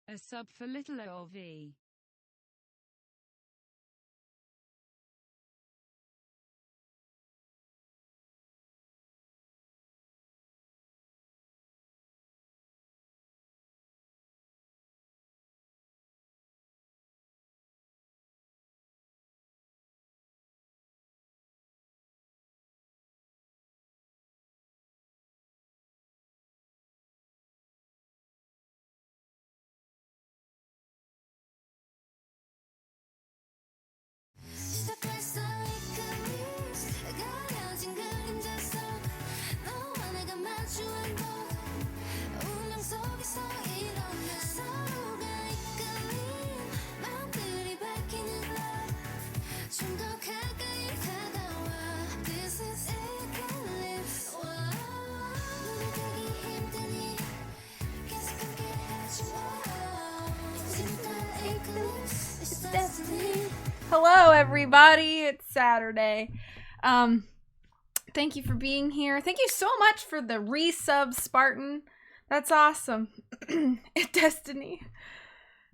A sub for little OV. Hello everybody, it's Saturday. Thank you for being here. Thank you so much for the resub, Spartan. That's awesome. Destiny.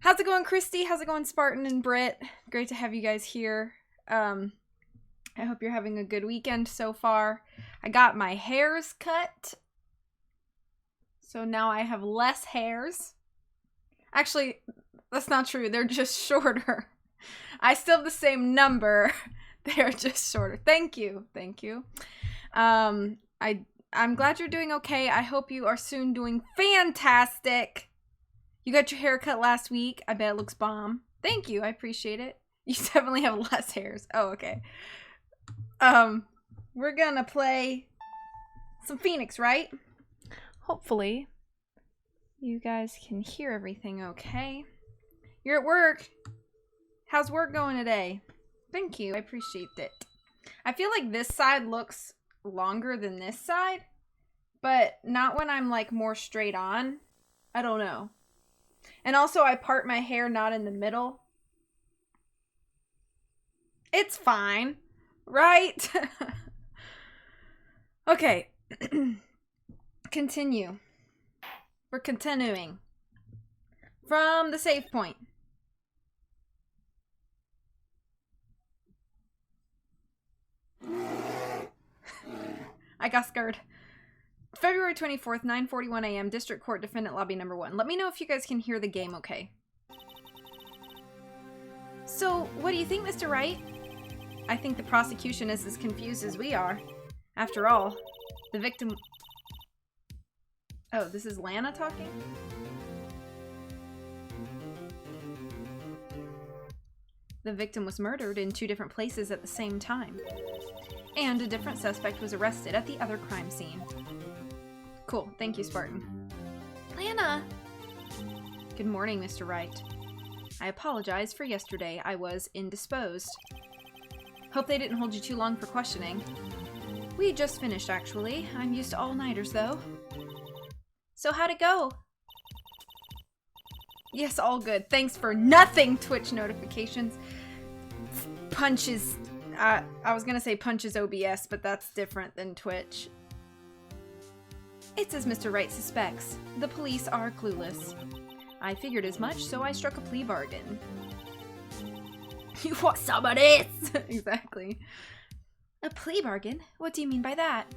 How's it going, Christy? How's it going, Spartan and Britt? Great to have you guys here. I hope you're having a good weekend so far. I got my hairs cut, so now I have less hairs. Actually, that's not true. They're just shorter. I still have the same number. They're just shorter. Thank you. Thank you. I'm glad you're doing okay. I hope you are soon doing fantastic. You got your hair cut last week. I bet it looks bomb. Thank you. I appreciate it. You definitely have less hairs. Oh, okay. We're gonna play some Phoenix, right? Hopefully you guys can hear everything okay. You're at work. How's work going today? Thank you. I appreciate it. I feel like this side looks longer than this side, but not when I'm like more straight on. I don't know. And also I part my hair not in the middle. It's fine, right? Okay. Continue. We're continuing from the save point. I got scared. February 24th, 9:41 a.m. District Court Defendant Lobby number 1. Let me know if you guys can hear the game okay. So, what do you think, Mr. Wright? I think the prosecution is as confused as we are. After all, the victim... Oh, this is Lana talking? The victim was murdered in 2 different places at the same time. And a different suspect was arrested at the other crime scene. Cool. Thank you, Spartan. Lana! Good morning, Mr. Wright. I apologize for yesterday. I was indisposed. Hope they didn't hold you too long for questioning. We just finished, actually. I'm used to all-nighters, though. So how'd it go? Yes, all good. Thanks for nothing, Twitch notifications. Punches. I was gonna say punches OBS, but that's different than Twitch. It's as Mr. Wright suspects. The police are clueless. I figured as much, so I struck a plea bargain. You want some of this? Exactly. A plea bargain? What do you mean by that?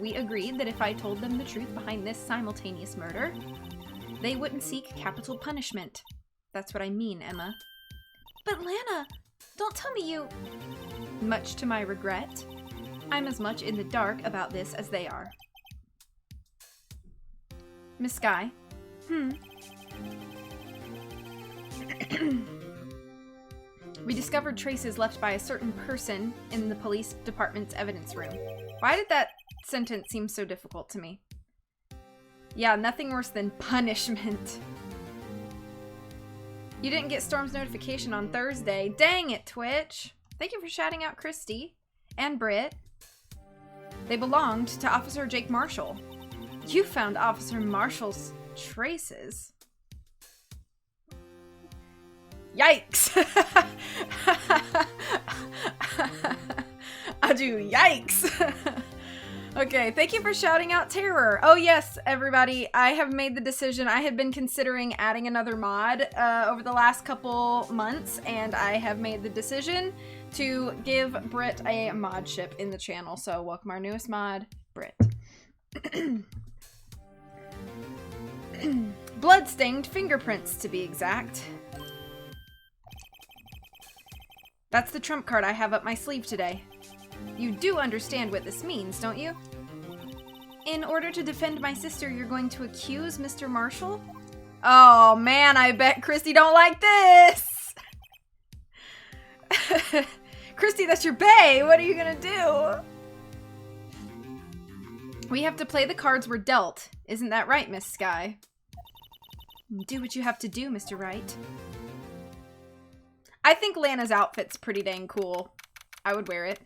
We agreed that if I told them the truth behind this simultaneous murder, they wouldn't seek capital punishment. That's what I mean, Emma. But Lana, don't tell me you... Much to my regret, I'm as much in the dark about this as they are. Miss Skye? We discovered traces left by a certain person in the police department's evidence room. Why did that sentence seem so difficult to me? Yeah, nothing worse than punishment. You didn't get Storm's notification on Thursday. Dang it, Twitch. Thank you for shouting out Christy and Britt. They belonged to Officer Jake Marshall. You found Officer Marshall's traces. Yikes! I do yikes! Okay, thank you for shouting out Terror. Oh yes, everybody, I have made the decision. I had been considering adding another mod over the last couple months, and I have made the decision to give Britt a modship in the channel. So welcome our newest mod, Britt. Blood-stained fingerprints, to be exact. That's the trump card I have up my sleeve today. You do understand what this means, don't you? In order to defend my sister, you're going to accuse Mr. Marshall? Oh man, I bet Christy don't like this! Christy, that's your bae! What are you gonna do? We have to play the cards we're dealt. Isn't that right, Miss Skye? Do what you have to do, Mr. Wright. I think Lana's outfit's pretty dang cool. I would wear it.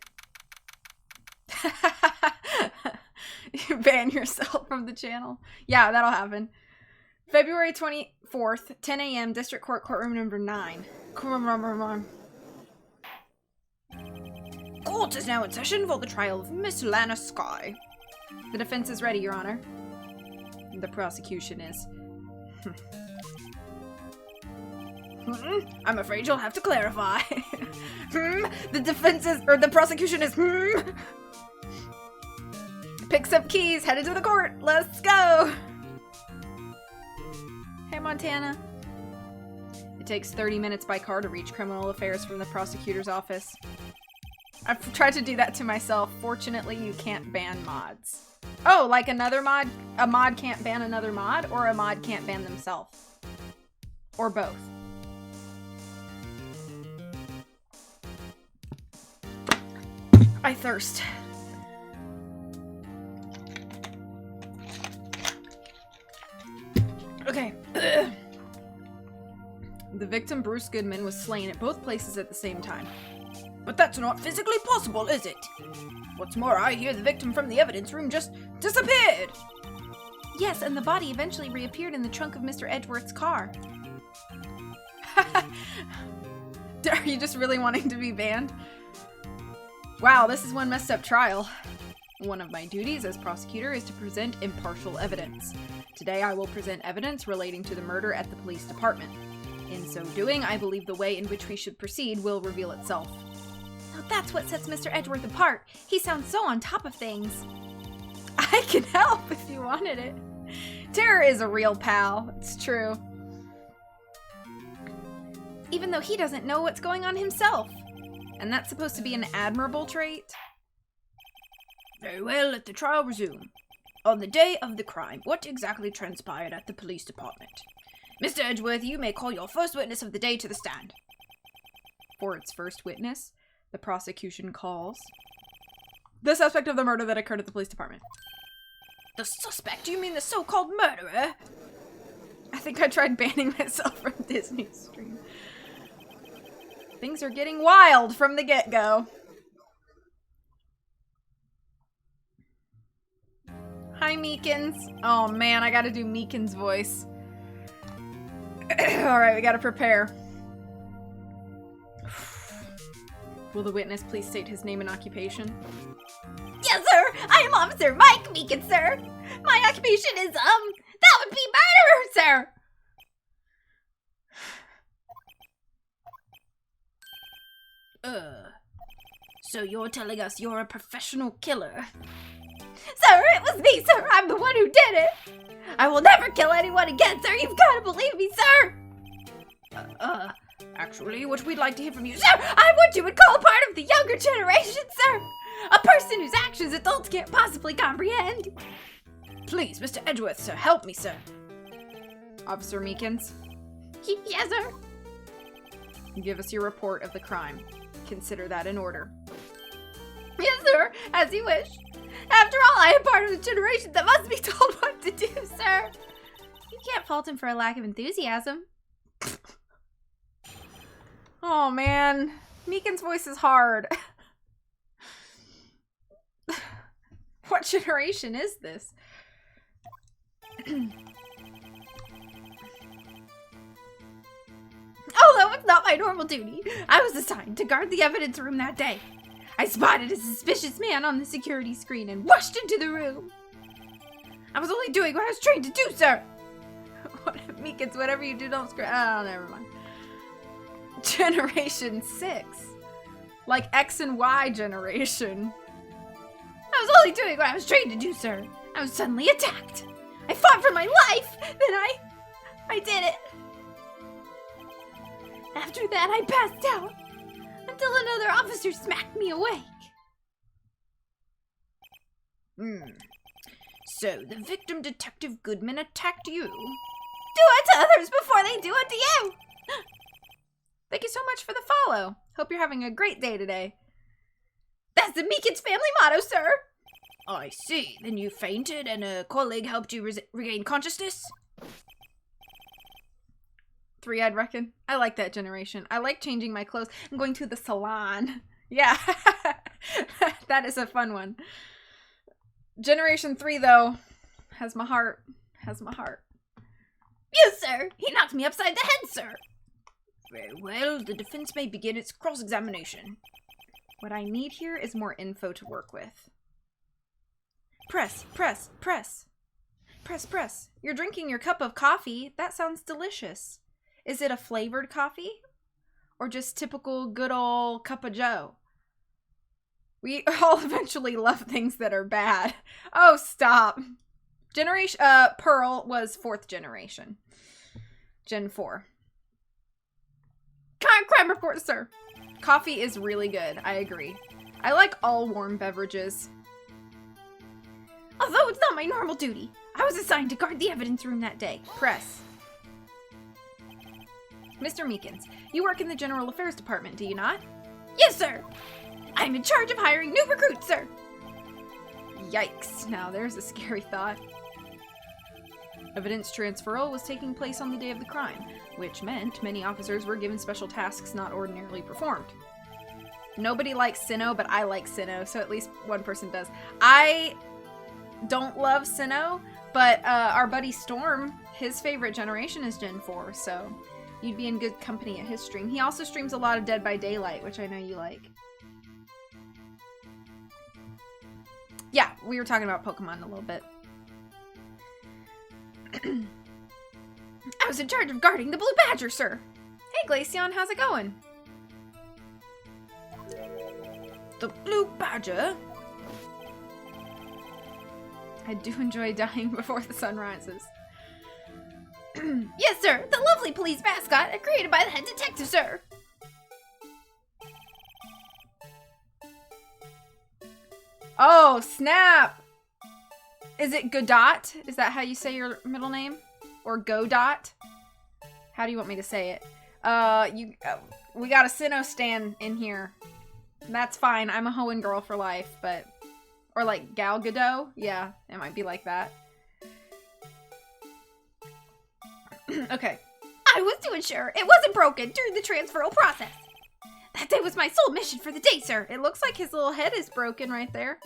You ban yourself from the channel. Yeah, that'll happen. February 24th, 10 a.m., District Court, courtroom number 9. Court is now in session for the trial of Miss Lana Skye. The defense is ready, Your Honor. The prosecution is. I'm afraid you'll have to clarify. The defense is, or the prosecution is. Picks up keys, headed to the court. Let's go. Hey, Montana. It takes 30 minutes by car to reach criminal affairs from the prosecutor's office. I've tried to do that to myself. Fortunately, you can't ban mods. Oh, like another mod? A mod can't ban another mod, or a mod can't ban themselves? Or both? I thirst. Okay. The victim, Bruce Goodman, was slain at both places at the same time. But that's not physically possible, is it? What's more, I hear the victim from the evidence room just disappeared! Yes, and the body eventually reappeared in the trunk of Mr. Edgeworth's car. Are you just really wanting to be banned? Wow, this is one messed up trial. One of my duties as prosecutor is to present impartial evidence. Today I will present evidence relating to the murder at the police department. In so doing, I believe the way in which we should proceed will reveal itself. Now that's what sets Mr. Edgeworth apart. He sounds so on top of things. I can help if you wanted it. Terror is a real pal. It's true. even though he doesn't know what's going on himself. And that's supposed to be an admirable trait? Very well, let the trial resume. On the day of the crime, what exactly transpired at the police department? Mr. Edgeworth, you may call your first witness of the day to the stand. For its first witness, the prosecution calls the suspect of the murder that occurred at the police department. The suspect? You mean the so-called murderer? I think I tried banning myself from Disney stream. Things are getting wild from the get-go. Hi, Meekins. Oh man, I gotta do Meekins' voice. Alright, we gotta prepare. Will the witness please state his name and occupation? Yes, sir! I am Officer Mike Meekins, sir! My occupation is, that would be murderer, sir! So you're telling us you're a professional killer? Sir, it was me, sir! I'm the one who did it! I will never kill anyone again, sir! You've got to believe me, sir! Actually, what we'd like to hear from you, sir, I'm what you would call a part of the younger generation, sir! A person whose actions adults can't possibly comprehend! Please, Mr. Edgeworth, sir, help me, sir. Officer Meekins? Yes, sir? Give us your report of the crime. Consider that in order. Yes, sir, as you wish. After all, I am part of the generation that must be told what to do, sir. You can't fault him for a lack of enthusiasm. Oh, man. Meekins' voice is hard. What generation is this? Although it's not my normal duty, I was assigned to guard the evidence room that day. I spotted a suspicious man on the security screen and rushed into the room. I was only doing what I was trained to do, sir. Meekins, whatever you do, don't scream. Oh, never mind. Generation 6. Like X and Y generation. I was only doing what I was trained to do, sir. I was suddenly attacked. I fought for my life. Then I did it. After that, I passed out until another officer smacked me awake. So, the victim, Detective Goodman, attacked you. Do it to others before they do it to you! Thank you so much for the follow. Hope you're having a great day today. That's the Meekins family motto, sir! I see. Then you fainted and a colleague helped you regain consciousness? 3, I'd reckon. I like that generation. I like changing my clothes and going to the salon. Yeah. That is a fun one. Generation 3, though, has my heart. Has my heart. Yes, sir. He knocked me upside the head, sir. Very well. The defense may begin its cross-examination. What I need here is more info to work with. Press, press, press. Press, press. You're drinking your cup of coffee. That sounds delicious. Is it a flavored coffee? Or just typical good old cup of joe? We all eventually love things that are bad. Oh, stop. Pearl was 4th generation. Gen 4. Crime report, sir. Coffee is really good. I agree. I like all warm beverages. Although it's not my normal duty, I was assigned to guard the evidence room that day. Press. Mr. Meekins, you work in the General Affairs Department, do you not? Yes, sir. I'm in charge of hiring new recruits, sir. Yikes. Now there's a scary thought. Evidence transferal was taking place on the day of the crime, which meant many officers were given special tasks not ordinarily performed. Nobody likes Sinnoh, but I like Sinnoh, so at least one person does. I don't love Sinnoh, but our buddy Storm, his favorite generation is Gen 4, so you'd be in good company at his stream. He also streams a lot of Dead by Daylight, which I know you like. Yeah, we were talking about Pokemon a little bit. I was in charge of guarding the Blue Badger, sir. Hey, Glaceon, how's it going? The Blue Badger? I do enjoy dying before the sun rises. Yes, sir. The lovely police mascot created by the head detective, sir. Oh, snap! Is it Godot? Is that how you say your middle name? Or Godot? How do you want me to say it? We got a Sinnoh stan in here. That's fine. I'm a Hoenn girl for life, but... Or like Gal Gadot? Yeah, it might be like that. Okay. I was to ensure it wasn't broken during the transferal process. That day was my sole mission for the day, sir. It looks like his little head is broken right there.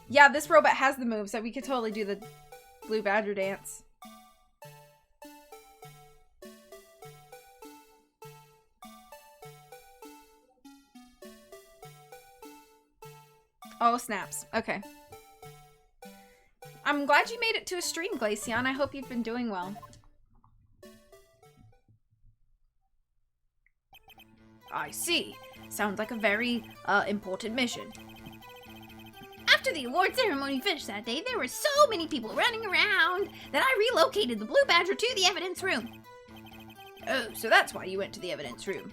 Yeah, this robot has the moves that we could totally do the Blue Badger dance. Oh, snaps. Okay. I'm glad you made it to a stream, Glaceon. I hope you've been doing well. I see. Sounds like a very, important mission. After the award ceremony finished that day, there were so many people running around that I relocated the Blue Badger to the evidence room. Oh, so that's why you went to the evidence room.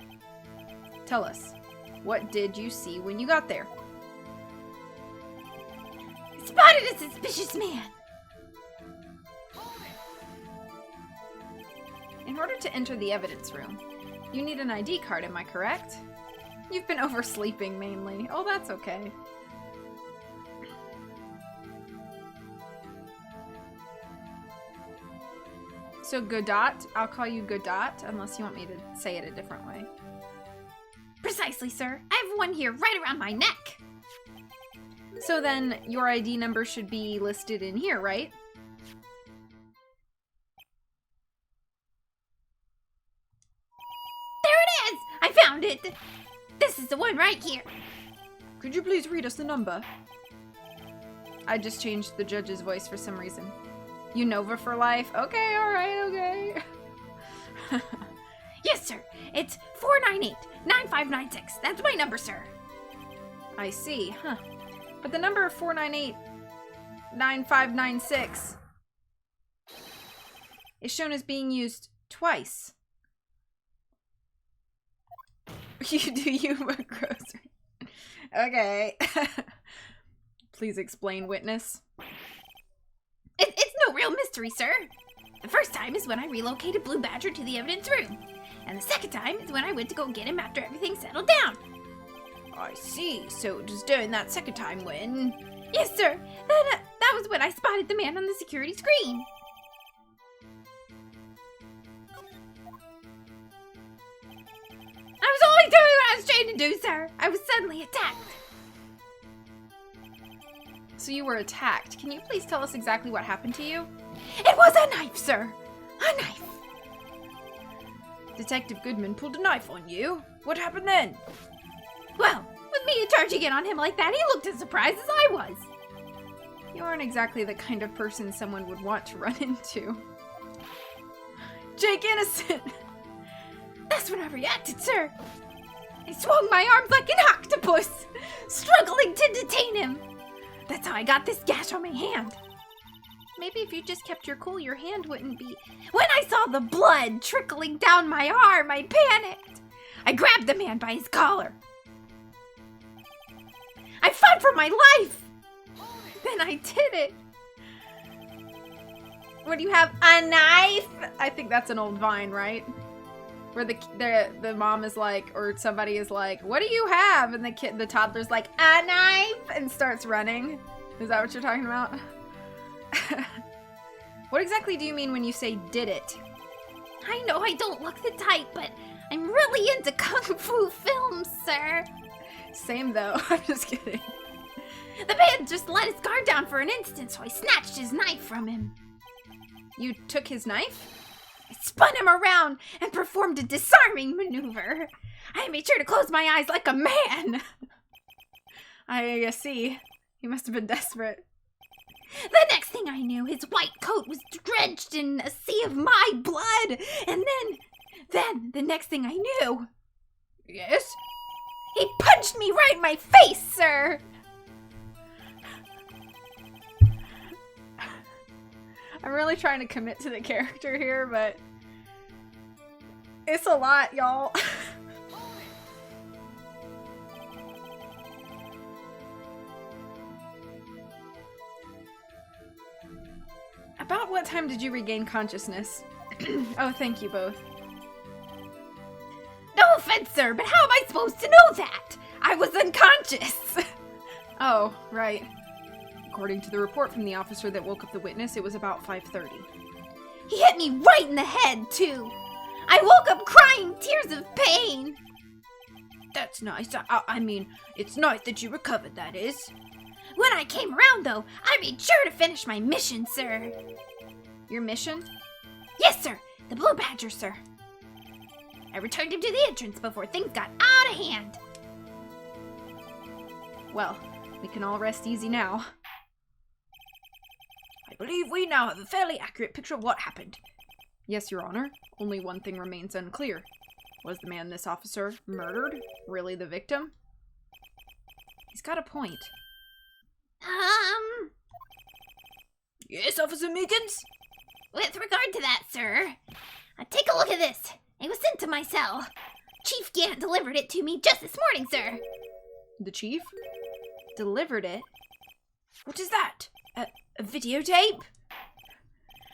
Tell us, what did you see when you got there? I spotted a suspicious man. In order to enter the evidence room, you need an ID card, am I correct? You've been oversleeping mainly. Oh, that's okay. So Godot, I'll call you Godot, unless you want me to say it a different way. Precisely, sir. I have one here right around my neck. So then, your ID number should be listed in here, right? There it is! I found it! This is the one right here. Could you please read us the number? I just changed the judge's voice for some reason. Unova for life? Okay, alright, okay. Yes, sir. It's 498-9596. That's my number, sir. I see, huh. But the number 498-9596 is shown as being used twice. Do you a grocery? Okay. Please explain, witness. It's no real mystery, sir. The first time is when I relocated Blue Badger to the evidence room. And the second time is when I went to go get him after everything settled down. I see. So it was during that second time when... Yes, sir. Then that was when I spotted the man on the security screen. I was only doing what I was trained to do, sir. I was suddenly attacked. So you were attacked. Can you please tell us exactly what happened to you? It was a knife, sir. A knife. Detective Goodman pulled a knife on you. What happened then? Well, with me charging in on him like that, he looked as surprised as I was. You aren't exactly the kind of person someone would want to run into. Jake Innocent! That's when I reacted, sir. I swung my arms like an octopus, struggling to detain him. That's how I got this gash on my hand. Maybe if you just kept your cool, your hand wouldn't be... When I saw the blood trickling down my arm, I panicked. I grabbed the man by his collar. I fought for my life. Then I did it. What do you have? A knife? I think that's an old Vine, right? Where the mom is like, or somebody is like, what do you have? And the toddler's like, a knife, and starts running. Is that what you're talking about? What exactly do you mean when you say did it? I know I don't look the type, but I'm really into kung fu films, sir. Same though, I'm just kidding. The man just let his guard down for an instant, so I snatched his knife from him. You took his knife? I spun him around and performed a disarming maneuver. I made sure to close my eyes like a man. I see. He must have been desperate. The next thing I knew, his white coat was drenched in a sea of my blood. And then, the next thing I knew... Yes? He punched me right in my face, sir! I'm really trying to commit to the character here, but it's a lot, y'all. About what time did you regain consciousness? Oh, thank you both. No offense, sir, but how am I supposed to know that? I was unconscious. Oh, right. According to the report from the officer that woke up the witness, it was about 5:30. He hit me right in the head, too. I woke up crying tears of pain. That's nice. I mean, it's nice that you recovered, that is. When I came around, though, I made sure to finish my mission, sir. Your mission? Yes, sir. The Blue Badger, sir. I returned him to the entrance before things got out of hand. Well, we can all rest easy now. I believe we now have a fairly accurate picture of what happened. Yes, Your Honor. Only one thing remains unclear. Was the man this officer murdered really the victim? He's got a point. Yes, Officer Meekins? With regard to that, sir, take a look at this. It was sent to my cell. Chief Gant delivered it to me just this morning, sir. The chief? Delivered it? What is that? A videotape?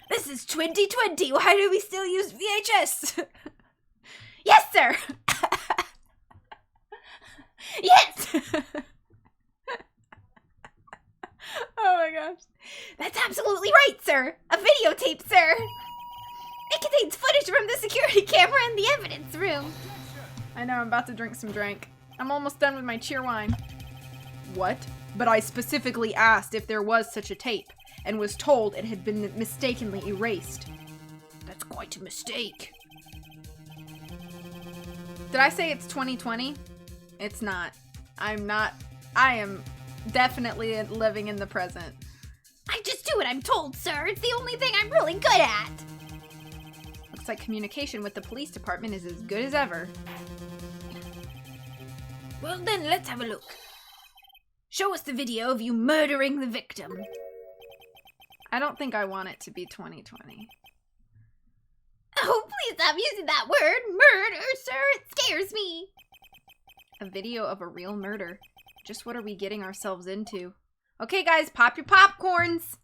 This is 2020. Why do we still use VHS? Yes, sir. Yes. Oh my gosh. That's absolutely right, sir. A videotape, sir. It contains footage from the security camera in the evidence room. I know, I'm about to drink some drink. I'm almost done with my cheer wine. What? But I specifically asked if there was such a tape, and was told it had been mistakenly erased. That's quite a mistake. Did I say it's 2020? It's not. I am definitely living in the present. I just do what I'm told, sir. It's the only thing I'm really good at. Looks like communication with the police department is as good as ever. Well then, let's have a look. Show us the video of you murdering the victim. I don't think I want it to be 2020. Oh, please stop using that word, murder, sir. It scares me. A video of a real murder. Just what are we getting ourselves into? Okay, guys, pop your popcorns.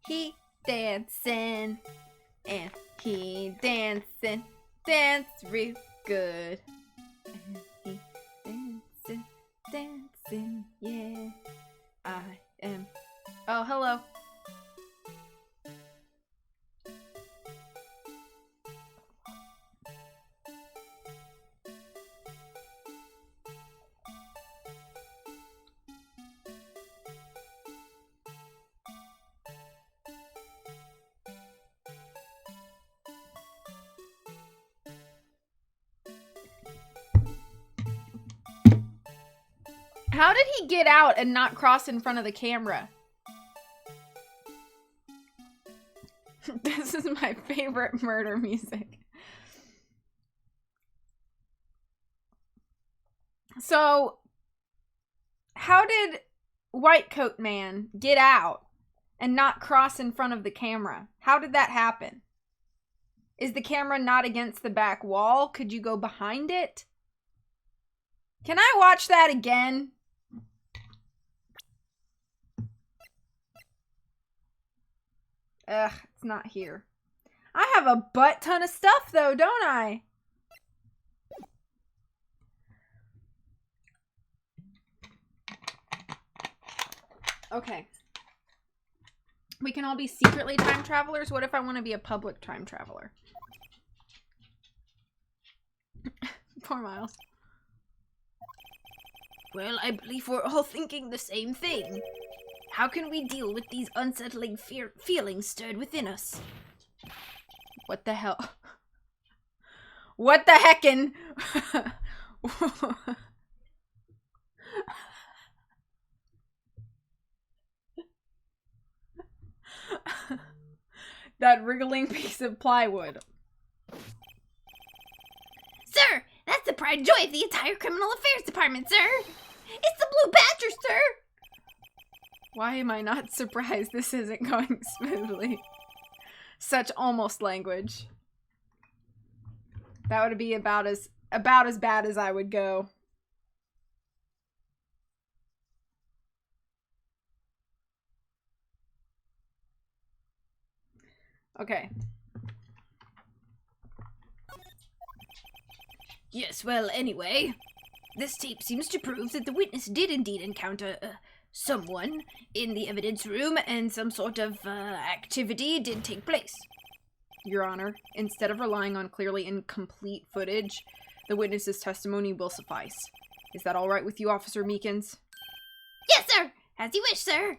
He dancing, and he dancing, dance real good. And he dancing, yeah. I am. Oh, hello. How did he get out and not cross in front of the camera? This is my favorite murder music. So, how did White Coat Man get out and not cross in front of the camera? How did that happen? Is the camera not against the back wall? Could you go behind it? Can I watch that again? Ugh, it's not here. I have a butt ton of stuff though, don't I? Okay. We can all be secretly time travelers. What if I want to be a public time traveler? Poor Miles. Well, I believe we're all thinking the same thing. How can we deal with these unsettling feelings stirred within us? What the hell? What the heckin'? That wriggling piece of plywood. Sir, that's the pride and joy of the entire criminal affairs department, sir. It's the Blue Badger, sir. Why am I not surprised this isn't going smoothly? Such almost language. That would be about as bad as I would go. Okay. Yes, well, anyway, this tape seems to prove that the witness did indeed encounter someone in the evidence room and some sort of activity did take place. Your Honor, instead of relying on clearly incomplete footage, the witness's testimony will suffice. Is that all right with you, Officer Meekins? Yes, sir! As you wish, sir!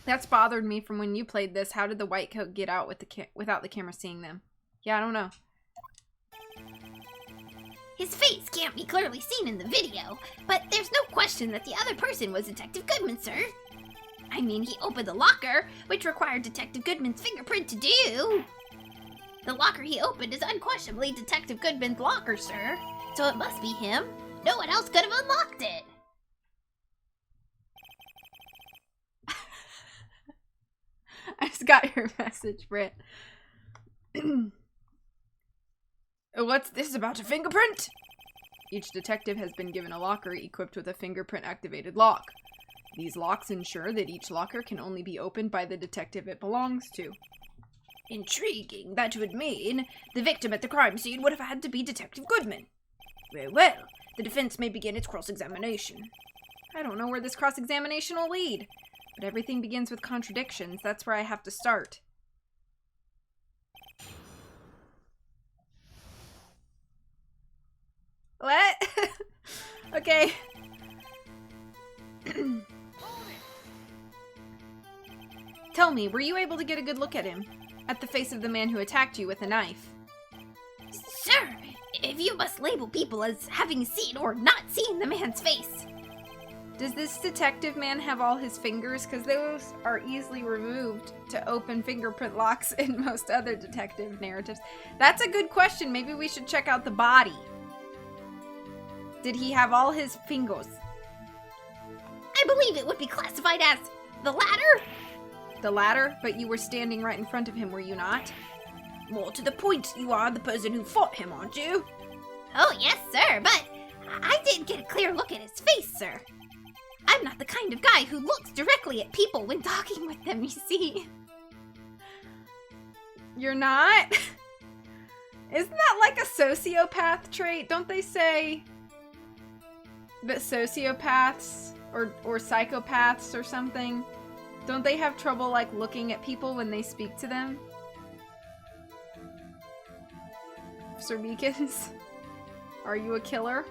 That's bothered me from when you played this. How did the white coat get out with without the camera seeing them? Yeah, I don't know. His face can't be clearly seen in the video, but there's no question that the other person was Detective Goodman, sir. I mean, he opened the locker, which required Detective Goodman's fingerprint to do. The locker he opened is unquestionably Detective Goodman's locker, sir. So it must be him. No one else could have unlocked it. I just got your message, Britt. What's this about a fingerprint? Each detective has been given a locker equipped with a fingerprint-activated lock. These locks ensure that each locker can only be opened by the detective it belongs to. Intriguing. That would mean the victim at the crime scene would have had to be Detective Goodman. Very well. The defense may begin its cross-examination. I don't know where this cross-examination will lead, but everything begins with contradictions. That's where I have to start. What? Okay. Tell me, were you able to get a good look at him? At the face of the man who attacked you with a knife? Sir, if you must label people as having seen or not seen the man's face. Does this detective man have all his fingers? Because those are easily removed to open fingerprint locks in most other detective narratives. That's a good question. Maybe we should check out the body. Did he have all his fingers? I believe it would be classified as the latter. The latter? But you were standing right in front of him, were you not? More to the point, you are the person who fought him, aren't you? Oh, yes, sir, but I didn't get a clear look at his face, sir. I'm not the kind of guy who looks directly at people when talking with them, you see. You're not? Isn't that like a sociopath trait? Don't they say that sociopaths or psychopaths or something, don't they have trouble like looking at people when they speak to them? Sir Meekins, are you a killer?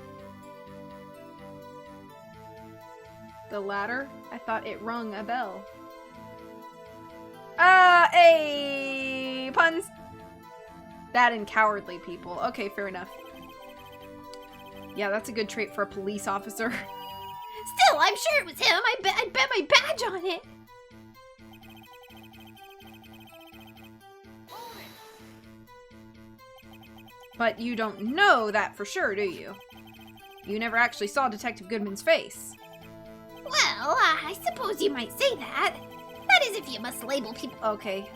The latter? I thought it rung a bell. Hey, puns. That and cowardly people. Okay, fair enough. Yeah, that's a good trait for a police officer. Still, I'm sure it was him. I'd bet my badge on it. But you don't know that for sure, do you? You never actually saw Detective Goodman's face. Well, I suppose you might say that. That is if you must label people. Okay.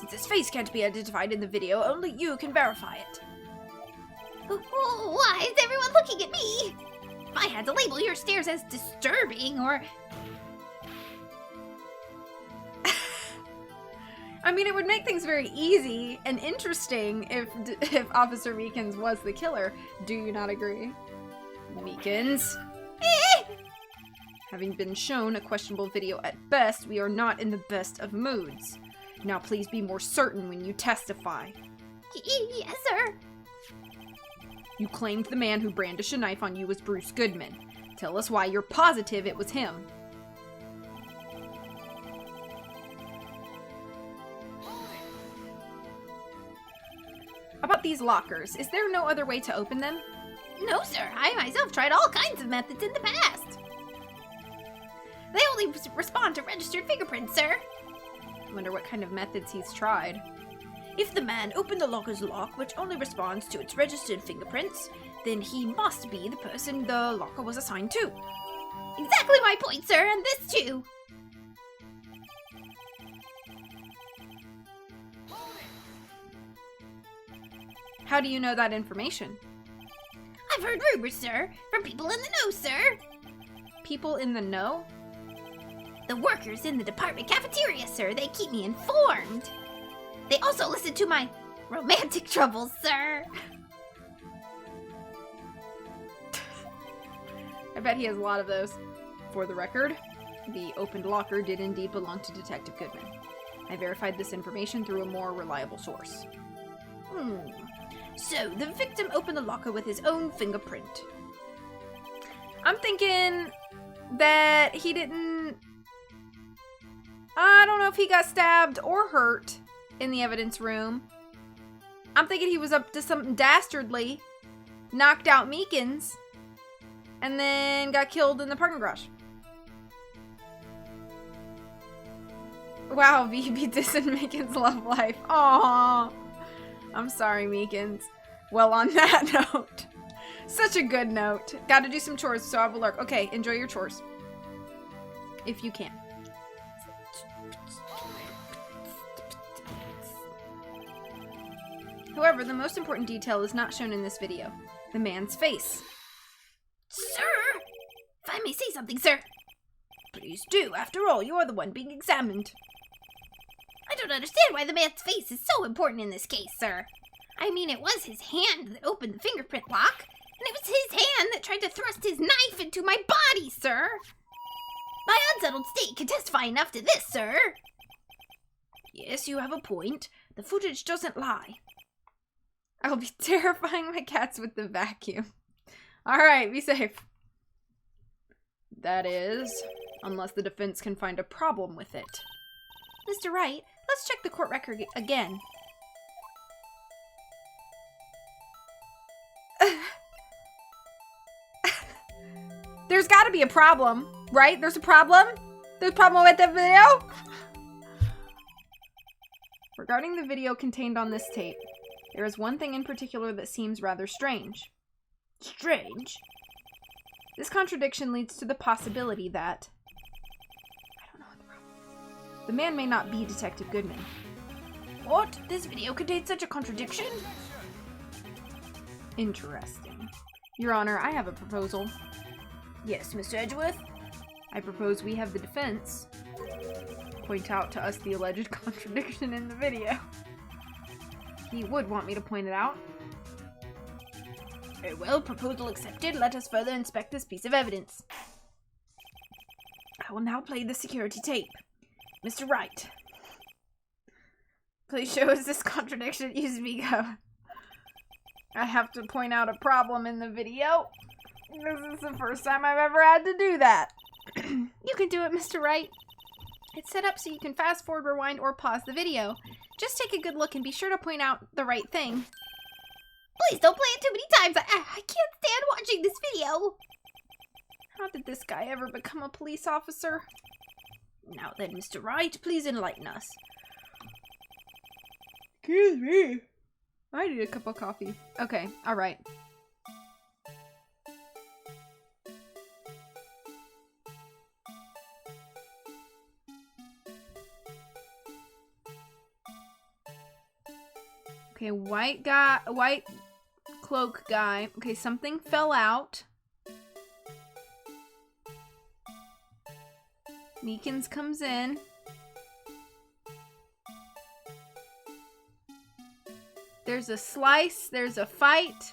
Since his face can't be identified in the video, only you can verify it. Why is everyone looking at me? If I had to label your stares as disturbing or... I mean, it would make things very easy and interesting if Officer Meekins was the killer. Do you not agree? Meekins? Having been shown a questionable video at best, we are not in the best of moods. Now please be more certain when you testify. Yes, sir. You claimed the man who brandished a knife on you was Bruce Goodman. Tell us why you're positive it was him. About these lockers, is there no other way to open them? No, sir. I myself tried all kinds of methods in the past. They only respond to registered fingerprints, sir. I wonder what kind of methods he's tried. If the man opened the locker's lock, which only responds to its registered fingerprints, then he must be the person the locker was assigned to. Exactly my point, sir, and this too. How do you know that information? I've heard rumors, sir, from people in the know, sir. People in the know? The workers in the department cafeteria, sir. They keep me informed. They also listen to my romantic troubles, sir. I bet he has a lot of those. For the record, the opened locker did indeed belong to Detective Goodman. I verified this information through a more reliable source. So, the victim opened the locker with his own fingerprint. I'm thinking that he didn't... I don't know if he got stabbed or hurt in the evidence room. I'm thinking he was up to something dastardly, knocked out Meekins, and then got killed in the parking garage. Wow, VB dissing Meekins' love life. Aww. I'm sorry, Meekins. Well, on that note, such a good note. Gotta do some chores, so I will lurk. Okay, enjoy your chores. If you can. However, the most important detail is not shown in this video. The man's face. Sir! If I may say something, sir. Please do. After all, you're the one being examined. I don't understand why the man's face is so important in this case, sir. I mean, it was his hand that opened the fingerprint lock, and it was his hand that tried to thrust his knife into my body, sir. My unsettled state can testify enough to this, sir. Yes, you have a point. The footage doesn't lie. I will be terrifying my cats with the vacuum. Alright, be safe. That is, unless the defense can find a problem with it. Mr. Wright, let's check the court record again. There's gotta be a problem, right? There's a problem? There's a problem with the video? Regarding the video contained on this tape, there is one thing in particular that seems rather strange. Strange? This contradiction leads to the possibility that... I don't know what the problem is. The man may not be Detective Goodman. What? This video contains such a contradiction? Interesting. Your Honor, I have a proposal. Yes, Mr. Edgeworth? I propose we have the defense point out to us the alleged contradiction in the video. He would want me to point it out. Very well, proposal accepted. Let us further inspect this piece of evidence. I will now play the security tape. Mr. Wright, please show us this contradiction. Use Vigo. I have to point out a problem in the video. This is the first time I've ever had to do that. You can do it, Mr. Wright. It's set up so you can fast forward, rewind, or pause the video. Just take a good look and be sure to point out the right thing. Please don't play it too many times. I can't stand watching this video. How did this guy ever become a police officer? now then, Mr. Wright, please enlighten us. Excuse me. I need a cup of coffee. Okay, alright. Okay, white cloak guy. Okay, something fell out. Meekins comes in. There's a slice, there's a fight.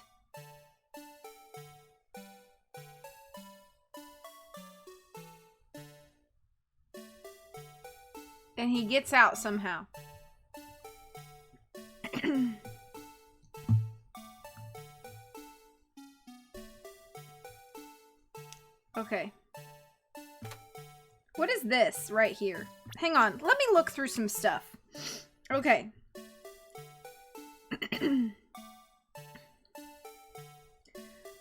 And he gets out somehow. Okay. What is this right here? Hang on, let me look through some stuff. Okay.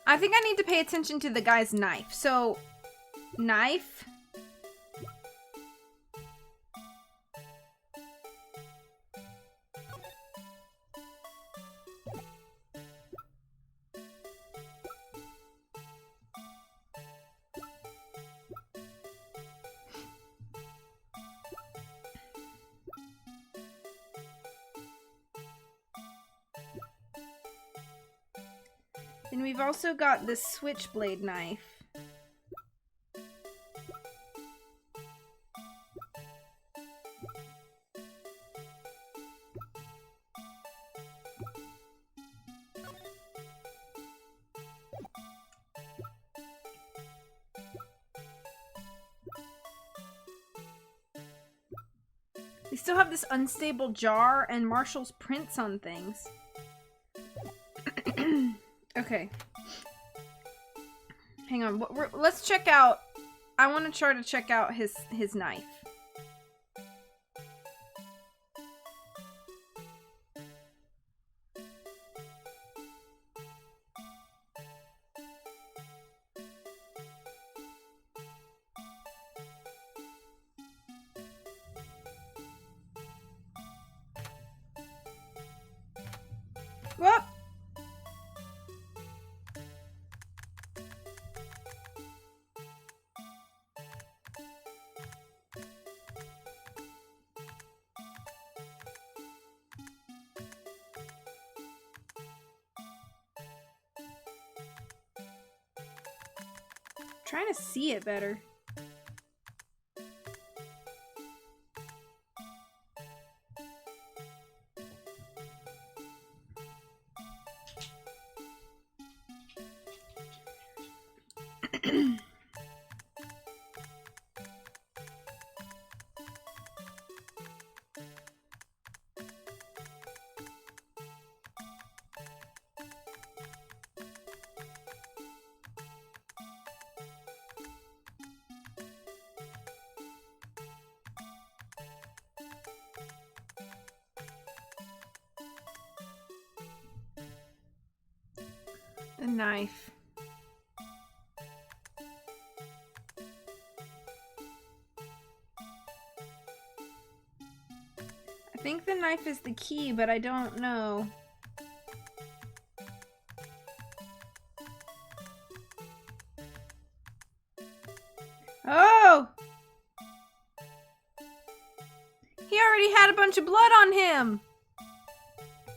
I think I need to pay attention to the guy's knife. So, knife. Then we've also got this switchblade knife. We still have this unstable jar and Marshall's prints on things. Okay. Hang on. Let's check out... I want to try to check out his knife. Whoop! Trying to see it better. The knife. I think the knife is the key, but I don't know. Oh! He already had a bunch of blood on him!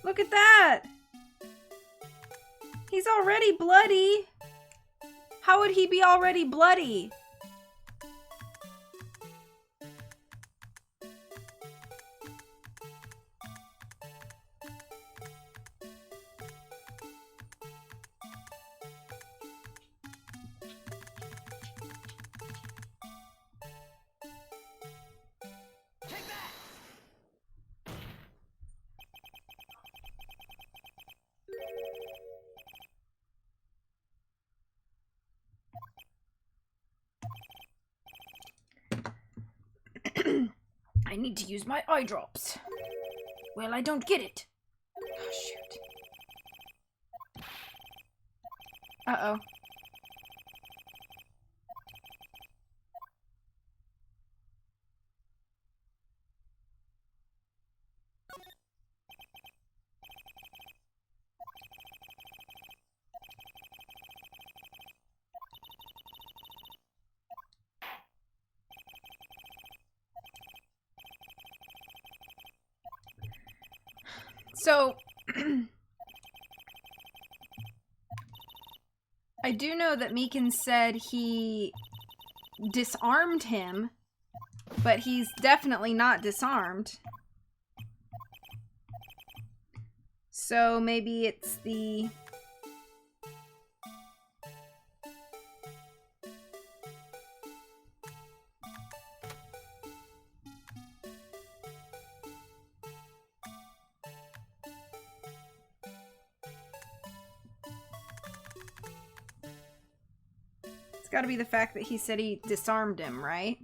Look at that! He's already bloody! How would he be already bloody? I need to use my eye drops. Well, I don't get it. Oh, shoot. Uh-oh. So, I do know that Meekin said he disarmed him, but he's definitely not disarmed. So maybe it's the... Got to be the fact that he said he disarmed him, right?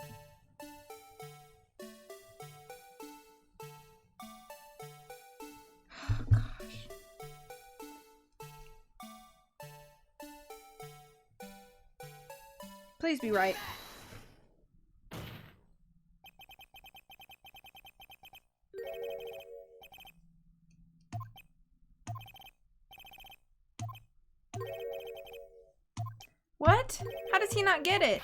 Oh, gosh. Please be right. What? How does he not get it?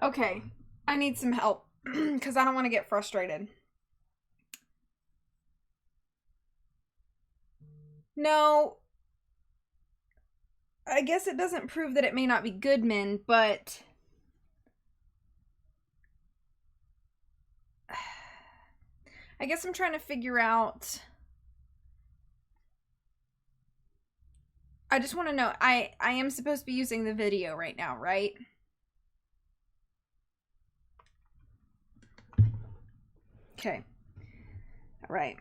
Okay, I need some help because I don't want to get frustrated. No. I guess it doesn't prove that it may not be Goodman, but... I guess I'm trying to figure out... I just want to know, I am supposed to be using the video right now, right? Okay. All right.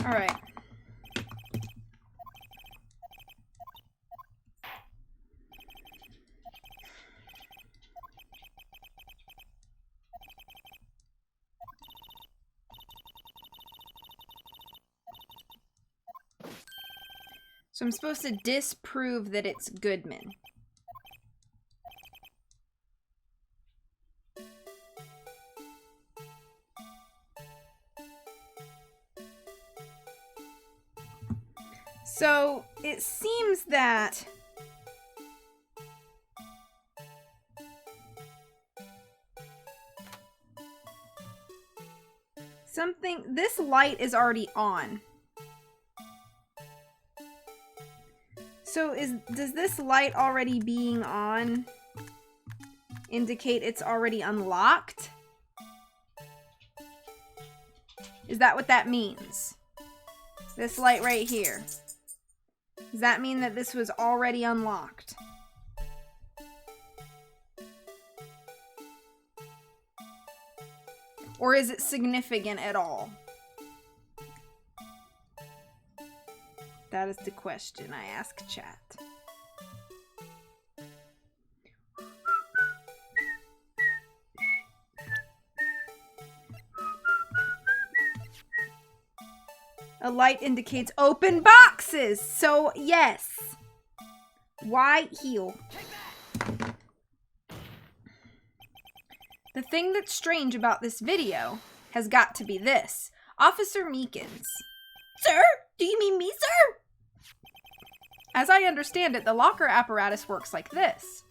All right. So I'm supposed to disprove that it's Goodman. So it seems that this light is already on. So does this light already being on indicate it's already unlocked? Is that what that means? This light right here. Does that mean that this was already unlocked? Or is it significant at all? That is the question I ask chat. A light indicates open boxes, so yes. Why heal? The thing that's strange about this video has got to be this. Officer Meekins. Sir? Do you mean me, sir? As I understand it, the locker apparatus works like this.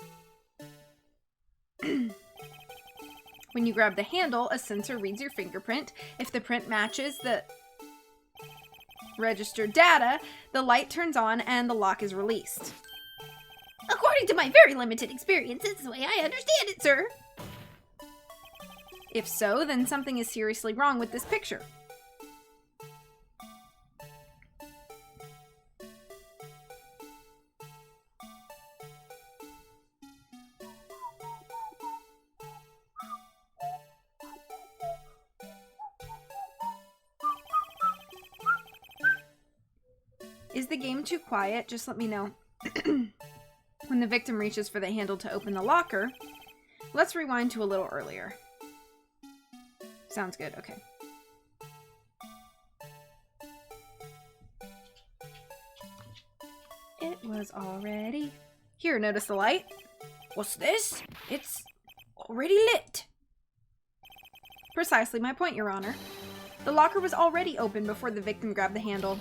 When you grab the handle, a sensor reads your fingerprint. If the print matches the registered data, the light turns on and the lock is released. According to my very limited experience, it's the way I understand it, sir. If so, then something is seriously wrong with this picture. Is the game too quiet? Just let me know. When the victim reaches for the handle to open the locker, let's rewind to a little earlier. Sounds good, okay. It was already... Here, notice the light? What's this? It's already lit. Precisely my point, Your Honor. The locker was already open before the victim grabbed the handle.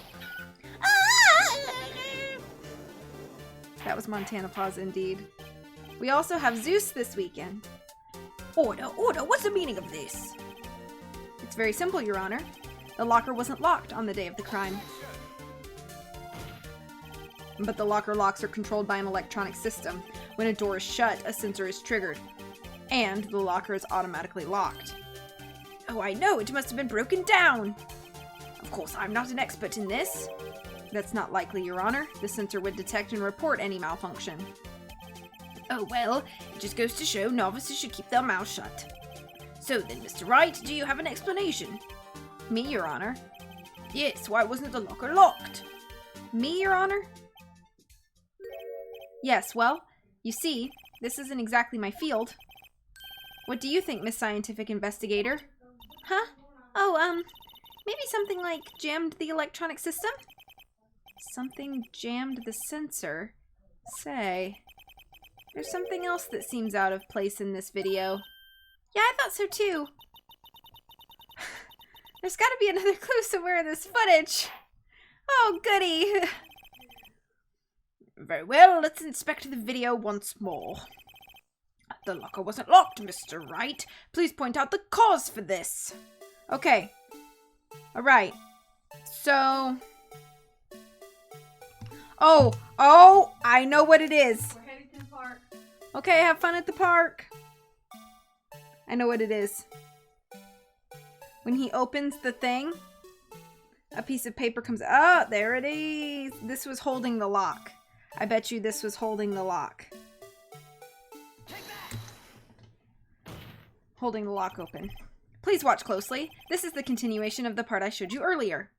That was Montana Paws indeed. We also have Zeus this weekend. Order, what's the meaning of this? It's very simple, Your Honor. The locker wasn't locked on the day of the crime. But the locker locks are controlled by an electronic system. When a door is shut, a sensor is triggered. And the locker is automatically locked. Oh, I know, it must have been broken down. Of course, I'm not an expert in this. That's not likely, Your Honor. The sensor would detect and report any malfunction. Oh, well, it just goes to show novices should keep their mouths shut. So then, Mr. Wright, do you have an explanation? Me, Your Honor. Yes, why wasn't the locker locked? Me, Your Honor? Yes, well, you see, this isn't exactly my field. What do you think, Miss Scientific Investigator? Huh? Oh, maybe something like jammed the electronic system? Something jammed the sensor? Say, there's something else that seems out of place in this video. Yeah, I thought so too. There's gotta be another clue somewhere in this footage. Oh, goody. Very well, let's inspect the video once more. The locker wasn't locked, Mr. Wright. Please point out the cause for this. Okay. Alright. So... Oh, I know what it is. We're heading to the park. Okay, have fun at the park. I know what it is. When he opens the thing, a piece of paper comes out. Oh, there it is. This was holding the lock. I bet you this was holding the lock. Holding the lock open. Please watch closely. This is the continuation of the part I showed you earlier.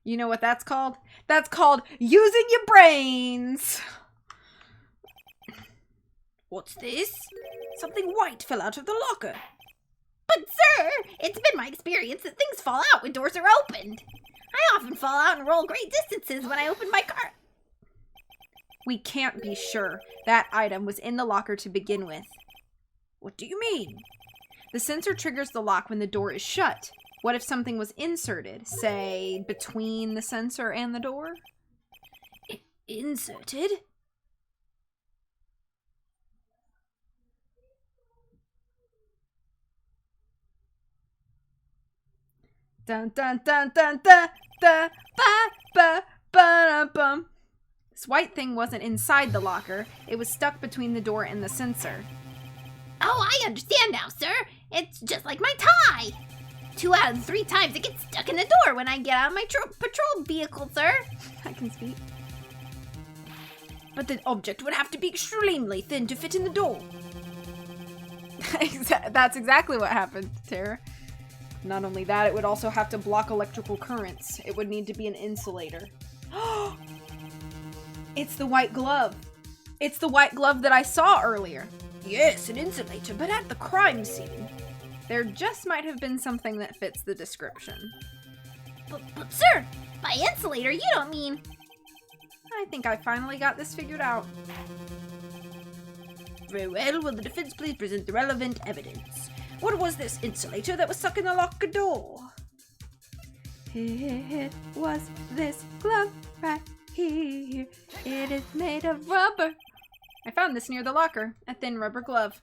You know what that's called? That's called using your brains! What's this? Something white fell out of the locker. But sir, it's been my experience that things fall out when doors are opened. I often fall out and roll great distances when I open my car. We can't be sure that item was in the locker to begin with. What do you mean? The sensor triggers the lock when the door is shut. What if something was inserted, say, between the sensor and the door? Inserted? Dun dun dun dun dun dun ba ba ba bum. This white thing wasn't inside the locker. It was stuck between the door and the sensor. Oh, I understand now, sir. It's just like my tie. 2 out of the 3 times it gets stuck in the door when I get out of my patrol vehicle, sir. I can speak. But the object would have to be extremely thin to fit in the door. That's exactly what happened, Tara. Not only that, it would also have to block electrical currents. It would need to be an insulator. It's the white glove. It's the white glove that I saw earlier. Yes, an insulator, but at the crime scene. There just might have been something that fits the description. But sir, by insulator you don't mean... I think I finally got this figured out. Very well, will the defense please present the relevant evidence? What was this insulator that was stuck in the locker door? It was this glove right here. It is made of rubber. I found this near the locker, a thin rubber glove.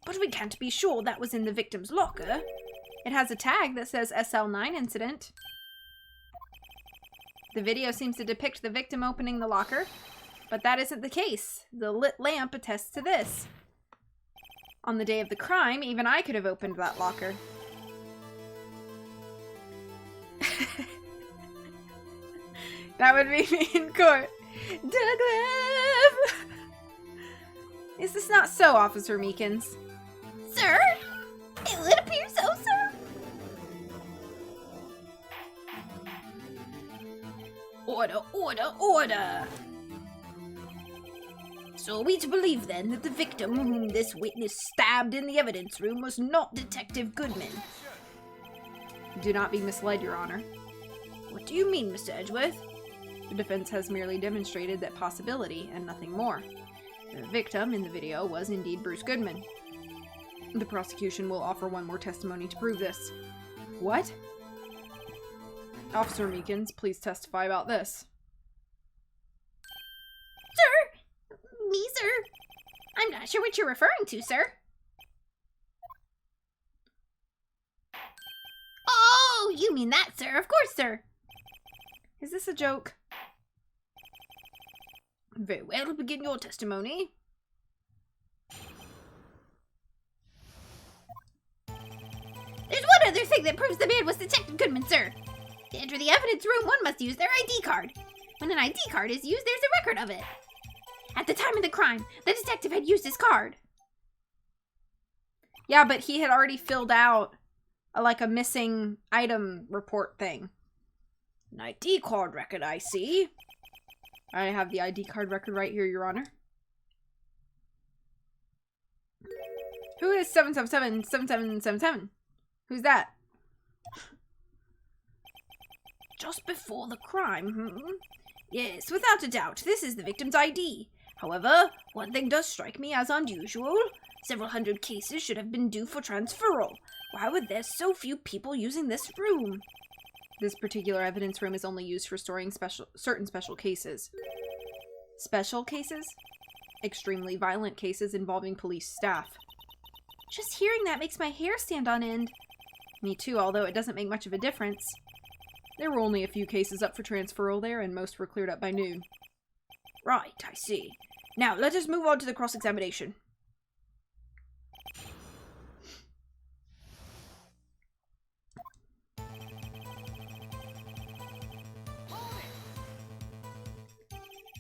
But we can't be sure that was in the victim's locker. It has a tag that says SL9 incident. The video seems to depict the victim opening the locker, but that isn't the case. The lit lamp attests to this. On the day of the crime, even I could have opened that locker. That would be me in court. Douglas! Is this not so, Officer Meekins? Sir? It would appear so, sir. Order, order, order! So are we to believe then that the victim whom this witness stabbed in the evidence room was not Detective Goodman? Do not be misled, Your Honor. What do you mean, Mr. Edgeworth? The defense has merely demonstrated that possibility and nothing more. The victim in the video was indeed Bruce Goodman. The prosecution will offer one more testimony to prove this. What? Officer Meekins, please testify about this. Sir? Me, sir? I'm not sure what you're referring to, sir. Oh, you mean that, sir. Of course, sir. Is this a joke? Very well, begin your testimony. another thing that proves the man was Detective Goodman, sir. To enter the evidence room, one must use their ID card. When an ID card is used, there's a record of it. At the time of the crime, the detective had used his card. Yeah, but he had already filled out a missing item report thing. An ID card record, I see. I have the ID card record right here, Your Honor. Who is 777-7777? Who's that? Just before the crime, Yes, without a doubt, this is the victim's ID. However, one thing does strike me as unusual. Several hundred cases should have been due for transferal. Why were there so few people using this room? This particular evidence room is only used for storing certain special cases. Special cases? Extremely violent cases involving police staff. Just hearing that makes my hair stand on end. Me too, although it doesn't make much of a difference. There were only a few cases up for transferal there, and most were cleared up by noon. Right, I see. Now, let us move on to the cross-examination.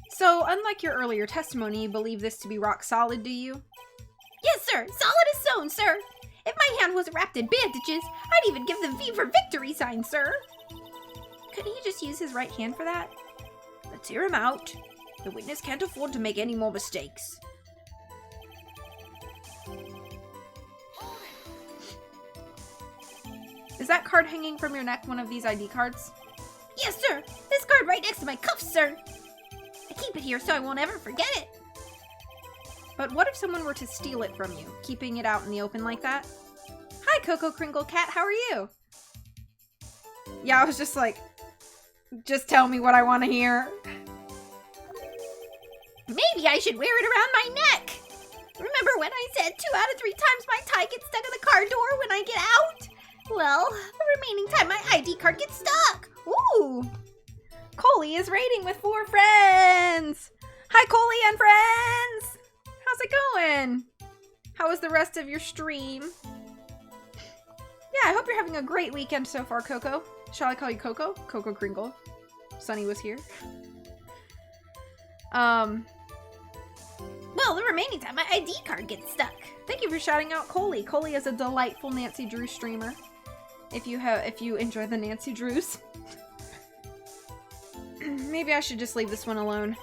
So, unlike your earlier testimony, you believe this to be rock solid, do you? Yes, sir. Solid as stone, sir. If my hand wasn't wrapped in bandages, I'd even give the V for victory sign, sir. Couldn't he just use his right hand for that? Let's hear him out. The witness can't afford to make any more mistakes. Is that card hanging from your neck one of these ID cards? Yes, sir. This card right next to my cuffs, sir. I keep it here so I won't ever forget it. But what if someone were to steal it from you, keeping it out in the open like that? Hi, Coco Crinkle Cat, how are you? Yeah, I was just like, just tell me what I want to hear. Maybe I should wear it around my neck. Remember when I said 2 out of 3 times my tie gets stuck in the car door when I get out? Well, the remaining time my ID card gets stuck. Ooh! Coley is raiding with 4 friends! Hi, Coley and friends! How's it going? How was the rest of your stream? Yeah, I hope you're having a great weekend so far, Coco. Shall I call you Coco? Coco Kringle. Sunny was here. Well, the remaining time my ID card gets stuck. Thank you for shouting out Coley. Coley is a delightful Nancy Drew streamer. If you enjoy the Nancy Drews. Maybe I should just leave this one alone.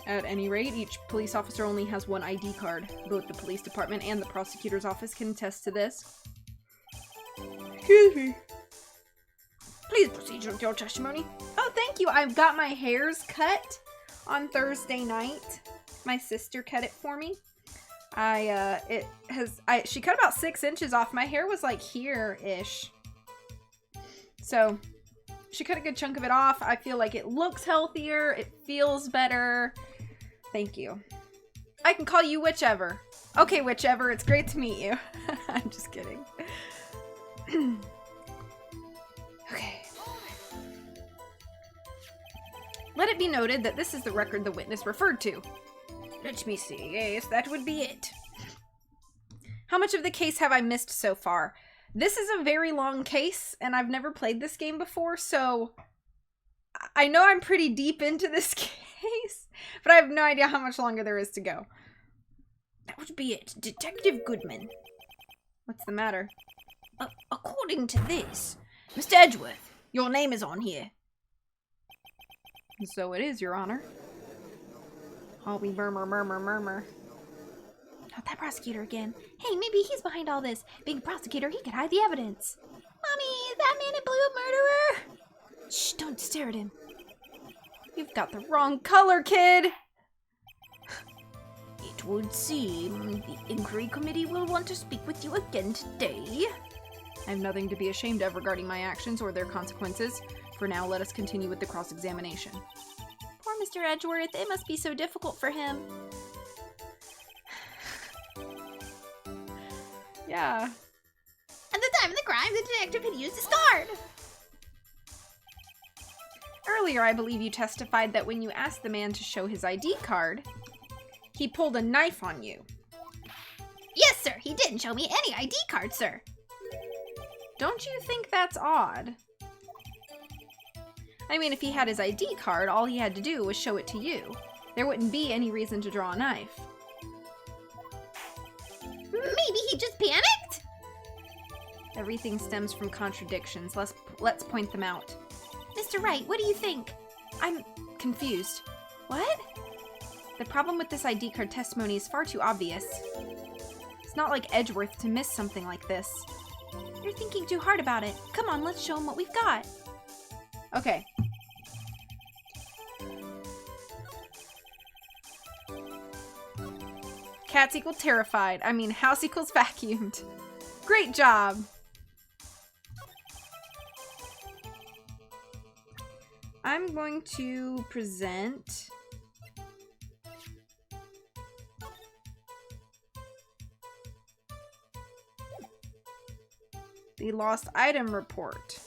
At any rate, each police officer only has 1 ID card. Both the police department and the prosecutor's office can attest to this. Excuse me. Please proceed with your testimony. Oh, thank you. I've got my hairs cut on Thursday night. My sister cut it for me. She cut about 6 inches off. My hair was like here-ish. So, she cut a good chunk of it off. I feel like it looks healthier. It feels better. Thank you. I can call you whichever. Okay, whichever. It's great to meet you. I'm just kidding. Okay. Let it be noted that this is the record the witness referred to. Let me see. Yes, that would be it. How much of the case have I missed so far? This is a very long case, and I've never played this game before, so I know I'm pretty deep into this case, but I have no idea how much longer there is to go. That would be it. Detective Goodman. What's the matter? According to this, Mr. Edgeworth, your name is on here. So it is, Your Honor. I'll be murmur. Not that prosecutor again. Hey, maybe he's behind all this. Being a prosecutor, he could hide the evidence. Mommy, is that man in blue a murderer? Shh, don't stare at him. You've got the wrong color, kid! It would seem the inquiry committee will want to speak with you again today. I have nothing to be ashamed of regarding my actions or their consequences. For now, let us continue with the cross-examination. Poor Mr. Edgeworth, it must be so difficult for him. Yeah. At the time of the crime, the detective had used his card. Earlier, I believe you testified that when you asked the man to show his ID card, he pulled a knife on you. Yes, sir. He didn't show me any ID card, sir. Don't you think that's odd? I mean, if he had his ID card, all he had to do was show it to you. There wouldn't be any reason to draw a knife. Maybe he just panicked? Everything stems from contradictions. Let's point them out. Mr. Wright, what do you think? I'm confused. What? The problem with this ID card testimony is far too obvious. It's not like Edgeworth to miss something like this. You're thinking too hard about it. Come on, let's show him what we've got. Okay. Cats equal terrified. I mean, house equals vacuumed. Great job. I'm going to present the lost item report.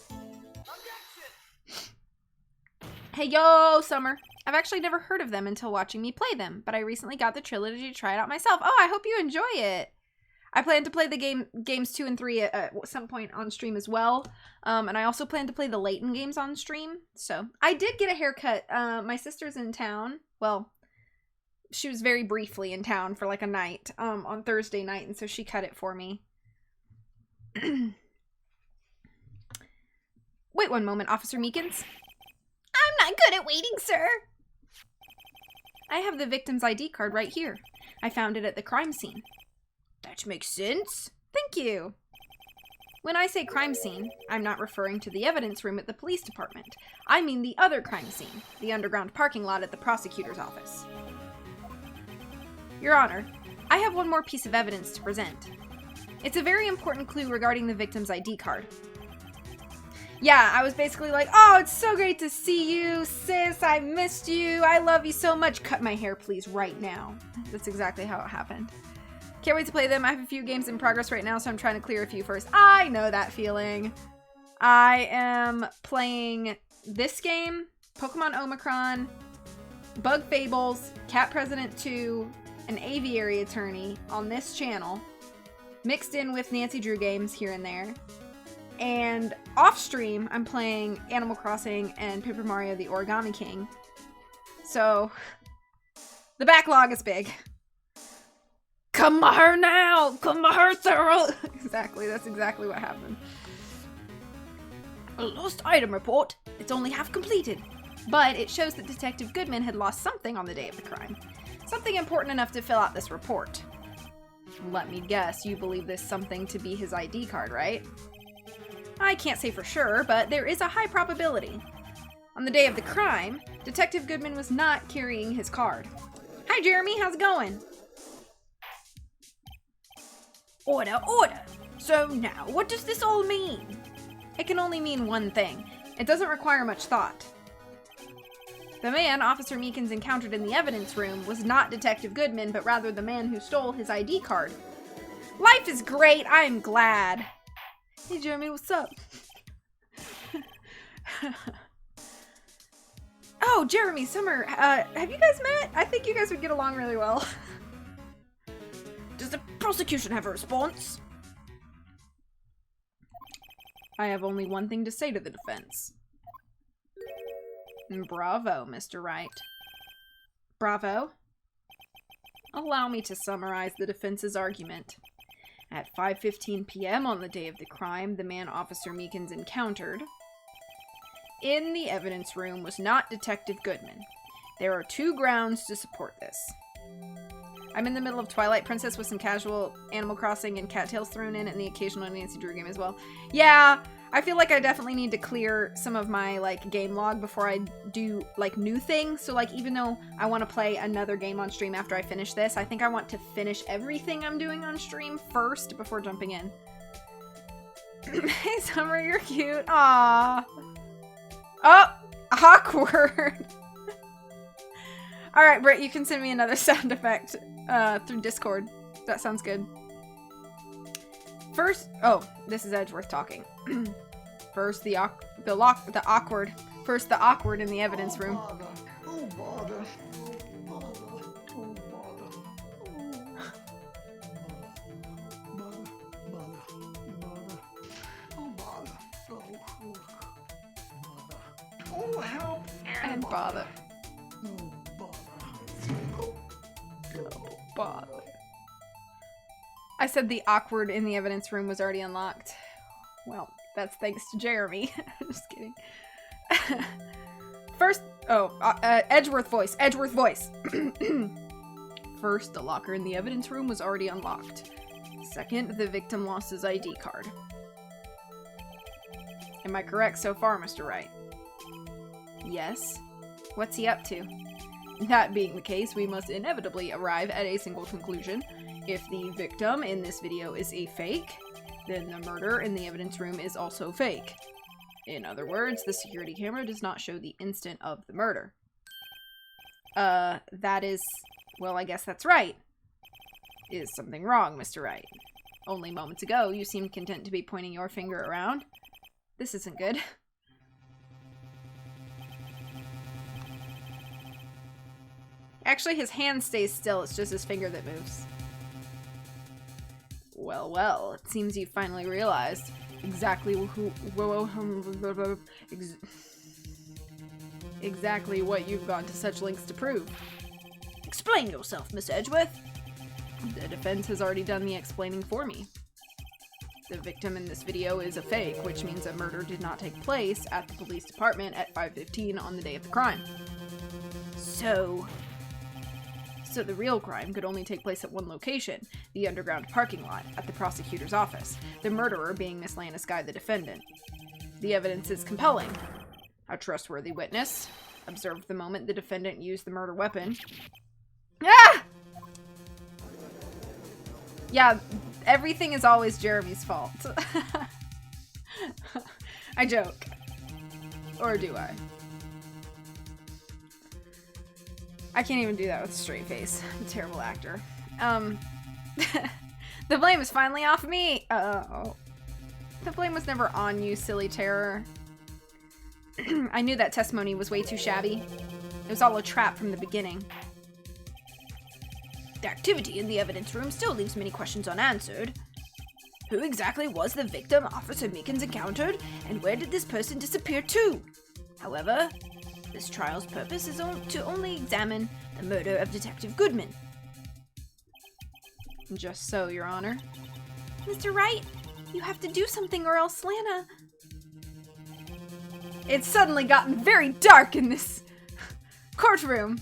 Hey, yo, Summer. I've actually never heard of them until watching me play them, but I recently got the trilogy to try it out myself. Oh, I hope you enjoy it. I plan to play the games 2 and 3 at some point on stream as well. And I also plan to play the Layton games on stream. So I did get a haircut. My sister's in town. Well, she was very briefly in town for like a night on Thursday night. And so she cut it for me. Wait one moment, Officer Meekins. I'm not good at waiting, sir. I have the victim's ID card right here. I found it at the crime scene. That makes sense. Thank you. When I say crime scene, I'm not referring to the evidence room at the police department. I mean the other crime scene, the underground parking lot at the prosecutor's office. Your Honor, I have one more piece of evidence to present. It's a very important clue regarding the victim's ID card. Yeah, I was basically like, oh, it's so great to see you, sis. I missed you. I love you so much. Cut my hair, please, right now. That's exactly how it happened. Can't wait to play them. I have a few games in progress right now, so I'm trying to clear a few first. I know that feeling. I am playing this game, Pokemon Omicron, Bug Fables, Cat President 2, an Aviary Attorney on this channel, mixed in with Nancy Drew games here and there. And off stream, I'm playing Animal Crossing and Paper Mario the Origami King. So, the backlog is big. Come here now! Come here, Cyril! Exactly, that's exactly what happened. A lost item report. It's only half completed. But it shows that Detective Goodman had lost something on the day of the crime. Something important enough to fill out this report. Let me guess, you believe this something to be his ID card, right? I can't say for sure, but there is a high probability. On the day of the crime, Detective Goodman was not carrying his card. Hi, Jeremy. How's it going? Order, order. So now, what does this all mean? It can only mean one thing. It doesn't require much thought. The man Officer Meekins encountered in the evidence room was not Detective Goodman, but rather the man who stole his ID card. Life is great. I am glad. Hey, Jeremy, what's up? Oh, Jeremy, Summer, have you guys met? I think you guys would get along really well. Does the prosecution have a response? I have only one thing to say to the defense. Bravo, Mr. Wright. Bravo. Allow me to summarize the defense's argument. At 5:15 p.m. on the day of the crime, the man Officer Meekins encountered in the evidence room was not Detective Goodman. There are 2 grounds to support this. I'm in the middle of Twilight Princess with some casual Animal Crossing and Cattails thrown in and the occasional Nancy Drew game as well. Yeah, I feel like I definitely need to clear some of my, like, game log before I do, like, new things. So, like, even though I want to play another game on stream after I finish this, I think I want to finish everything I'm doing on stream first before jumping in. Hey, Summer, you're cute. Aww. Oh, awkward. Alright, Britt, you can send me another sound effect through Discord. That sounds good. First, oh, this is Edgeworth talking. First, the awkward. First, the awkward in the evidence room. Oh, bother. Oh, bother. Oh, help And bother. Oh, bother. Oh, bother. I said the awkward in the evidence room was already unlocked. Well, that's thanks to Jeremy. Just kidding. First, Edgeworth voice. Edgeworth voice. First, the locker in the evidence room was already unlocked. Second, the victim lost his ID card. Am I correct so far, Mr. Wright? Yes. What's he up to? That being the case, we must inevitably arrive at a single conclusion. If the victim in this video is a fake, then the murder in the evidence room is also fake. In other words, the security camera does not show the instant of the murder. That is... well, I guess that's right. Is something wrong, Mr. Wright? Only moments ago, you seemed content to be pointing your finger around. This isn't good. Actually, his hand stays still, it's just his finger that moves. Well, well, it seems you finally realized exactly exactly what you've gone to such lengths to prove. Explain yourself, Miss Edgeworth. The defense has already done the explaining for me. The victim in this video is a fake, which means a murder did not take place at the police department at 5:15 on the day of the crime. So the real crime could only take place at one location, the underground parking lot, at the prosecutor's office, the murderer being Miss Landeskog, the defendant. The evidence is compelling. A trustworthy witness observed the moment the defendant used the murder weapon. Ah! Yeah, everything is always Jeremy's fault. I joke. Or do I? I can't even do that with a straight face. I'm a terrible actor. The blame is finally off me! Oh. The blame was never on you, silly terror. I knew that testimony was way too shabby. It was all a trap from the beginning. The activity in the evidence room still leaves many questions unanswered. Who exactly was the victim Officer Meekins encountered, and where did this person disappear to? However, this trial's purpose is to only examine the murder of Detective Goodman. Just so, Your Honor. Mr. Wright, you have to do something or else Lana... It's suddenly gotten very dark in this courtroom.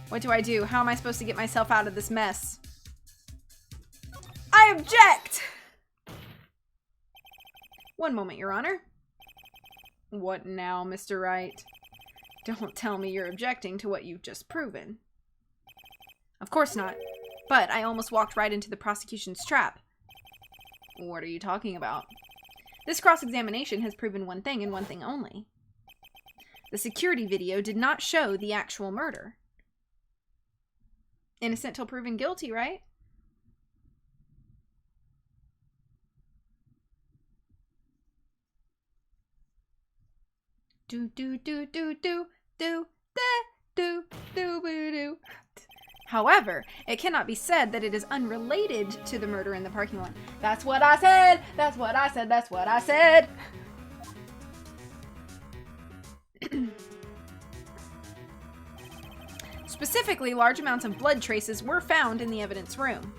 What do I do? How am I supposed to get myself out of this mess? I object! One moment, Your Honor. What now, Mr. Wright? Don't tell me you're objecting to what you've just proven. Of course not. But I almost walked right into the prosecution's trap. What are you talking about? This cross-examination has proven one thing and one thing only. The security video did not show the actual murder. Innocent till proven guilty, right? Do do do do do do do do do do. However, it cannot be said that it is unrelated to the murder in the parking lot. That's what I said! That's what I said! That's what I said! Specifically, large amounts of blood traces were found in the evidence room.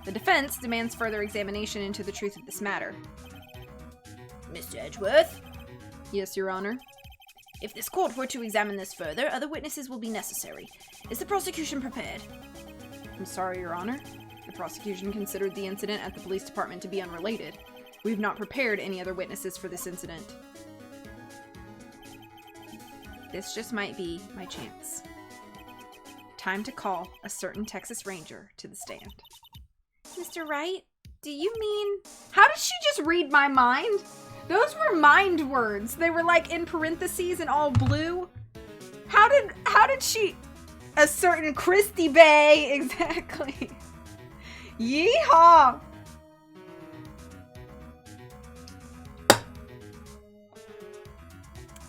The defense demands further examination into the truth of this matter. Mr. Edgeworth? Yes, Your Honor. If this court were to examine this further, other witnesses will be necessary. Is the prosecution prepared? I'm sorry, Your Honor. The prosecution considered the incident at the police department to be unrelated. We've not prepared any other witnesses for this incident. This just might be my chance. Time to call a certain Texas Ranger to the stand. Mr. Wright, do you mean... How did she just read my mind? Those were mind words. They were like in parentheses and all blue. How did she... A certain Christy Bay, exactly. Yeehaw!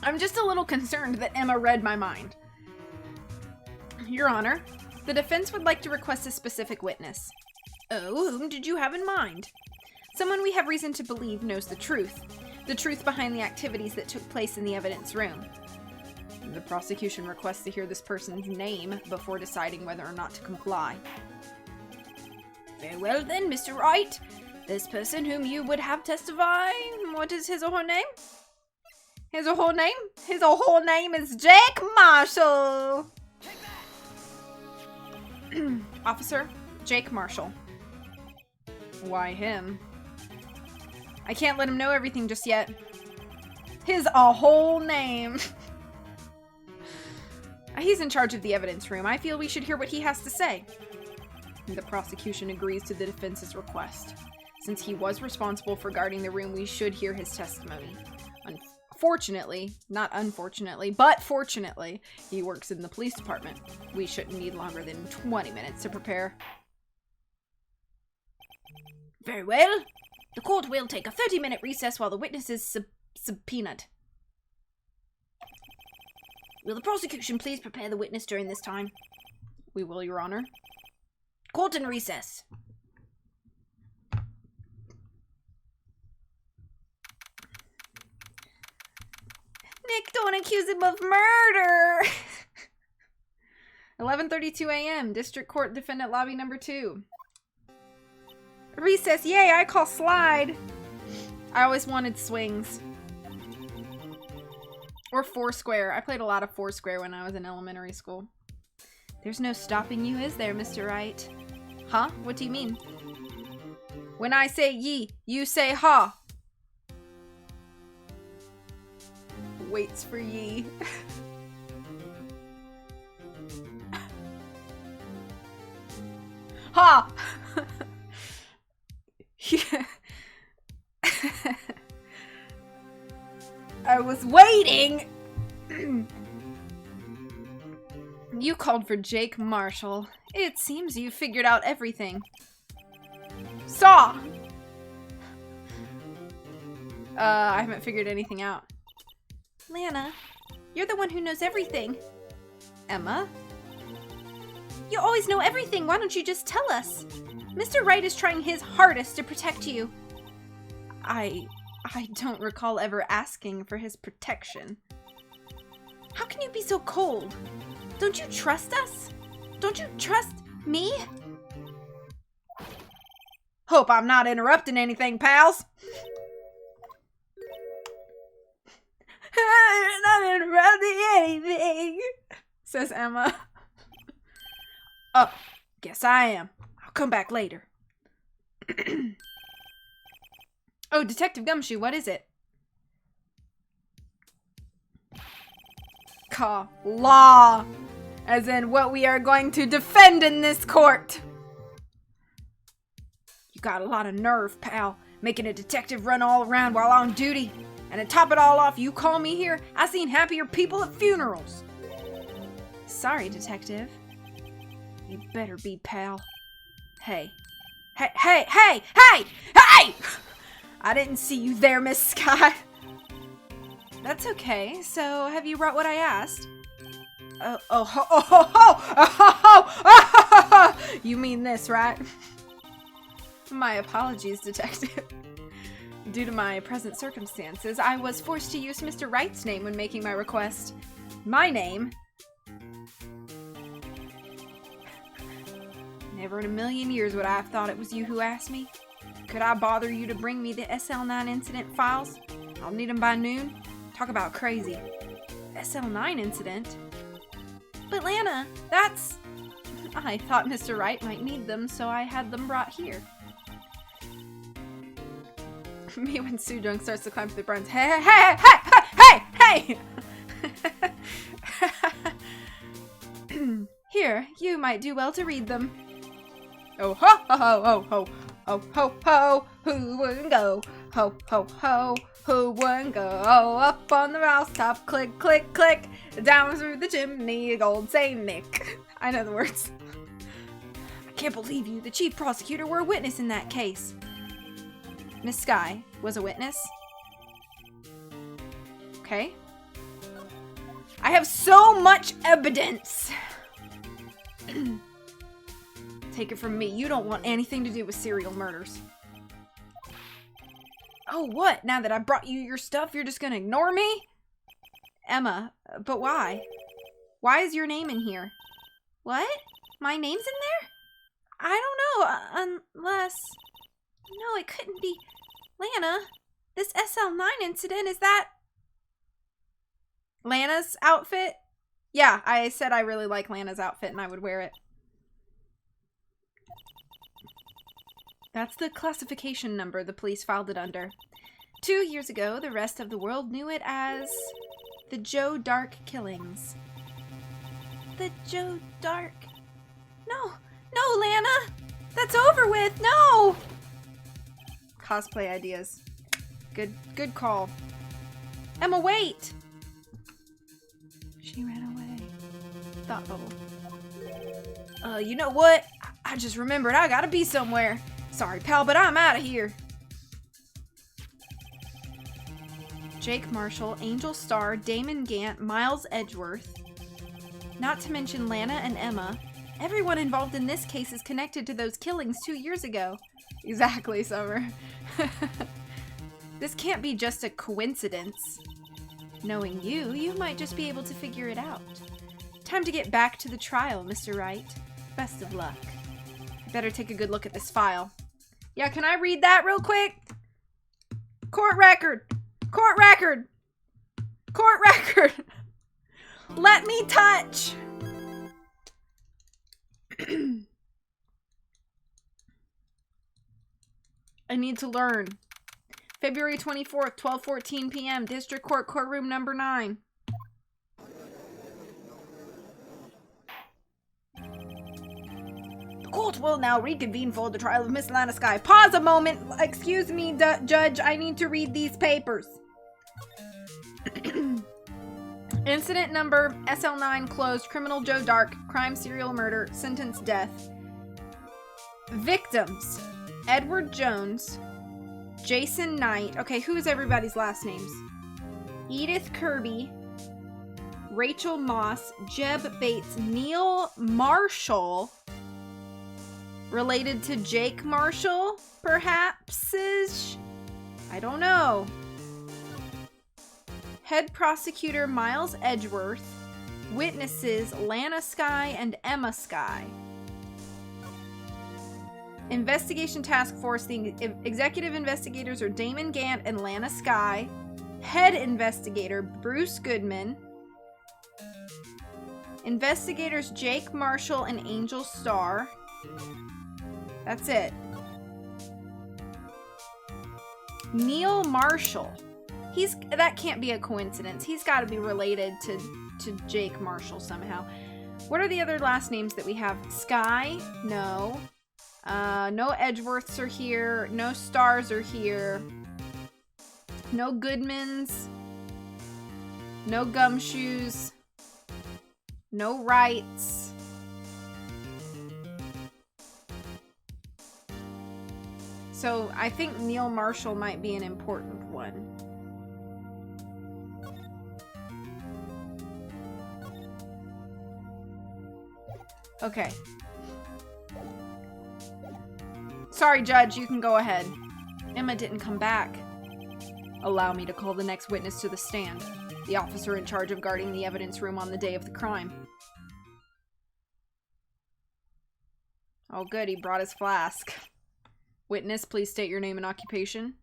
I'm just a little concerned that Emma read my mind. Your Honor, the defense would like to request a specific witness. Oh, whom did you have in mind? Someone we have reason to believe knows the truth. the truth behind the activities that took place in the evidence room. The prosecution requests to hear this person's name before deciding whether or not to comply. Very well then, Mr. Wright. This person whom you would have testify, what is his or her name? His or her name? His or her name is Jake Marshall. Officer, Jake Marshall. Why him? I can't let him know everything just yet. His a whole name. He's in charge of the evidence room. I feel we should hear what he has to say. The prosecution agrees to the defense's request. Since he was responsible for guarding the room, we should hear his testimony. Unfortunately, not unfortunately, but fortunately, he works in the police department. We shouldn't need longer than 20 minutes to prepare. Very well. The court will take a 30-minute recess while the witness is subpoenaed. Will the prosecution please prepare the witness during this time? We will, Your Honor. Court in recess. Nick, don't accuse him of murder! 11:32 a.m. District Court Defendant Lobby number 2. Recess, yay, I call slide. I always wanted swings. Or Foursquare. I played a lot of Foursquare when I was in elementary school. There's no stopping you, is there, Mr. Wright? Huh? What do you mean? When I say ye, you say ha. Waits for ye. Ha! Yeah. I was waiting! You called for Jake Marshall. It seems you figured out everything. Saw! I haven't figured anything out. Lana, you're the one who knows everything. Emma? You always know everything. Why don't you just tell us? Mr. Wright is trying his hardest to protect you. I don't recall ever asking for his protection. How can you be so cold? Don't you trust us? Don't you trust me? Hope I'm not interrupting anything, pals. I'm not interrupting anything, says Emma. Oh, guess I am. I'll come back later. Oh, Detective Gumshoe, what is it? Law, as in what we are going to defend in this court. You got a lot of nerve, pal, making a detective run all around while on duty. And to top it all off, you call me here? I seen happier people at funerals. Sorry, Detective. You better be, pal. Hey. Hey! I didn't see you there, Miss Sky. That's okay. So, have you brought what I asked? You mean this, right? My apologies, Detective. Due to my present circumstances, I was forced to use Mr. Wright's name when making my request. My name? Never in a million years would I have thought it was you who asked me. Could I bother you to bring me the SL9 incident files? I'll need them by noon. Talk about crazy. SL9 incident? But Lana, that's... I thought Mr. Wright might need them, so I had them brought here. Me when Sujung starts to climb through the barns. Hey! Here, you might do well to read them. Oh ho ho ho ho ho ho ho, who wouldn't go? Ho ho ho, who wouldn't go? Up on the rooftop, click click click, down through the chimney, gold Saint Nick. I know the words. I can't believe you, the chief prosecutor, were a witness in that case. Miss Sky was a witness. Okay. I have so much evidence. Take it from me, you don't want anything to do with serial murders. Oh, what? Now that I brought you your stuff, you're just gonna ignore me? Emma, but why? Why is your name in here? What? My name's in there? I don't know, unless... No, it couldn't be. Lana, this SL9 incident, is that... Lana's outfit? Yeah, I said I really like Lana's outfit and I would wear it. That's the classification number the police filed it under. 2 years ago, the rest of the world knew it as the Joe Dark killings. The Joe Dark... No, Lana! That's over with! No! Cosplay ideas. Good call. Emma, wait! She ran away. Thought bubble. You know what? I just remembered I gotta be somewhere. Sorry, pal, but I'm out of here. Jake Marshall, Angel Starr, Damon Gant, Miles Edgeworth. Not to mention Lana and Emma. Everyone involved in this case is connected to those killings 2 years ago. Exactly, Summer. This can't be just a coincidence. Knowing you, you might just be able to figure it out. Time to get back to the trial, Mr. Wright. Best of luck. I better take a good look at this file. Yeah, can I read that real quick? Court record! Court record! Court record! Let me touch! I need to learn. February 24th, 12:14 p.m. District Court Courtroom number 9. The court will now reconvene for the trial of Miss Lana Skye. Pause a moment. Excuse me, Judge. I need to read these papers. Incident number SL9 closed. Criminal Joe Dark. Crime serial murder. Sentence death. Victims: Edward Jones, Jason Knight. Okay, who is everybody's last names? Edith Kirby, Rachel Moss, Jeb Bates, Neil Marshall. Related to Jake Marshall, perhaps-ish? I don't know. Head prosecutor Miles Edgeworth. Witnesses Lana Skye and Emma Skye. Investigation Task Force. The executive investigators are Damon Gant and Lana Skye. Head investigator Bruce Goodman. Investigators Jake Marshall and Angel Starr. That's it. Neil Marshall. That can't be a coincidence. He's got to be related to Jake Marshall somehow. What are the other last names that we have? Skye? No. No Edgeworths are here. No Stars are here. No Goodmans. No Gumshoes. No Wrights. So I think Neil Marshall might be an important one. Okay. Sorry, Judge, you can go ahead. Emma didn't come back. Allow me to call the next witness to the stand. The officer in charge of guarding the evidence room on the day of the crime. Oh, good, he brought his flask. Witness, please state your name and occupation.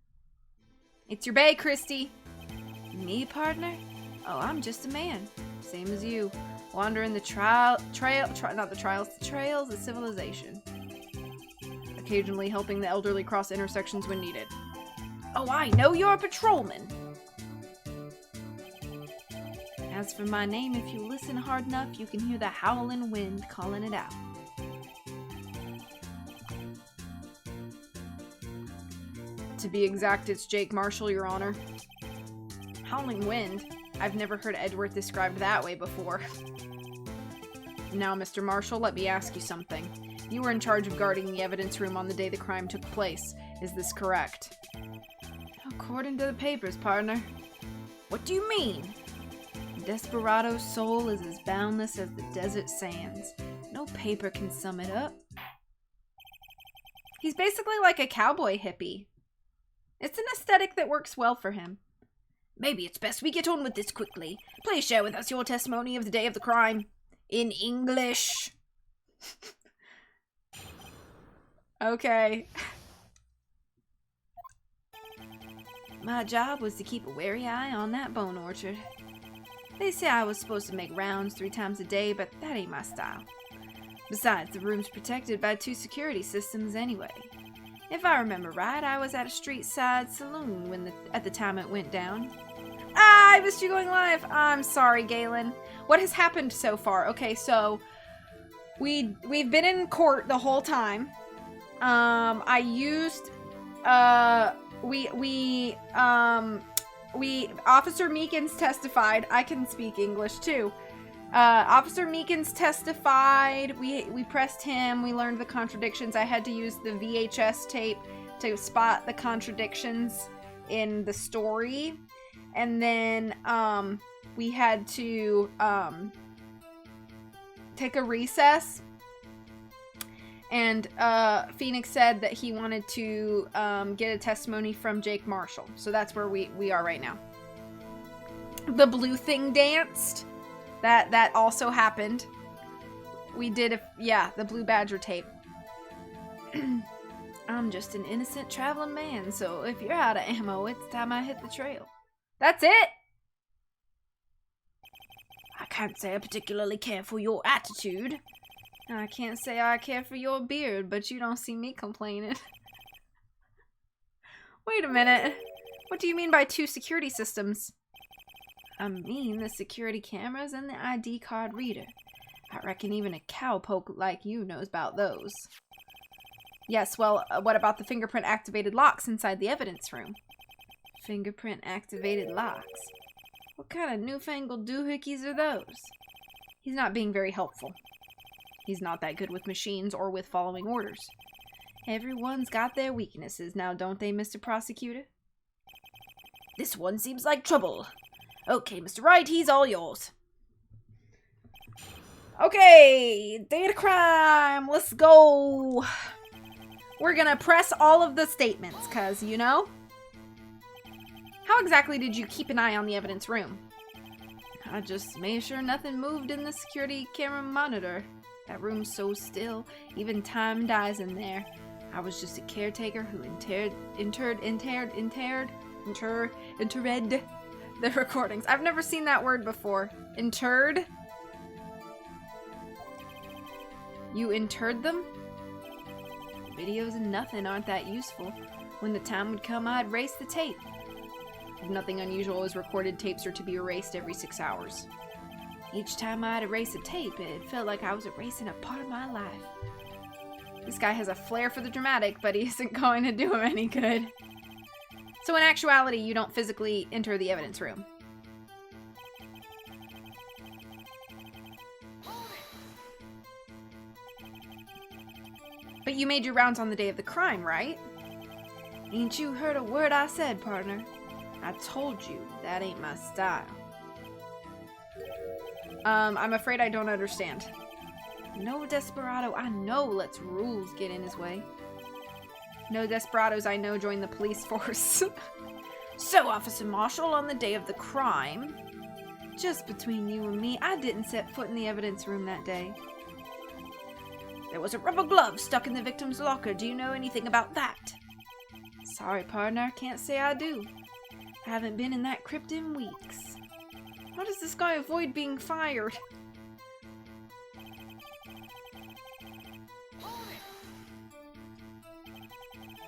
It's your bae, Christy. Me, partner? Oh, I'm just a man. Same as you. Wandering the trails of civilization. Occasionally helping the elderly cross intersections when needed. Oh, I know you're a patrolman. As for my name, if you listen hard enough, you can hear the howling wind calling it out. To be exact, it's Jake Marshall, Your Honor. Howling wind? I've never heard Edgeworth described that way before. Now, Mr. Marshall, let me ask you something. You were in charge of guarding the evidence room on the day the crime took place. Is this correct? According to the papers, partner. What do you mean? A desperado's soul is as boundless as the desert sands. No paper can sum it up. He's basically like a cowboy hippie. It's an aesthetic that works well for him. Maybe it's best we get on with this quickly. Please share with us your testimony of the day of the crime. In English. Okay. My job was to keep a wary eye on that bone orchard. They say I was supposed to make rounds 3 times a day, but that ain't my style. Besides, the room's protected by 2 security systems anyway. If I remember right, I was at a street side saloon at the time it went down. Ah, I missed you going live. I'm sorry, Galen. What has happened so far? Okay, so we've been in court the whole time. I used Officer Meekins testified. I can speak English too. Officer Meekins testified. We pressed him. We learned the contradictions. I had to use the VHS tape to spot the contradictions in the story. And then we had to take a recess. And Phoenix said that he wanted to get a testimony from Jake Marshall. So that's where we are right now. The blue thing danced. That also happened. We did, the blue badger tape. I'm just an innocent traveling man, so if you're out of ammo, it's time I hit the trail. That's it! I can't say I particularly care for your attitude. I can't say I care for your beard, but you don't see me complaining. Wait a minute. What do you mean by 2 security systems? I mean the security cameras and the ID card reader. I reckon even a cowpoke like you knows about those. Yes, well, what about the fingerprint-activated locks inside the evidence room? Fingerprint-activated locks? What kind of newfangled doohickeys are those? He's not being very helpful. He's not that good with machines or with following orders. Everyone's got their weaknesses now, don't they, Mr. Prosecutor? This one seems like trouble. Okay, Mr. Wright, he's all yours. Okay, data crime, let's go. We're gonna press all of the statements, cause, you know. How exactly did you keep an eye on the evidence room? I just made sure nothing moved in the security camera monitor. That room's so still, even time dies in there. I was just a caretaker who interred the recordings. I've never seen that word before. Interred? You interred them? Videos and nothing aren't that useful. When the time would come, I'd erase the tape. If nothing unusual is recorded, tapes are to be erased every 6 hours. Each time I'd erase a tape, it felt like I was erasing a part of my life. This guy has a flair for the dramatic, but he isn't going to do him any good. So in actuality, you don't physically enter the evidence room. But you made your rounds on the day of the crime, right? Ain't you heard a word I said, partner? I told you, that ain't my style. I'm afraid I don't understand. No desperado I know lets rules get in his way. No desperados I know join the police force. So, Officer Marshall, on the day of the crime, just between you and me, I didn't set foot in the evidence room that day. There was a rubber glove stuck in the victim's locker. Do you know anything about that? Sorry, partner, can't say I do. I haven't been in that crypt in weeks. How does this guy avoid being fired?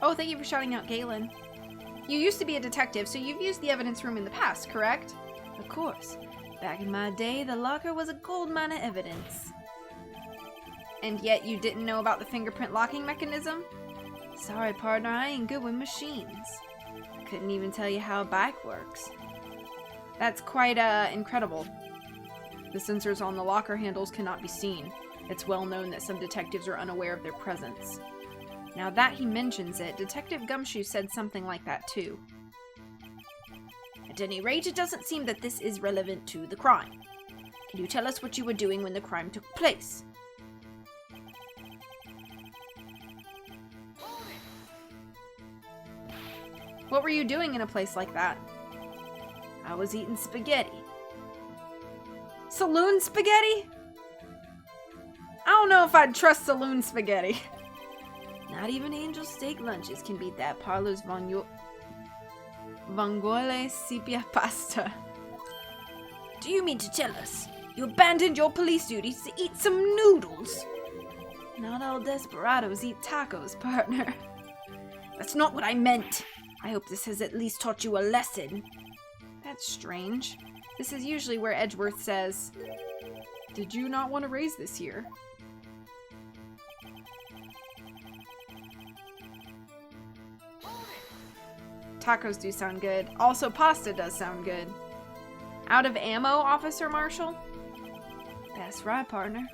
Oh, thank you for shouting out Galen. You used to be a detective, so you've used the evidence room in the past, correct? Of course. Back in my day, the locker was a goldmine of evidence. And yet you didn't know about the fingerprint locking mechanism? Sorry, partner, I ain't good with machines. I couldn't even tell you how a bike works. That's quite incredible. The sensors on the locker handles cannot be seen. It's well known that some detectives are unaware of their presence. Now that he mentions it, Detective Gumshoe said something like that too. At any rate, it doesn't seem that this is relevant to the crime. Can you tell us what you were doing when the crime took place? What were you doing in a place like that? I was eating spaghetti. Saloon spaghetti? I don't know if I'd trust saloon spaghetti. Not even Angel Steak lunches can beat that parlor's Vongole sepia pasta. Do you mean to tell us you abandoned your police duties to eat some noodles? Not all desperados eat tacos, partner. That's not what I meant. I hope this has at least taught you a lesson. That's strange. This is usually where Edgeworth says, "Did you not want to raise this here?" Tacos do sound good. Also, pasta does sound good. Out of ammo, Officer Marshall? That's right, partner.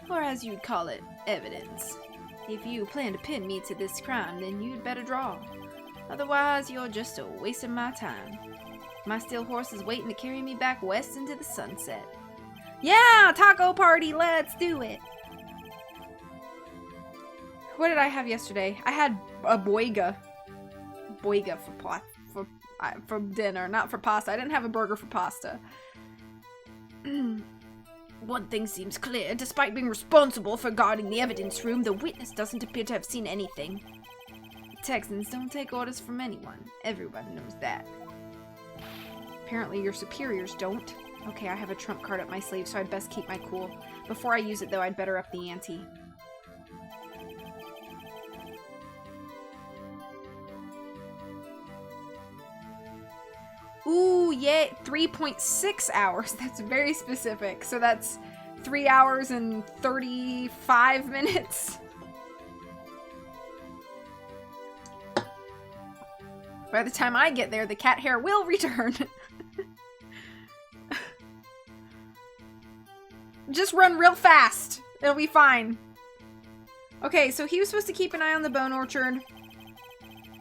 Or as you'd call it, evidence. If you plan to pin me to this crime, then you'd better draw. Otherwise, you're just a waste of my time. My steel horse is waiting to carry me back west into the sunset. Yeah, taco party, let's do it. What did I have yesterday? I had a boiga. Boiga for dinner, not for pasta. I didn't have a burger for pasta. One thing seems clear. Despite being responsible for guarding the evidence room, the witness doesn't appear to have seen anything. The Texans don't take orders from anyone. Everyone knows that. Apparently your superiors don't. Okay, I have a trump card up my sleeve, so I'd best keep my cool. Before I use it, though, I'd better up the ante. Ooh, yeah, 3.6 hours. That's very specific. So that's 3 hours and 35 minutes. By the time I get there, the cat hair will return. Just run real fast. It'll be fine. Okay, so he was supposed to keep an eye on the bone orchard.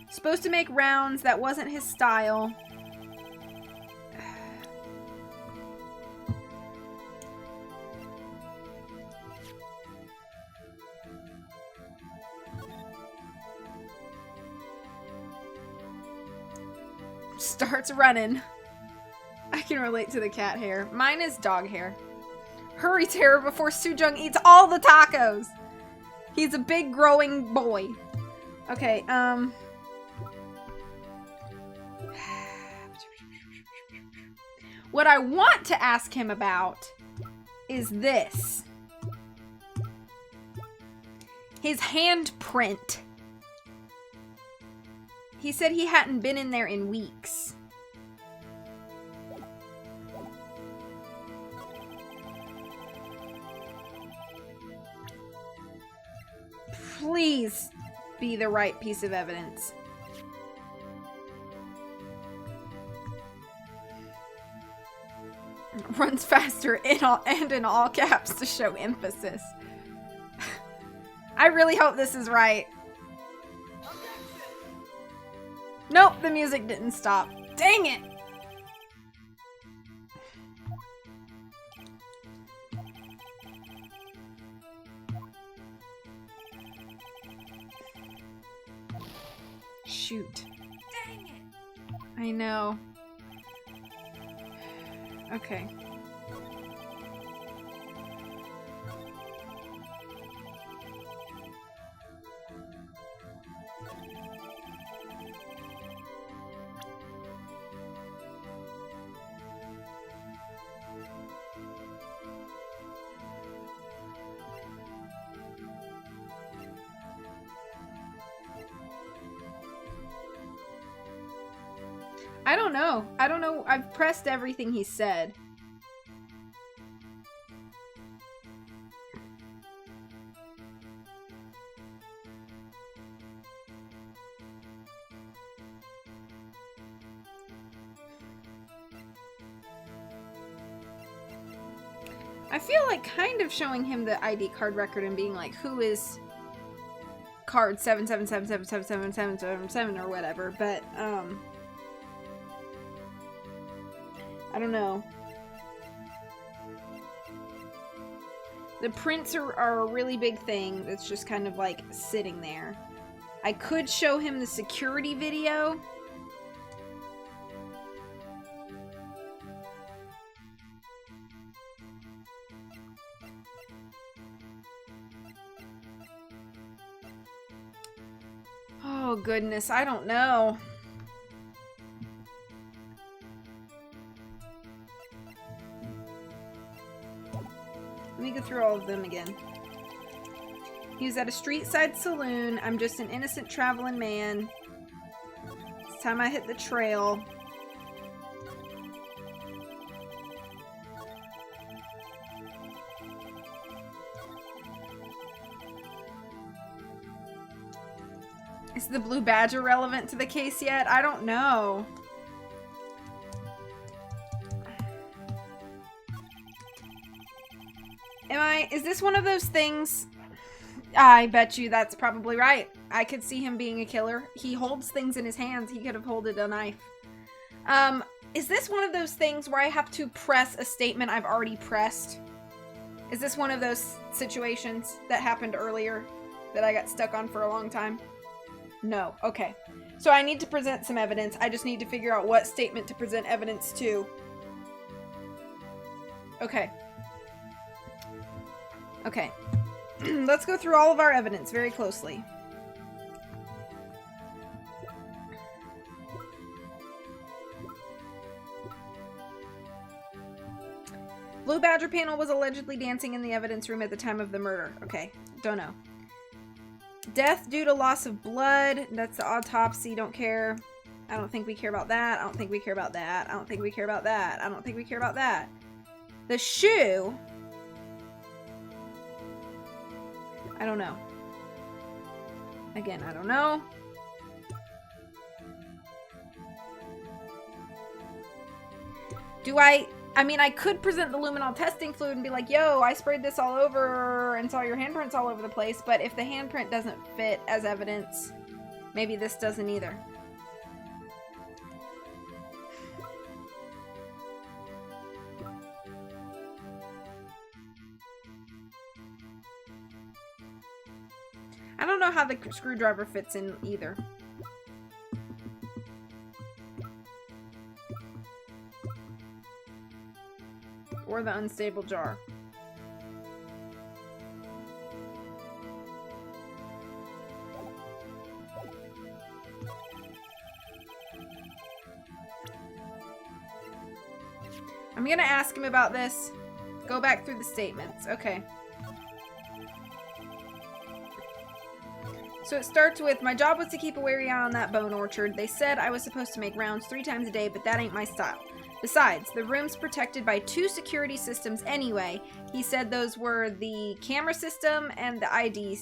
Supposed to make rounds. That wasn't his style. Starts running. I can relate to the cat hair. Mine is dog hair. Hurry, Tara, before Sujung eats all the tacos. He's a big growing boy. Okay, what I want to ask him about is this. His handprint. He said he hadn't been in there in weeks. Please be the right piece of evidence. Runs faster in all caps to show emphasis. I really hope this is right. Nope, the music didn't stop. Dang it! Shoot. Dang it! I know. Okay. I don't know. I don't know. I've pressed everything he said. I feel like kind of showing him the ID card record and being like, who is card 777777777 or whatever, but, I don't know. The prints are a really big thing that's just kind of like sitting there. I could show him the security video Oh, goodness. I don't know. Let me go through all of them again. He was at a street side saloon. I'm just an innocent traveling man. It's time I hit the trail. Is the blue badger relevant to the case yet? I don't know. Is this one of those things? I bet you that's probably right. I could see him being a killer. He holds things in his hands. He could have holded a knife. Is this one of those things where I have to press a statement I've already pressed? Is this one of those situations that happened earlier that I got stuck on for a long time? No. Okay. So I need to present some evidence. I just need to figure out what statement to present evidence to. Okay. Okay. Let's go through all of our evidence very closely. Blue Badger panel was allegedly dancing in the evidence room at the time of the murder. Okay, don't know. Death due to loss of blood. That's the autopsy. Don't care. I don't think we care about that. I don't think we care about that. I don't think we care about that. I don't think we care about that. The shoe. I don't know. Again, I don't know. I mean, I could present the luminol testing fluid and be like, yo, I sprayed this all over and saw your handprints all over the place, but if the handprint doesn't fit as evidence, maybe this doesn't either. I don't know how the screwdriver fits in either. Or the unstable jar. I'm gonna ask him about this. Go back through the statements. Okay. So it starts with, my job was to keep a wary eye on that bone orchard. They said I was supposed to make rounds 3 times a day, but that ain't my style. Besides, the room's protected by 2 security systems anyway. He said those were the camera system and the ID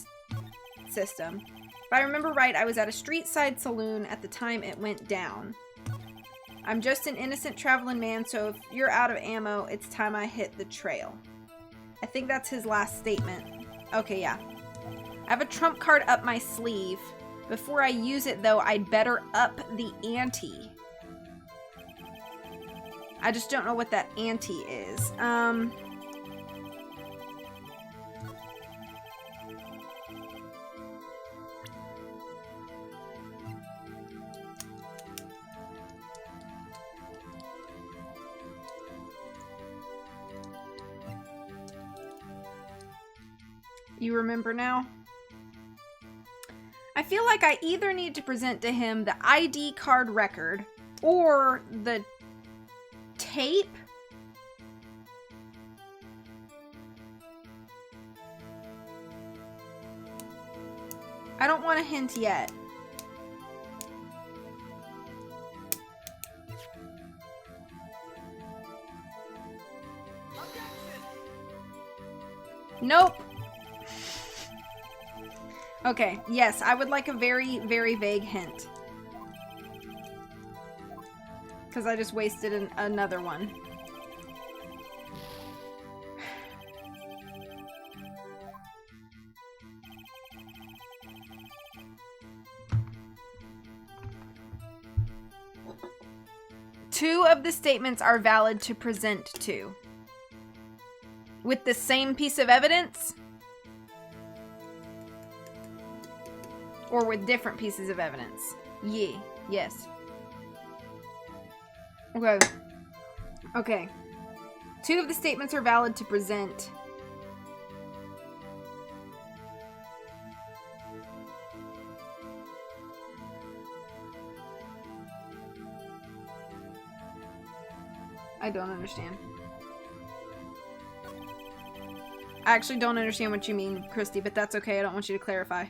system. If I remember right, I was at a street side saloon at the time it went down. I'm just an innocent traveling man, so if you're out of ammo, it's time I hit the trail. I think that's his last statement. Okay, yeah. I have a trump card up my sleeve. Before I use it, though, I'd better up the ante. I just don't know what that ante is. You remember now? I feel like I either need to present to him the ID card record or the tape. I don't want a hint yet. Nope. Okay, yes, I would like a very, very vague hint. Because I just wasted another one. Two of the statements are valid to present to. With the same piece of evidence? Or with different pieces of evidence? Yeah, yes. Okay. Okay. Two of the statements are valid to present. I don't understand. I actually don't understand what you mean, Christy, but that's okay. I don't want you to clarify.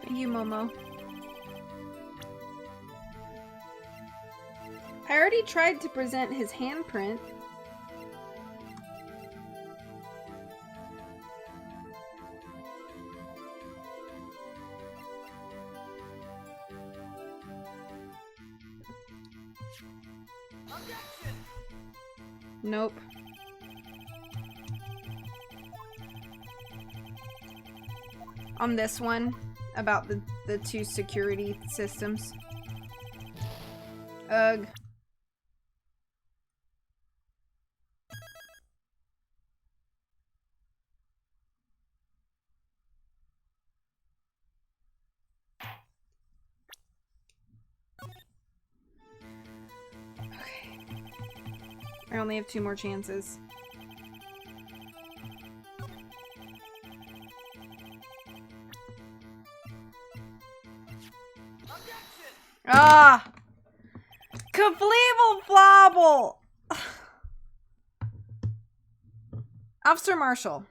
Thank you, Momo. I already tried to present his handprint. Nope. On this one, about the two security systems. Ugh. Okay. I only have 2 more chances. Ah! Kafleeble flobble! Officer Marshall.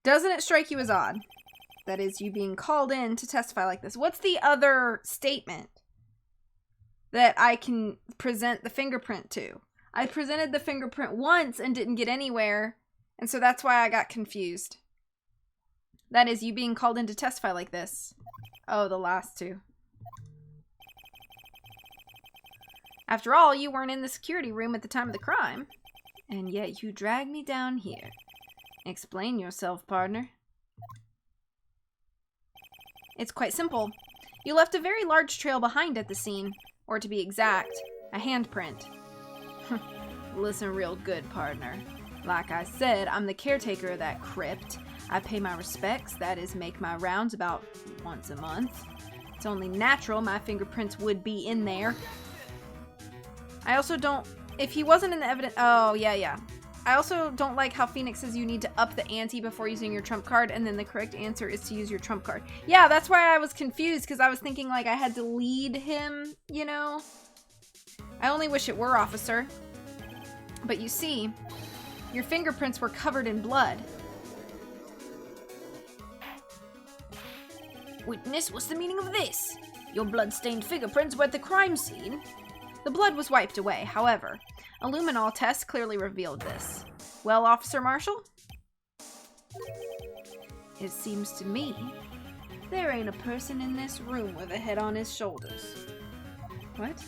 Doesn't it strike you as odd? That is, you being called in to testify like this. What's the other statement that I can present the fingerprint to? I presented the fingerprint once and didn't get anywhere, and so that's why I got confused. That is, you being called in to testify like this. Oh, the last 2. After all, you weren't in the security room at the time of the crime. And yet you dragged me down here. Explain yourself, partner. It's quite simple. You left a very large trail behind at the scene. Or to be exact, a handprint. Listen real good, partner. Like I said, I'm the caretaker of that crypt. I pay my respects, that is, make my rounds about once a month. It's only natural my fingerprints would be in there. I also don't... If he wasn't in the evidence... Oh, yeah. I also don't like how Phoenix says you need to up the ante before using your trump card, and then the correct answer is to use your trump card. Yeah, that's why I was confused, because I was thinking, like, I had to lead him, you know? I only wish it were, officer. But you see, your fingerprints were covered in blood. Witness, what's the meaning of this? Your blood-stained fingerprints were at the crime scene. The blood was wiped away, however. A luminol test clearly revealed this. Well, Officer Marshall? It seems to me there ain't a person in this room with a head on his shoulders. What?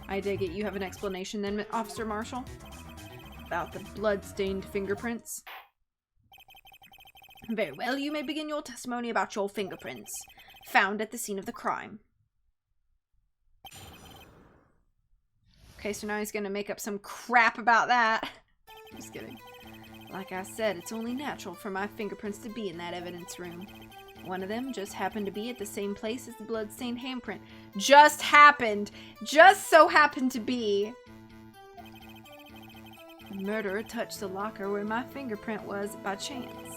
I dig it. You have an explanation then, Officer Marshall? About the blood-stained fingerprints? Very well, you may begin your testimony about your fingerprints, found at the scene of the crime. Okay, so now he's gonna make up some crap about that. Just kidding. Like I said, it's only natural for my fingerprints to be in that evidence room. One of them just happened to be at the same place as the blood-stained handprint. Just happened! Just so happened to be! The murderer touched the locker where my fingerprint was by chance.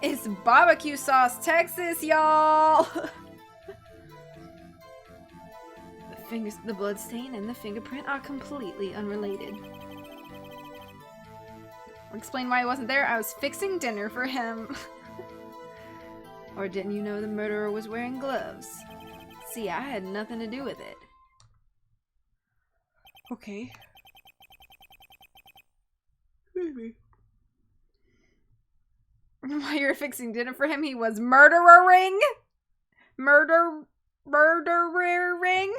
It's barbecue sauce, Texas, y'all! The blood stain and the fingerprint are completely unrelated. Explain why he wasn't there. I was fixing dinner for him. Or didn't you know the murderer was wearing gloves? See, I had nothing to do with it. Okay. Maybe. While you were fixing dinner for him, he was murdering? Murdering? Murdering.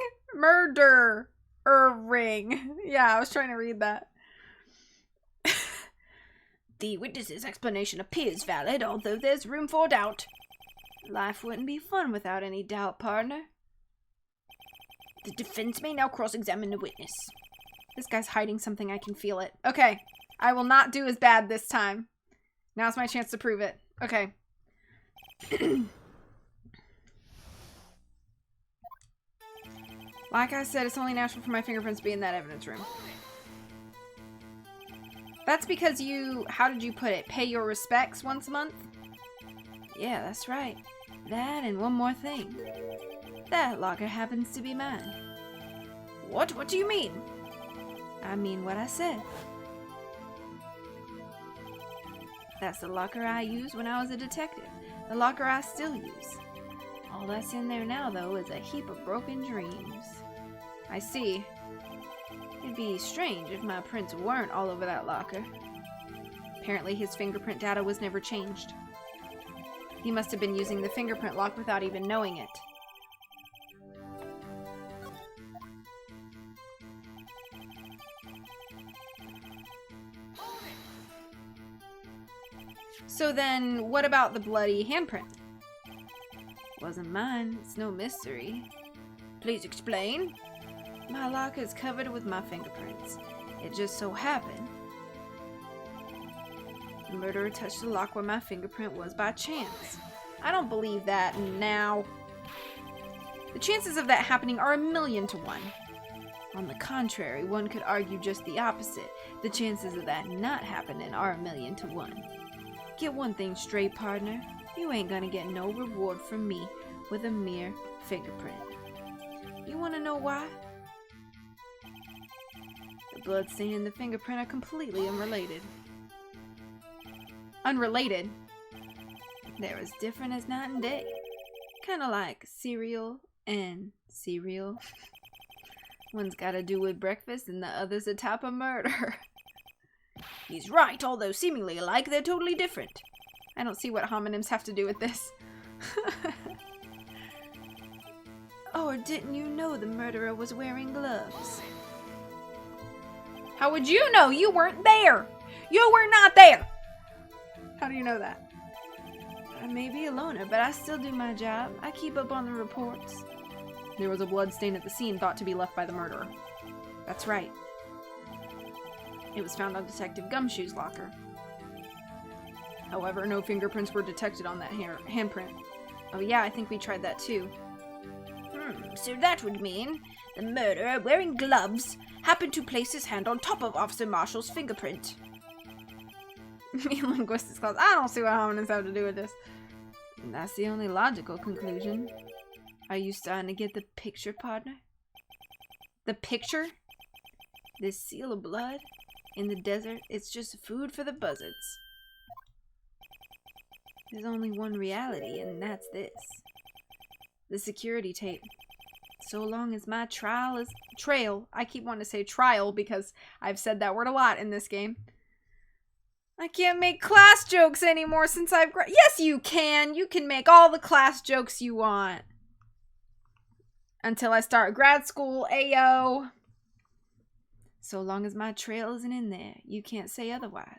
Yeah, I was trying to read that. The witness's explanation appears valid, although there's room for doubt. Life wouldn't be fun without any doubt, partner. The defense may now cross-examine the witness. This guy's hiding something, I can feel it. Okay, I will not do as bad this time. Now's my chance to prove it. Okay. Like I said, it's only natural for my fingerprints to be in that evidence room. That's because you, how did you put it, pay your respects once a month? Yeah, that's right. That and one more thing. That locker happens to be mine. What? What do you mean? I mean what I said. That's the locker I used when I was a detective. The locker I still use. All that's in there now, though, is a heap of broken dreams. I see. It'd be strange if my prints weren't all over that locker. Apparently his fingerprint data was never changed. He must have been using the fingerprint lock without even knowing it. So then, what about the bloody handprint? Wasn't mine. It's no mystery. Please explain. My locker is covered with my fingerprints. It just so happened the murderer touched the lock where my fingerprint was by chance. I don't believe that now. The chances of that happening are 1,000,000 to 1. On the contrary, one could argue just the opposite. The chances of that not happening are 1,000,000 to 1. Get one thing straight, partner. You ain't gonna get no reward from me with a mere fingerprint. You wanna know why? The bloodstain and the fingerprint are completely unrelated. Unrelated? They're as different as night and day. Kinda like cereal and cereal. One's gotta do with breakfast and the other's a type of murder. He's right, although seemingly alike, they're totally different. I don't see what homonyms have to do with this. Or didn't you know the murderer was wearing gloves? How would you know? You weren't there! You were not there! How do you know that? I may be a loner, but I still do my job. I keep up on the reports. There was a blood stain at the scene thought to be left by the murderer. That's right. It was found on Detective Gumshoe's locker. However, no fingerprints were detected on that handprint. Oh yeah, I think we tried that too. So that would mean the murderer, wearing gloves, happened to place his hand on top of Officer Marshall's fingerprint. Me and linguistics class. I don't see what homonyms have to do with this. And that's the only logical conclusion. Are you starting to get the picture, partner? The picture? This seal of blood in the desert, it's just food for the buzzards. There's only one reality, and that's this. The security tape. So long as my trail, I keep wanting to say trial because I've said that word a lot in this game. I can't make class jokes anymore since I've yes, you can! You can make all the class jokes you want. Until I start grad school, ayo. So long as my trail isn't in there, you can't say otherwise.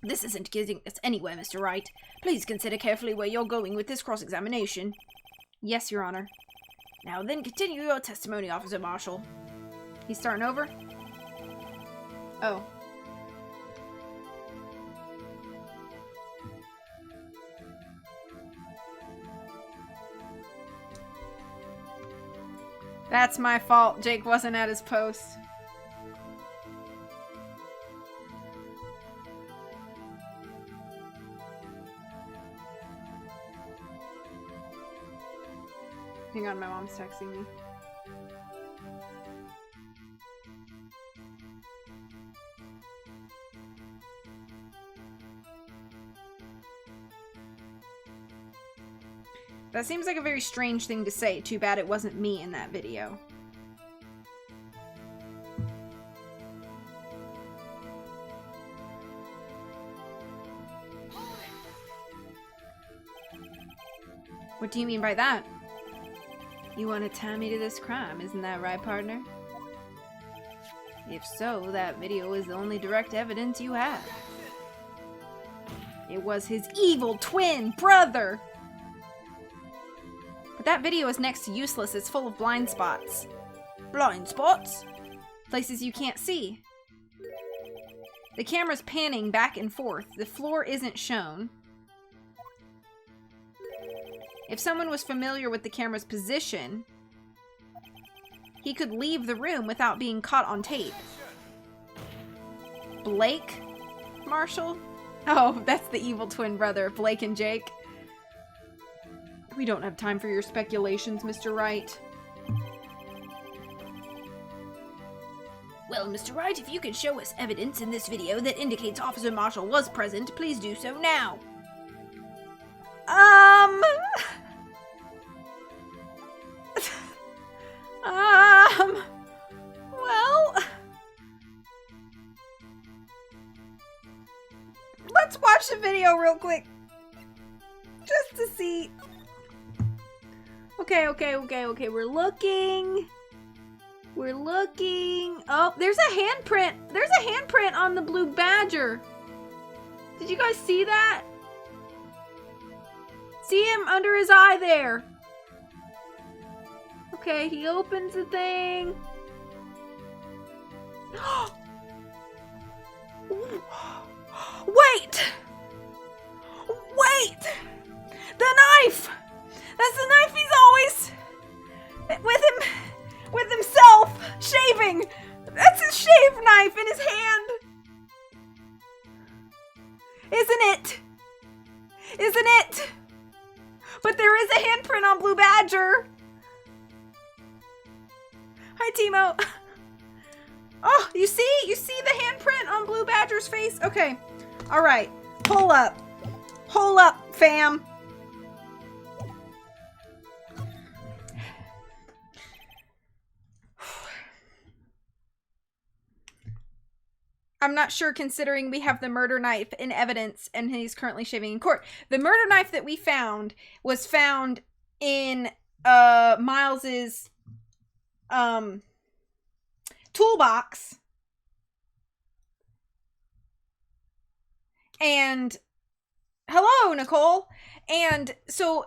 This isn't getting us anywhere, Mr. Wright. Please consider carefully where you're going with this cross-examination. Yes, Your Honor. Now then, continue your testimony, Officer Marshall. He's starting over? Oh. That's my fault. Jake wasn't at his post. Hang on, my mom's texting me. That seems like a very strange thing to say. Too bad it wasn't me in that video. What do you mean by that? You want to tie me to this crime, isn't that right, partner? If so, that video is the only direct evidence you have. It was his evil twin brother! But that video is next to useless. It's full of blind spots. Blind spots? Places you can't see. The camera's panning back and forth. The floor isn't shown. If someone was familiar with the camera's position, he could leave the room without being caught on tape. Blake? Marshall? Oh, that's the evil twin brother, Blake and Jake. We don't have time for your speculations, Mr. Wright. Well, Mr. Wright, if you can show us evidence in this video that indicates Officer Marshall was present, please do so now. Well, let's watch the video real quick. Just to see. Okay, we're looking. Oh, there's a handprint. There's a handprint on the blue badger. Did you guys see that? See him under his eye there. Okay, he opens the thing. Wait! Wait! The knife! That's the knife he's always with himself shaving. That's his shave knife in his hand. Isn't it? Isn't it? But there is a handprint on Blue Badger. Hi, Timo. Oh, you see the handprint on Blue Badger's face? Okay. All right. Hold up, fam. I'm not sure, considering we have the murder knife in evidence and he's currently shaving in court. The murder knife that we found was found in Miles's toolbox. And hello, Nicole. And so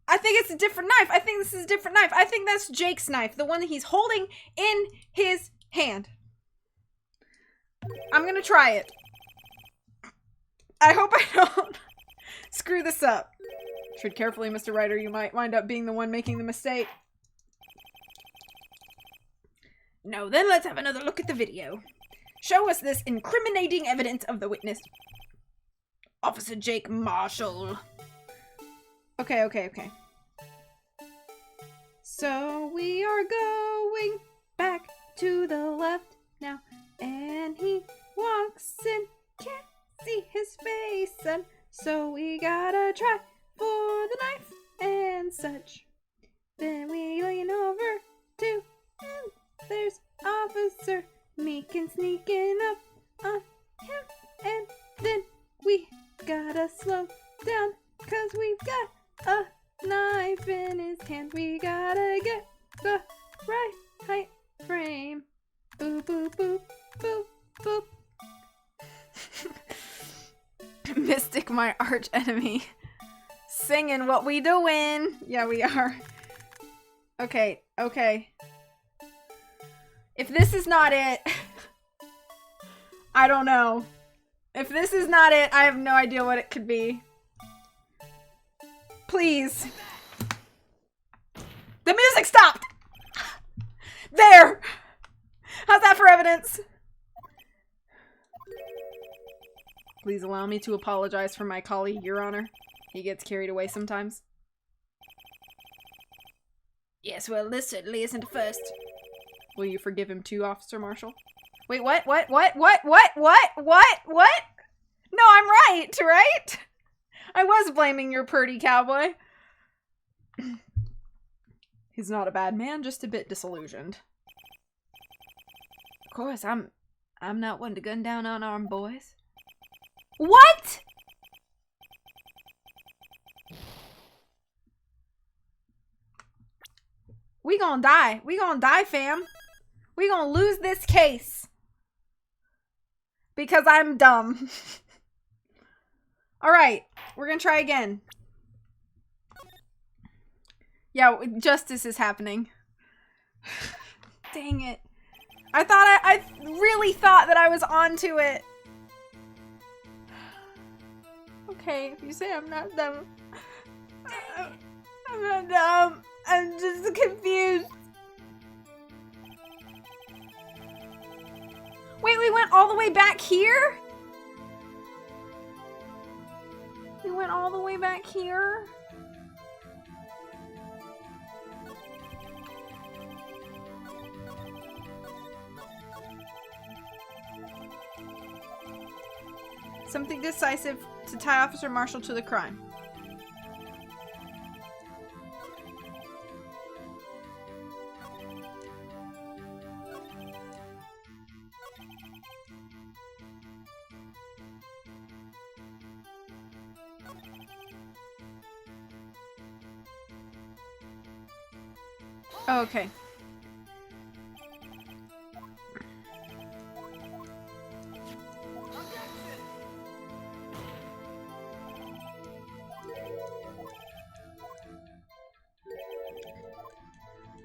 I think it's a different knife. I think this is a different knife. I think that's Jake's knife, the one that he's holding in his hand. I'm gonna try it. I hope I don't screw this up. Tread carefully, Mr. Writer. You might wind up being the one making the mistake. No, then let's have another look at the video. Show us this incriminating evidence of the witness. Officer Jake Marshall. Okay. So we are going back to the left now. And he walks in, can't see his face, and so we gotta try for the knife and such. Then we lean over to, and there's Officer Meekin sneaking up on him, and then we gotta slow down, 'cause we've got a knife in his hand. We gotta get the right height frame. Boop, boop, boop. Boop, boop. Mystic, my arch enemy. Singing what we doing. Yeah, we are. Okay. If this is not it, I don't know. If this is not it, I have no idea what it could be. Please. The music stopped! There! How's that for evidence? Please allow me to apologize for my colleague, Your Honor. He gets carried away sometimes. Yes, well, this certainly isn't a first. Will you forgive him too, Officer Marshall? Wait, what? No, I'm right? I was blaming your purdy cowboy. He's not a bad man, just a bit disillusioned. Of course, I'm not one to gun down unarmed boys. What? We gonna die. We gonna die, fam. We gonna lose this case. Because I'm dumb. Alright, we're gonna try again. Yeah, justice is happening. Dang it. I really thought that I was onto it. Okay, if you say I'm not dumb. I'm not dumb. I'm just confused. Wait, we went all the way back here? We went all the way back here? Something decisive to tie Officer Marshall to the crime. Oh, okay.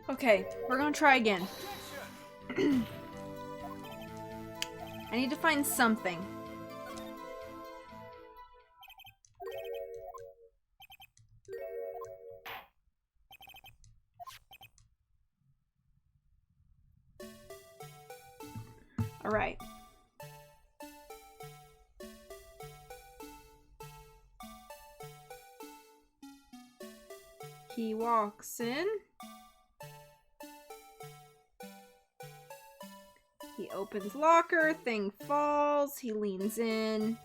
Okay, we're gonna try again. I need to find something. All right. He walks in. He opens locker, thing falls, he leans in.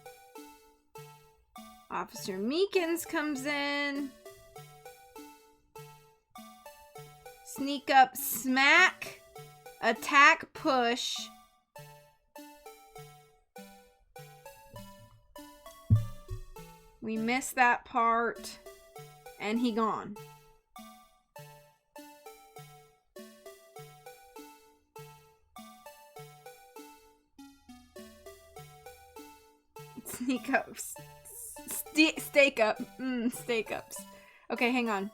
Officer Meekins comes in. Sneak up, smack, attack, push. We missed that part, and he gone. Sneak up. Stake up. Stake ups. Okay, hang on.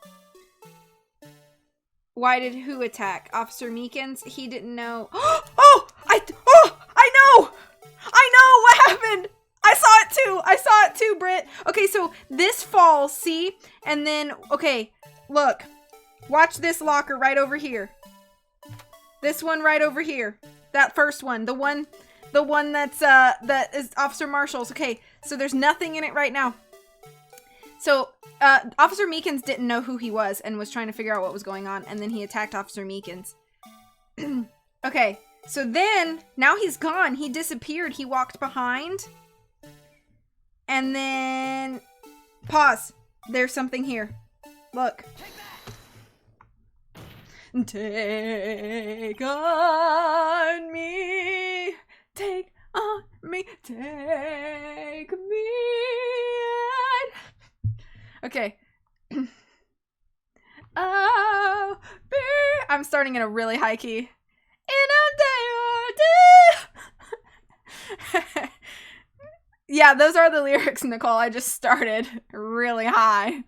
Why did who attack? Officer Meekins? He didn't know. Oh! I know! I know what happened! I saw it too, Britt. Okay, so this falls, see? And then, okay, look. Watch this locker right over here. This one right over here. That first one. The one that's, that is Officer Marshall's. Okay, so there's nothing in it right now. So, Officer Meekins didn't know who he was and was trying to figure out what was going on, and then he attacked Officer Meekins. Okay, so then, now he's gone. He disappeared. He walked behind. And then... Pause. There's something here. Look. Take on me. Take on me. Take me on. Okay. Oh, I'm starting in a really high key. In a day or two. Yeah, those are the lyrics, Nicole. I just started really high.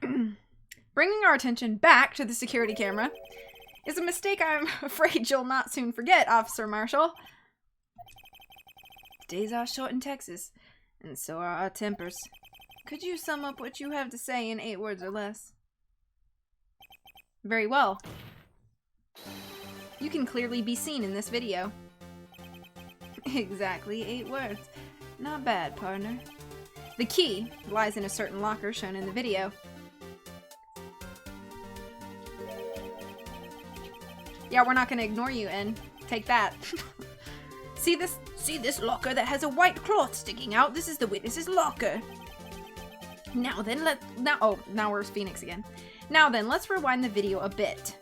Bringing our attention back to the security camera is a mistake I'm afraid you'll not soon forget, Officer Marshall. Days are short in Texas, and so are our tempers. Could you sum up what you have to say in 8 words or less? Very well. You can clearly be seen in this video. Exactly 8 words. Not bad, partner. The key lies in a certain locker shown in the video. Yeah, we're not gonna ignore you, and take that. See this locker that has a white cloth sticking out? This is the witness's locker. Now where's Phoenix again? Now then, let's rewind the video a bit.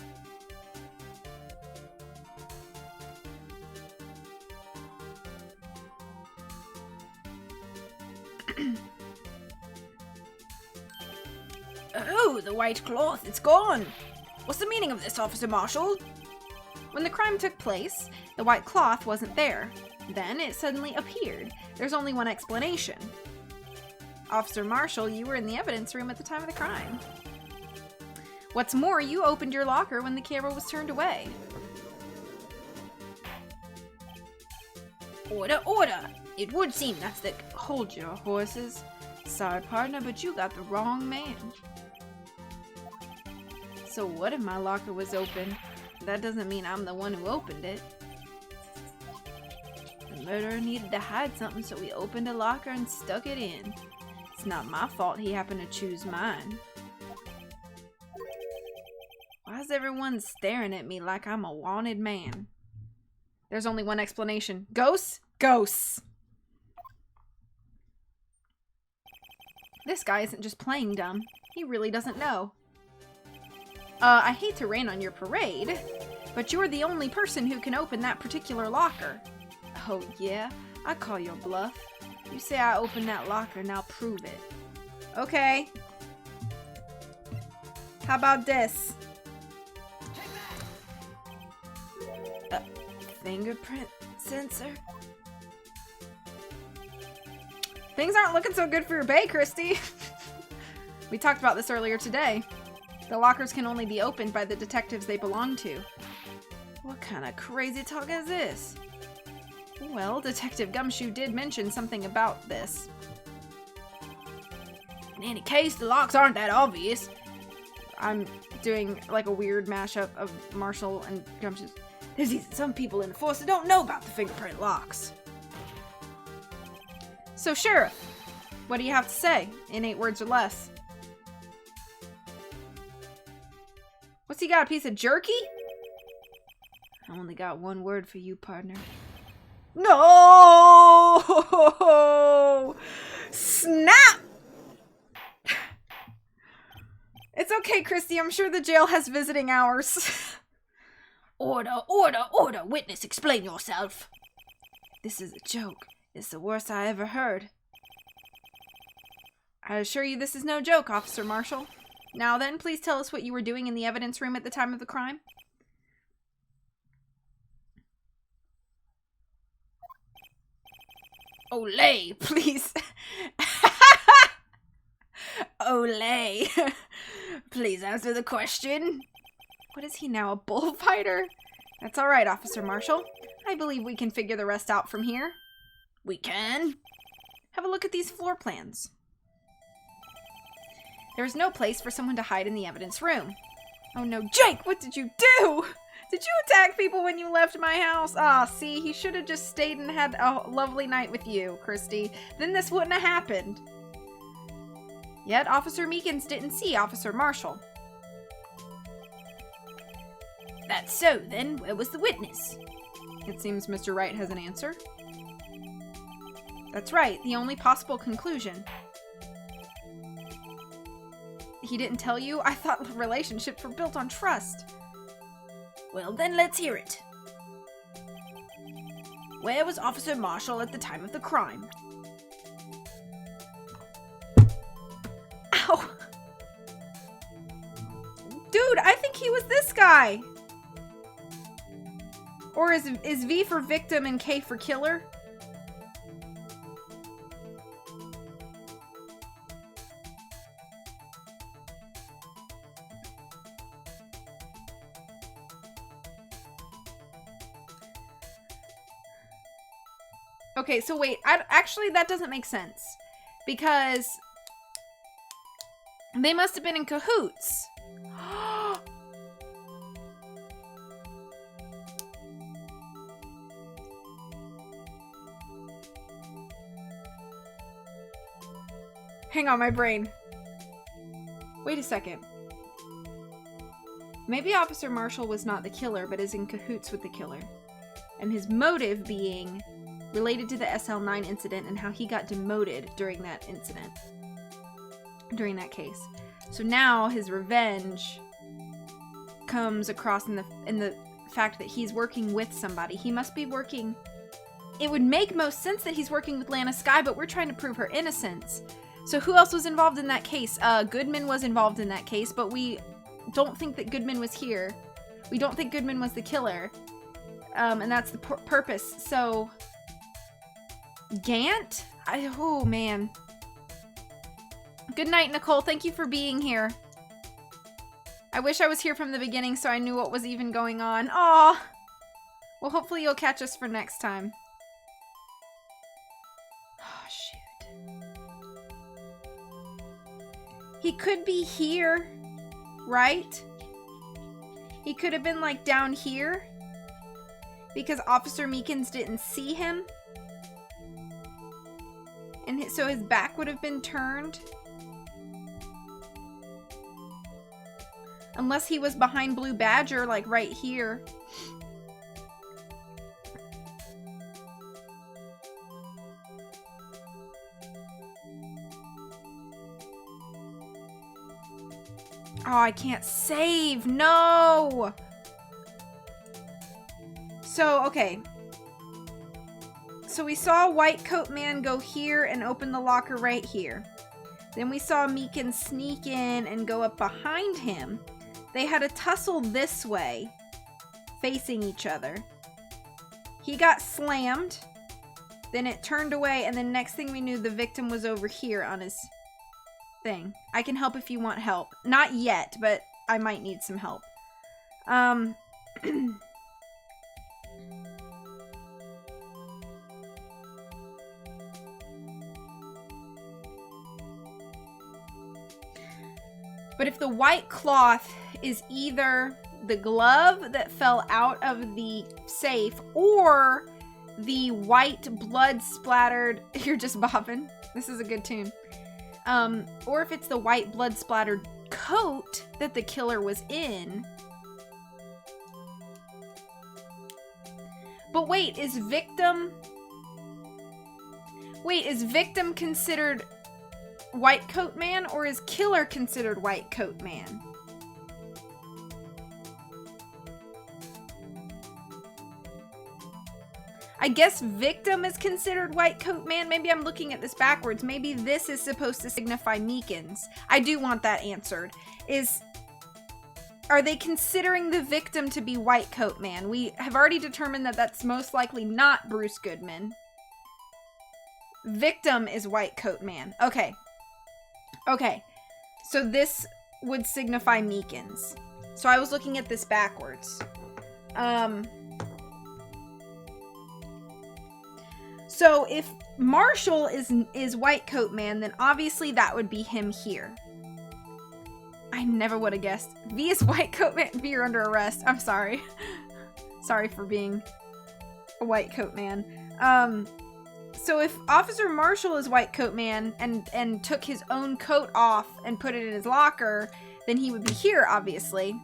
Oh, the white cloth, it's gone. What's the meaning of this, Officer Marshall? When the crime took place, the white cloth wasn't there. Then it suddenly appeared. There's only one explanation. Officer Marshall, you were in the evidence room at the time of the crime. What's more, you opened your locker when the camera was turned away. Order, order! It would seem that's the... Hold your horses. Sorry, partner, but you got the wrong man. So what if my locker was open? That doesn't mean I'm the one who opened it. The murderer needed to hide something, so he opened a locker and stuck it in. It's not my fault he happened to choose mine. Why is everyone staring at me like I'm a wanted man? There's only one explanation. Ghosts? Ghosts! This guy isn't just playing dumb. He really doesn't know. I hate to rain on your parade, but you're the only person who can open that particular locker. Oh yeah? I call your bluff. You say I opened that locker, now prove it. Okay. How about this? Fingerprint sensor? Things aren't looking so good for your bay, Christy. We talked about this earlier today. The lockers can only be opened by the detectives they belong to. What kind of crazy talk is this? Well, Detective Gumshoe did mention something about this. In any case, the locks aren't that obvious. I'm doing like a weird mashup of Marshall and Gumshoe. There's even some people in the force that don't know about the fingerprint locks. So, Sheriff, what do you have to say in 8 words or less? What's he got, a piece of jerky? I only got 1 word for you, partner. No! Snap! It's okay, Christy. I'm sure the jail has visiting hours. Order, order, order! Witness, explain yourself. This is a joke. It's the worst I ever heard. I assure you this is no joke, Officer Marshall. Now then, please tell us what you were doing in the evidence room at the time of the crime. Olay! Please. Olay! Please answer the question. What is he now, a bullfighter? That's alright, Officer Marshall. I believe we can figure the rest out from here. We can? Have a look at these floor plans. There is no place for someone to hide in the evidence room. Oh no, Jake, what did you do? Did you attack people when you left my house? Ah, see, he should have just stayed and had a lovely night with you, Christy. Then this wouldn't have happened. Yet Officer Meekins didn't see Officer Marshall. That's so, then. Where was the witness? It seems Mr. Wright has an answer. That's right, the only possible conclusion. He didn't tell you? I thought relationships were built on trust. Well, then let's hear it. Where was Officer Marshall at the time of the crime? Ow! Dude, I think he was this guy! Or is V for victim and K for killer? Okay, so wait, actually that doesn't make sense. Because they must have been in cahoots. Hang on, my brain. Wait a second. Maybe Officer Marshall was not the killer, but is in cahoots with the killer. And his motive being related to the SL9 incident and how he got demoted during that incident. during that case. So now his revenge comes across in the fact that he's working with somebody. He must be working... It would make most sense that he's working with Lana Skye, but we're trying to prove her innocence. So who else was involved in that case? Goodman was involved in that case, but we don't think that Goodman was here. We don't think Goodman was the killer. And that's the purpose. So... Gant? Oh, man. Good night, Nicole. Thank you for being here. I wish I was here from the beginning so I knew what was even going on. Aw. Well, hopefully you'll catch us for next time. Oh, shoot. He could be here, right? He could have been, like, down here. Because Officer Meekins didn't see him. And so his back would have been turned. Unless he was behind Blue Badger, like right here. Oh, I can't save. No! So, okay. So we saw White Coat Man go here and open the locker right here. Then we saw Meekins sneak in and go up behind him. They had a tussle this way, facing each other. He got slammed. Then it turned away, and then next thing we knew, the victim was over here on his thing. I can help if you want help. Not yet, but I might need some help. But if the white cloth is either the glove that fell out of the safe or the white blood splattered... You're just bopping. This is a good tune. Or if it's the white blood splattered coat that the killer was in. But wait, is victim considered White Coat Man, or is killer considered White Coat Man? I guess victim is considered White Coat Man. Maybe I'm looking at this backwards. Maybe this is supposed to signify Meekins. I do want that answered. Are they considering the victim to be White Coat Man? We have already determined that that's most likely not Bruce Goodman. Victim is White Coat Man. Okay. Okay. So this would signify Meekins. So I was looking at this backwards. So if Marshall is White Coat Man, then obviously that would be him here. I never would have guessed. V is White Coat Man. V, you're under arrest. I'm sorry. Sorry for being a White Coat Man. So if Officer Marshall is White Coat Man and took his own coat off and put it in his locker, then he would be here, obviously.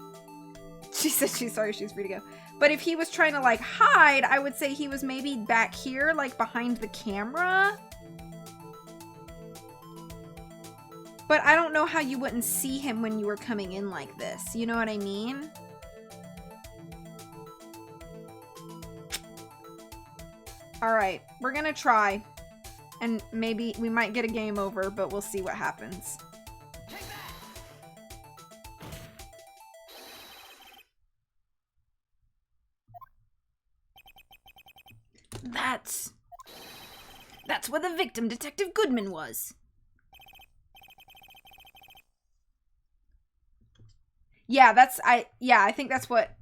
She said she's sorry, she's free to go. But if he was trying to, like, hide, I would say he was maybe back here, like, behind the camera. But I don't know how you wouldn't see him when you were coming in like this. You know what I mean? Alright, we're gonna try. And maybe we might get a game over, but we'll see what happens. That's where the victim, Detective Goodman, was. Yeah, I think that's what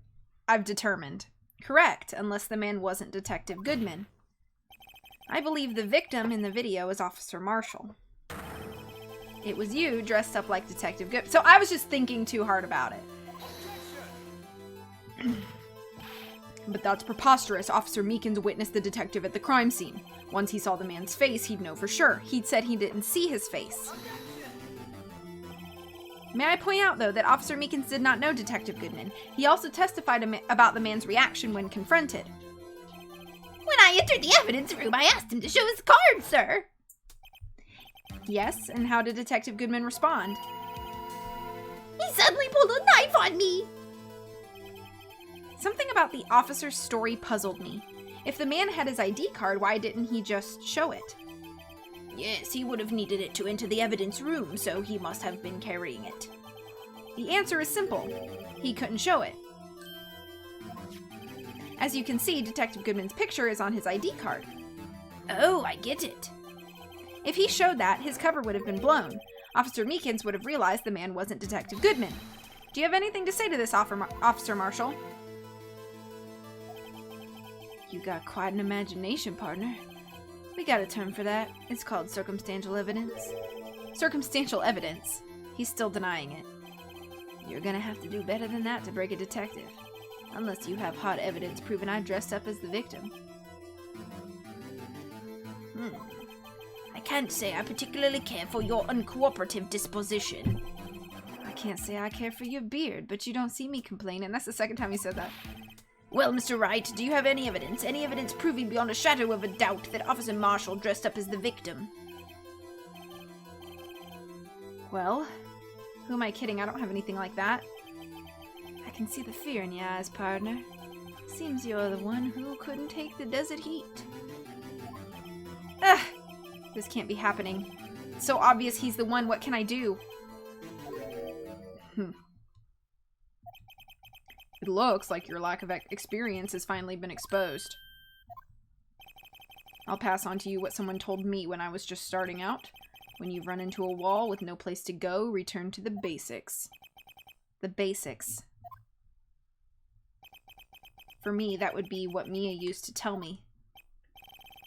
I've determined. Correct, unless the man wasn't Detective Goodman. I believe the victim in the video is Officer Marshall. It was you dressed up like Detective Goodman. So I was just thinking too hard about it. But that's preposterous. Officer Meekins witnessed the detective at the crime scene. Once he saw the man's face, he'd know for sure. He'd said he didn't see his face. May I point out, though, that Officer Meekins did not know Detective Goodman. He also testified about the man's reaction when confronted. When I entered the evidence room, I asked him to show his card, sir. Yes, and how did Detective Goodman respond? He suddenly pulled a knife on me. Something about the officer's story puzzled me. If the man had his ID card, why didn't he just show it? Yes, he would have needed it to enter the evidence room, so he must have been carrying it. The answer is simple. He couldn't show it. As you can see, Detective Goodman's picture is on his ID card. Oh, I get it. If he showed that, his cover would have been blown. Officer Meekins would have realized the man wasn't Detective Goodman. Do you have anything to say to this, Officer Marshall? You got quite an imagination, partner. We got a term for that. It's called circumstantial evidence. Circumstantial evidence? He's still denying it. You're gonna have to do better than that to break a detective. Unless you have hot evidence proving I dressed up as the victim. I can't say I particularly care for your uncooperative disposition. I can't say I care for your beard, but you don't see me complaining. That's the second time you said that. Well, Mr. Wright, do you have any evidence? Any evidence proving beyond a shadow of a doubt that Officer Marshall dressed up as the victim? Well, who am I kidding? I don't have anything like that. I can see the fear in your eyes, partner. Seems you're the one who couldn't take the desert heat. Ugh! This can't be happening. It's so obvious he's the one. What can I do? It looks like your lack of experience has finally been exposed. I'll pass on to you what someone told me when I was just starting out. When you've run into a wall with no place to go, return to the basics. The basics. For me, that would be what Mia used to tell me.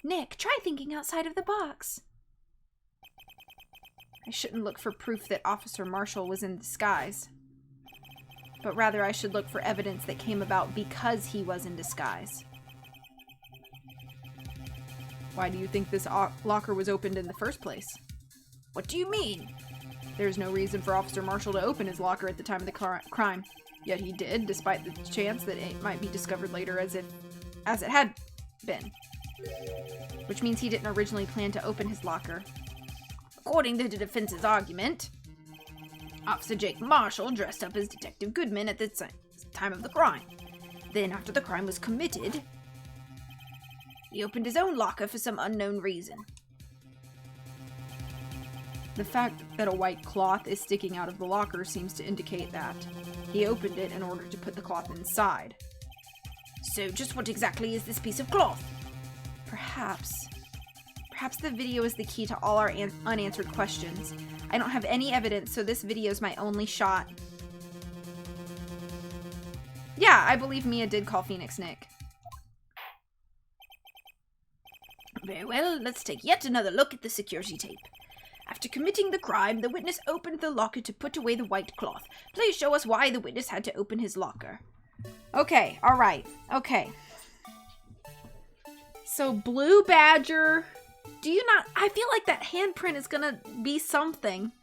Nick, try thinking outside of the box. I shouldn't look for proof that Officer Marshall was in disguise. But rather I should look for evidence that came about because he was in disguise. Why do you think this locker was opened in the first place? What do you mean? There's no reason for Officer Marshall to open his locker at the time of the crime. Yet he did, despite the chance that it might be discovered later as it had been. Which means he didn't originally plan to open his locker. According to the defense's argument, Officer Jake Marshall dressed up as Detective Goodman at the time of the crime. Then, after the crime was committed, he opened his own locker for some unknown reason. The fact that a white cloth is sticking out of the locker seems to indicate that. He opened it in order to put the cloth inside. So just what exactly is this piece of cloth? Perhaps the video is the key to all our unanswered questions. I don't have any evidence, so this video is my only shot. Yeah, I believe Mia did call Phoenix Nick. Very well, let's take yet another look at the security tape. After committing the crime, the witness opened the locker to put away the white cloth. Please show us why the witness had to open his locker. Okay, alright, okay. So, Blue Badger, do you not... I feel like that handprint is gonna be something.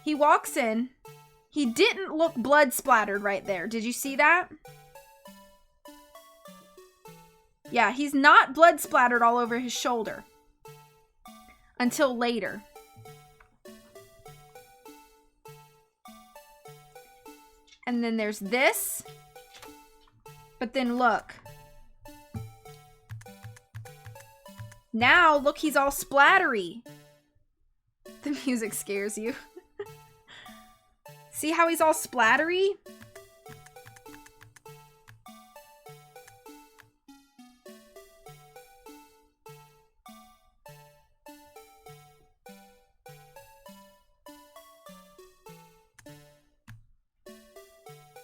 He walks in. He didn't look blood splattered right there. Did you see that? Yeah, he's not blood splattered all over his shoulder. Until later. And then there's this. But then look. Now, look, he's all splattery. The music scares you. See how he's all splattery?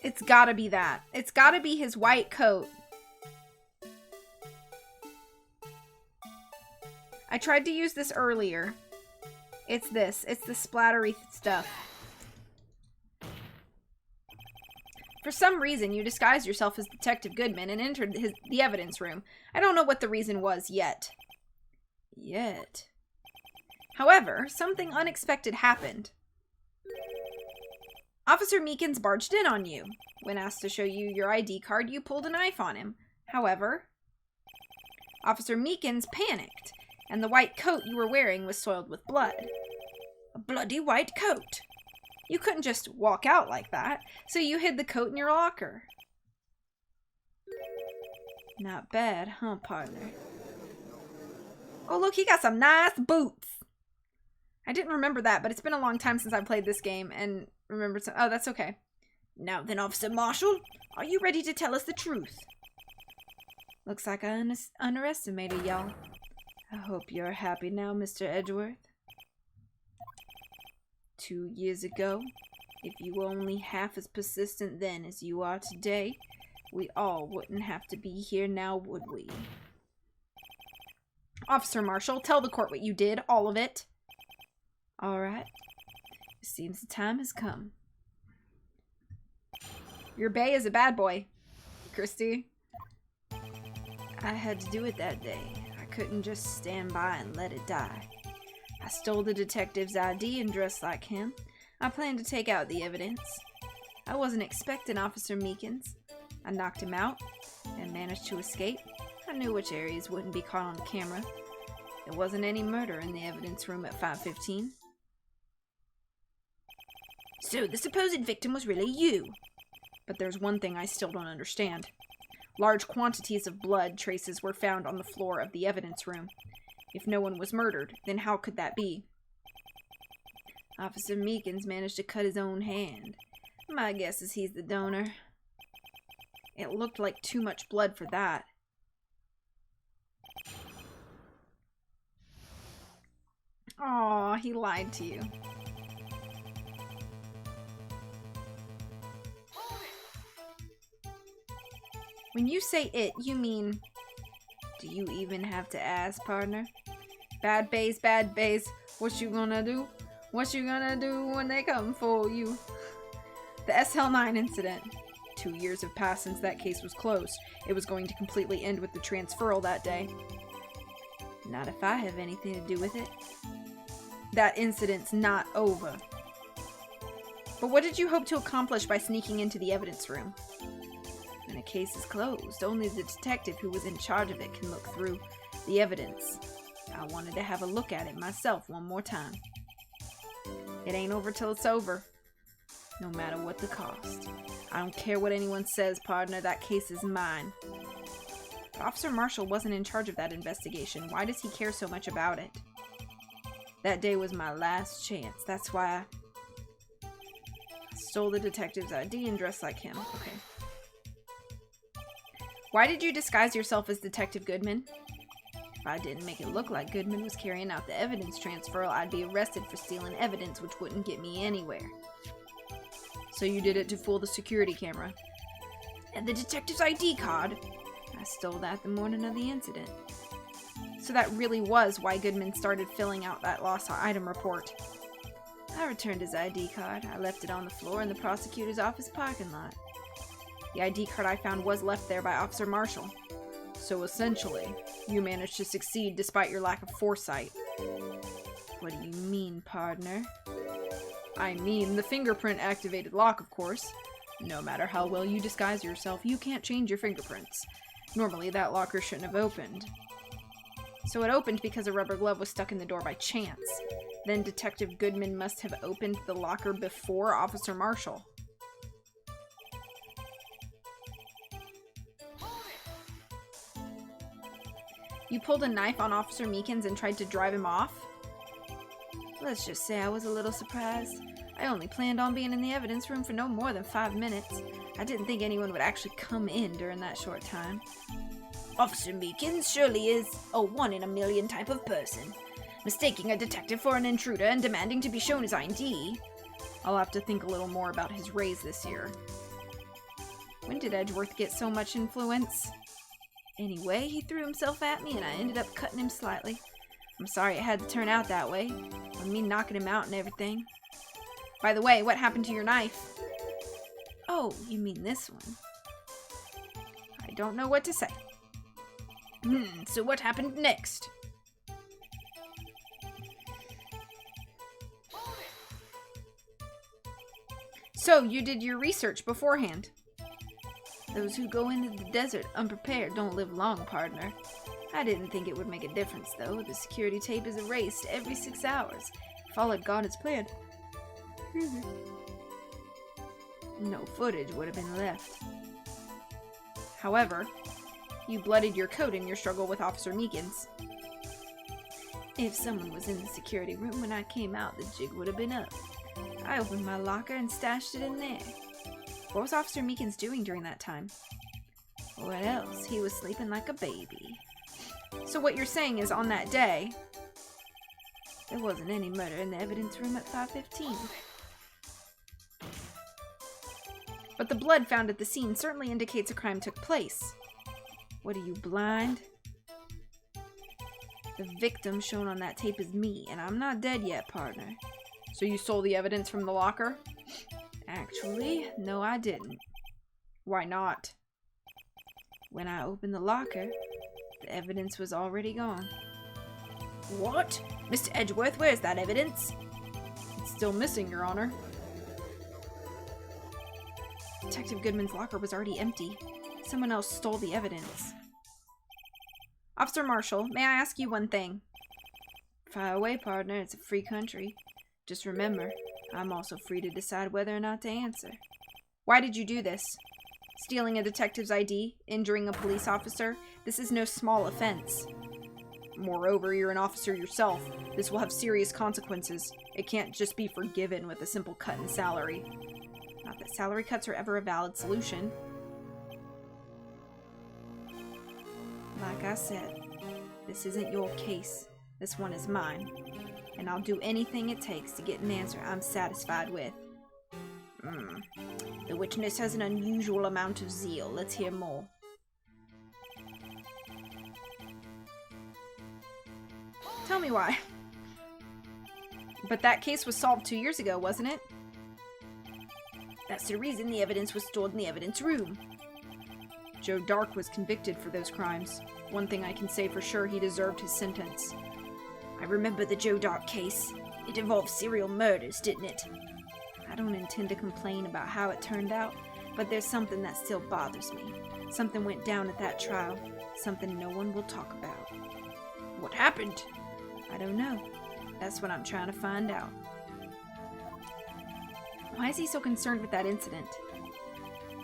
It's gotta be that. It's gotta be his white coat. I tried to use this earlier. It's this. It's the splattery stuff. For some reason, you disguised yourself as Detective Goodman and entered the evidence room. I don't know what the reason was yet. However, something unexpected happened. Officer Meekins barged in on you. When asked to show you your ID card, you pulled a knife on him. However, Officer Meekins panicked, and the white coat you were wearing was soiled with blood. A bloody white coat. You couldn't just walk out like that, so you hid the coat in your locker. Not bad, huh, partner? Oh, look, he got some nice boots. I didn't remember that, but it's been a long time since I played this game and remembered some. Oh, that's okay. Now then, Officer Marshall, are you ready to tell us the truth? Looks like I underestimated y'all. I hope you're happy now, Mr. Edgeworth. 2 years ago, if you were only half as persistent then as you are today, we all wouldn't have to be here now, would we? Officer Marshall, tell the court what you did, all of it. All right. It seems the time has come. Your bae is a bad boy, Christy. I had to do it that day. I couldn't just stand by and let it die. I stole the detective's ID and dressed like him. I planned to take out the evidence. I wasn't expecting Officer Meekins. I knocked him out and managed to escape. I knew which areas wouldn't be caught on the camera. There wasn't any murder in the evidence room at 5:15. So the supposed victim was really you. But there's one thing I still don't understand. Large quantities of blood traces were found on the floor of the evidence room. If no one was murdered, then how could that be? Officer Meekins managed to cut his own hand. My guess is he's the donor. It looked like too much blood for that. Aw, he lied to you. When you say it, you mean... Do you even have to ask, partner? Bad bays, what you gonna do? What you gonna do when they come for you? The SL9 incident. 2 years have passed since that case was closed. It was going to completely end with the transferal that day. Not if I have anything to do with it. That incident's not over. But what did you hope to accomplish by sneaking into the evidence room? When a case is closed, only the detective who was in charge of it can look through the evidence. I wanted to have a look at it myself one more time. It ain't over till it's over. No matter what the cost. I don't care what anyone says, partner, that case is mine. But Officer Marshall wasn't in charge of that investigation. Why does he care so much about it? That day was my last chance. That's why I stole the detective's ID and dressed like him. Okay. Why did you disguise yourself as Detective Goodman? If I didn't make it look like Goodman was carrying out the evidence transfer, I'd be arrested for stealing evidence, which wouldn't get me anywhere. So you did it to fool the security camera. And the detective's ID card? I stole that the morning of the incident. So that really was why Goodman started filling out that lost item report. I returned his ID card. I left it on the floor in the prosecutor's office parking lot. The ID card I found was left there by Officer Marshall. So essentially, you managed to succeed despite your lack of foresight. What do you mean, partner? I mean the fingerprint-activated lock, of course. No matter how well you disguise yourself, you can't change your fingerprints. Normally, that locker shouldn't have opened. So it opened because a rubber glove was stuck in the door by chance. Then Detective Goodman must have opened the locker before Officer Marshall. You pulled a knife on Officer Meekins and tried to drive him off? Let's just say I was a little surprised. I only planned on being in the evidence room for no more than 5 minutes. I didn't think anyone would actually come in during that short time. Officer Meekins surely is a one-in-a-million type of person, mistaking a detective for an intruder and demanding to be shown his ID. I'll have to think a little more about his raise this year. When did Edgeworth get so much influence? Anyway, he threw himself at me and I ended up cutting him slightly. I'm sorry it had to turn out that way, with me knocking him out and everything. By the way, what happened to your knife? Oh, you mean this one? I don't know what to say. So what happened next? So, you did your research beforehand. Those who go into the desert unprepared don't live long, partner. I didn't think it would make a difference, though. The security tape is erased every 6 hours. Followed God as planned. No footage would have been left. However, you bloodied your coat in your struggle with Officer Meekins. If someone was in the security room when I came out, the jig would have been up. I opened my locker and stashed it in there. What was Officer Meekins doing during that time? What else? He was sleeping like a baby. So what you're saying is on that day, there wasn't any murder in the evidence room at 5:15. But the blood found at the scene certainly indicates a crime took place. What are you, blind? The victim shown on that tape is me, and I'm not dead yet, partner. So you stole the evidence from the locker? Actually, no, I didn't. Why not? When I opened the locker, the evidence was already gone. What? Mr. Edgeworth, where's that evidence? It's still missing, Your Honor. Detective Goodman's locker was already empty. Someone else stole the evidence. Officer Marshall, may I ask you one thing? Fire away, partner. It's a free country. Just remember, I'm also free to decide whether or not to answer. Why did you do this? Stealing a detective's ID? Injuring a police officer? This is no small offense. Moreover, you're an officer yourself. This will have serious consequences. It can't just be forgiven with a simple cut in salary. Not that salary cuts are ever a valid solution. Like I said, this isn't your case. This one is mine. And I'll do anything it takes to get an answer I'm satisfied with. The witness has an unusual amount of zeal. Let's hear more. Tell me why. But that case was solved 2 years ago, wasn't it? That's the reason the evidence was stored in the evidence room. Joe Dark was convicted for those crimes. One thing I can say for sure, he deserved his sentence. I remember the Joe Dark case. It involved serial murders, didn't it? I don't intend to complain about how it turned out, but there's something that still bothers me. Something went down at that trial. Something no one will talk about. What happened? I don't know. That's what I'm trying to find out. Why is he so concerned with that incident?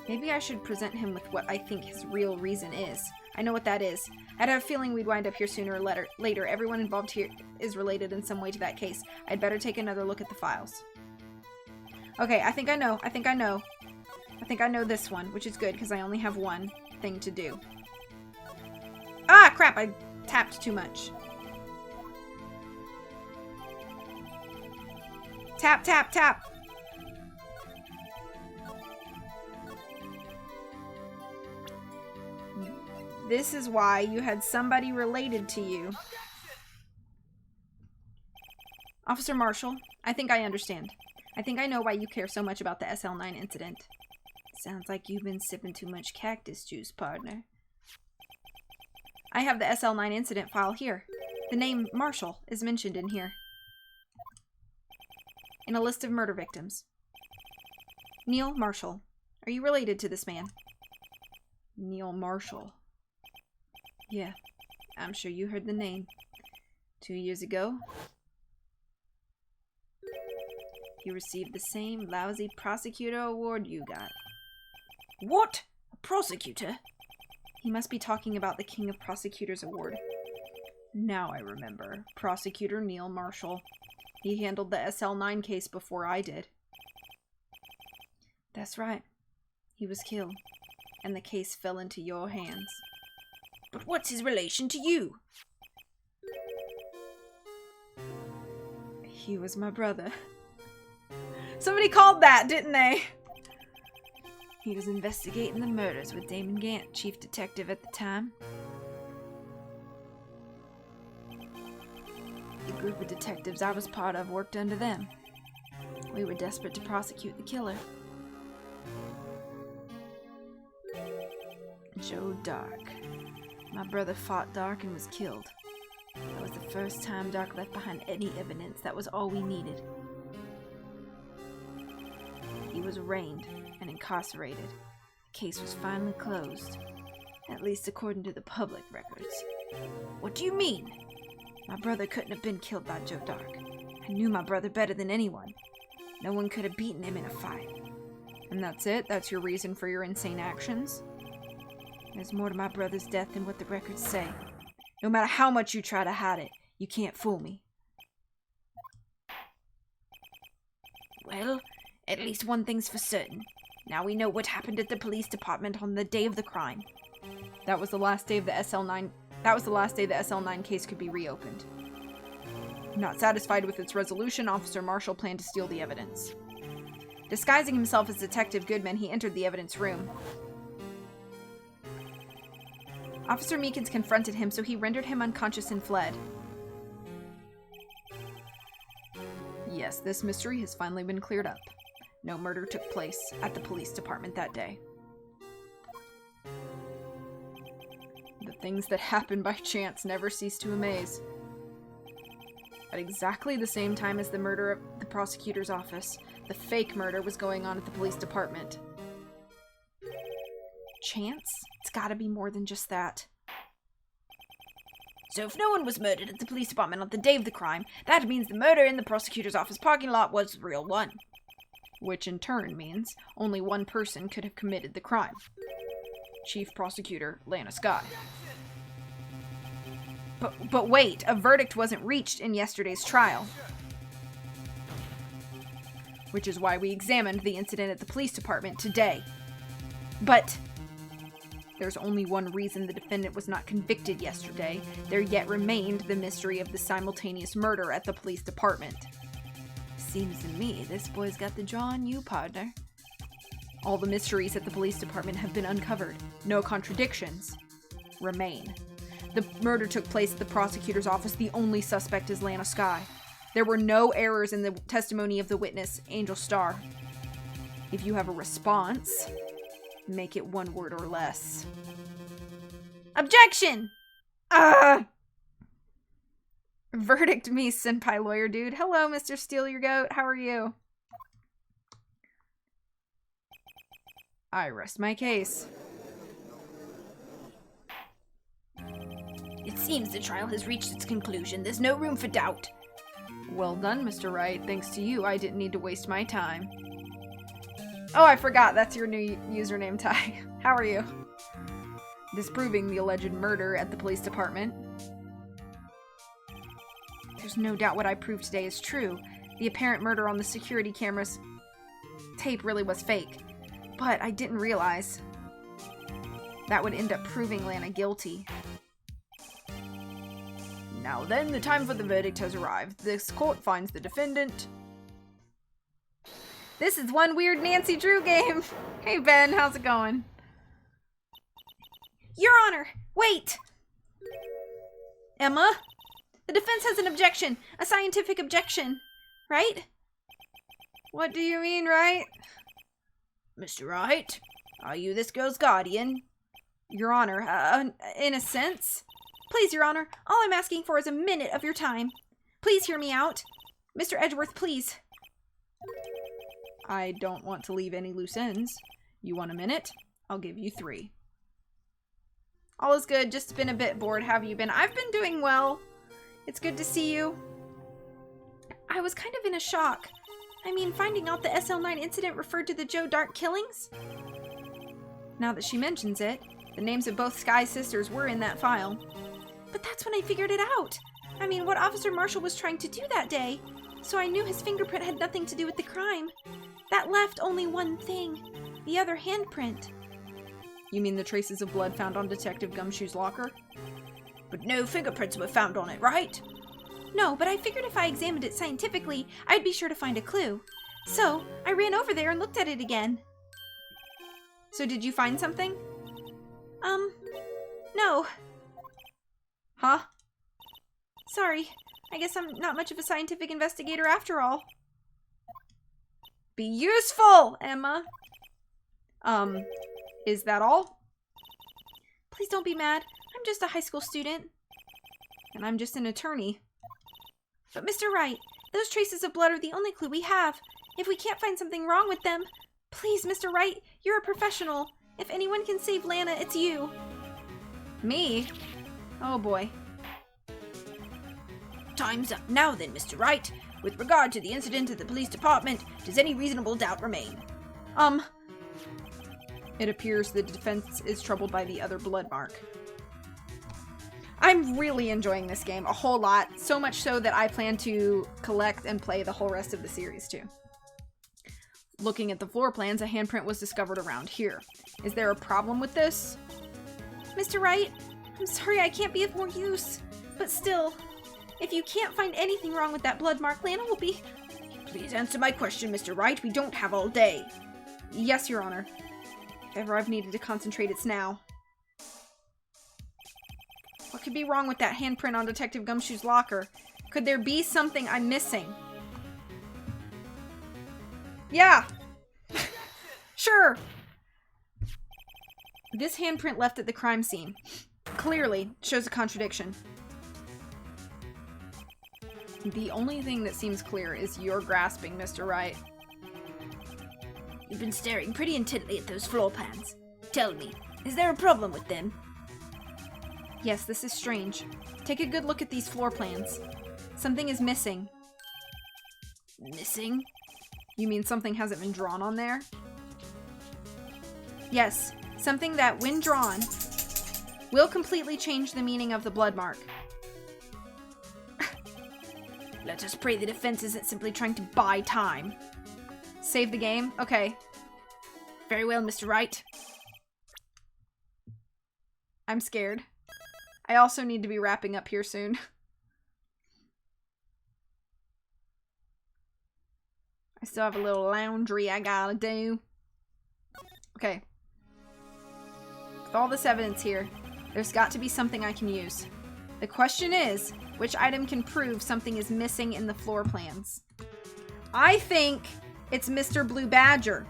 Maybe I should present him with what I think his real reason is. I know what that is. I'd have a feeling we'd wind up here sooner or later. Everyone involved here is related in some way to that case. I'd better take another look at the files. Okay, I think I know. I think I know this one, which is good because I only have one thing to do. Ah, crap! I tapped too much. Tap, tap, tap! This is why you had somebody related to you. Officer Marshall, I think I understand. I think I know why you care so much about the SL9 incident. Sounds like you've been sipping too much cactus juice, partner. I have the SL9 incident file here. The name Marshall is mentioned in here. In a list of murder victims. Neil Marshall. Are you related to this man? Neil Marshall. Yeah, I'm sure you heard the name. 2 years ago, he received the same lousy prosecutor award you got. What? A prosecutor? He must be talking about the King of Prosecutors Award. Now I remember. Prosecutor Neil Marshall. He handled the SL9 case before I did. That's right. He was killed, and the case fell into your hands. But what's his relation to you? He was my brother. Somebody called that, didn't they? He was investigating the murders with Damon Gant, chief detective at the time. The group of detectives I was part of worked under them. We were desperate to prosecute the killer. Joe Dark. My brother fought Dark and was killed. That was the first time Dark left behind any evidence. That was all we needed. He was arraigned and incarcerated. The case was finally closed. At least according to the public records. What do you mean? My brother couldn't have been killed by Joe Dark. I I knew my brother better than anyone. No one could have beaten him in a fight. And that's it? That's your reason for your insane actions? There's more to my brother's death than what the records say. No matter how much you try to hide it, you can't fool me. Well, at least one thing's for certain. Now we know what happened at the police department on the day of the crime. That was the last day of the SL9. That was the last day the SL9 case could be reopened. Not satisfied with its resolution, Officer Marshall planned to steal the evidence. Disguising himself as Detective Goodman, he entered the evidence room. Officer Meekins confronted him, so he rendered him unconscious and fled. Yes, this mystery has finally been cleared up. No murder took place at the police department that day. The things that happen by chance never cease to amaze. At exactly the same time as the murder of the prosecutor's office, the fake murder was going on at the police department. Chance? It's gotta be more than just that. So if no one was murdered at the police department on the day of the crime, that means the murder in the prosecutor's office parking lot was the real one. Which in turn means only one person could have committed the crime. Chief Prosecutor Lana Skye. But wait, a verdict wasn't reached in yesterday's trial. Which is why we examined the incident at the police department today. But there's only one reason the defendant was not convicted yesterday. There yet remained the mystery of the simultaneous murder at the police department. Seems to me this boy's got the jaw on you, partner. All the mysteries at the police department have been uncovered. No contradictions remain. The murder took place at the prosecutor's office. The only suspect is Lana Skye. There were no errors in the testimony of the witness, Angel Starr. If you have a response, make it one word or less. Objection! Verdict me, senpai lawyer dude. Hello, Mr. Steal Your Goat. How are you? I rest my case. It seems the trial has reached its conclusion. There's no room for doubt. Well done, Mr. Wright. Thanks to you, I didn't need to waste my time. Oh, I forgot. That's your new username, Ty. How are you? Disproving the alleged murder at the police department. There's no doubt what I proved today is true. The apparent murder on the security camera's tape really was fake. But I didn't realize that would end up proving Lana guilty. Now then, the time for the verdict has arrived. This court finds the defendant. This is one weird Nancy Drew game. Hey Ben, how's it going? Your Honor, wait! Emma? The defense has an objection. A scientific objection. Right? What do you mean, right? Mr. Wright, are you this girl's guardian? Your Honor, in a sense. Please, Your Honor, all I'm asking for is a minute of your time. Please hear me out. Mr. Edgeworth, please. I don't want to leave any loose ends. You want a minute? I'll give you 3. All is good, just been a bit bored. How have you been? I've been doing well. It's good to see you. I was kind of in a shock. I mean, finding out the SL9 incident referred to the Joe Dart killings? Now that she mentions it, the names of both Skye's sisters were in that file. But that's when I figured it out. I mean, what Officer Marshall was trying to do that day. So I knew his fingerprint had nothing to do with the crime. That left only one thing. The other handprint. You mean the traces of blood found on Detective Gumshoe's locker? But no fingerprints were found on it, right? No, but I figured if I examined it scientifically, I'd be sure to find a clue. So, I ran over there and looked at it again. So did you find something? No. Huh? Sorry. I guess I'm not much of a scientific investigator after all. Be useful, Emma! Is that all? Please don't be mad. I'm just a high school student. And I'm just an attorney. But Mr. Wright, those traces of blood are the only clue we have. If we can't find something wrong with them, please, Mr. Wright, you're a professional. If anyone can save Lana, it's you. Me? Oh boy. Time's up now then, Mr. Wright. With regard to the incident at the police department, does any reasonable doubt remain? It appears the defense is troubled by the other blood mark. I'm really enjoying this game a whole lot, so much so that I plan to collect and play the whole rest of the series too. Looking at the floor plans, a handprint was discovered around here. Is there a problem with this? Mr. Wright, I'm sorry I can't be of more use, but still, if you can't find anything wrong with that blood mark, Lana will be... Please answer my question, Mr. Wright. We don't have all day. Yes, Your Honor. If ever I've needed to concentrate, it's now. What could be wrong with that handprint on Detective Gumshoe's locker? Could there be something I'm missing? Yeah! Sure! This handprint left at the crime scene clearly shows a contradiction. The only thing that seems clear is you're grasping, Mr. Wright. You've been staring pretty intently at those floor plans. Tell me, is there a problem with them? Yes, this is strange. Take a good look at these floor plans. Something is missing. Missing? You mean something hasn't been drawn on there? Yes, something that, when drawn, will completely change the meaning of the blood mark. Let us pray the defense isn't simply trying to buy time. Save the game? Okay. Very well, Mr. Wright. I'm scared. I also need to be wrapping up here soon. I still have a little laundry I gotta do. Okay. With all this evidence here, there's got to be something I can use. The question is, which item can prove something is missing in the floor plans? I think it's Mr. Blue Badger.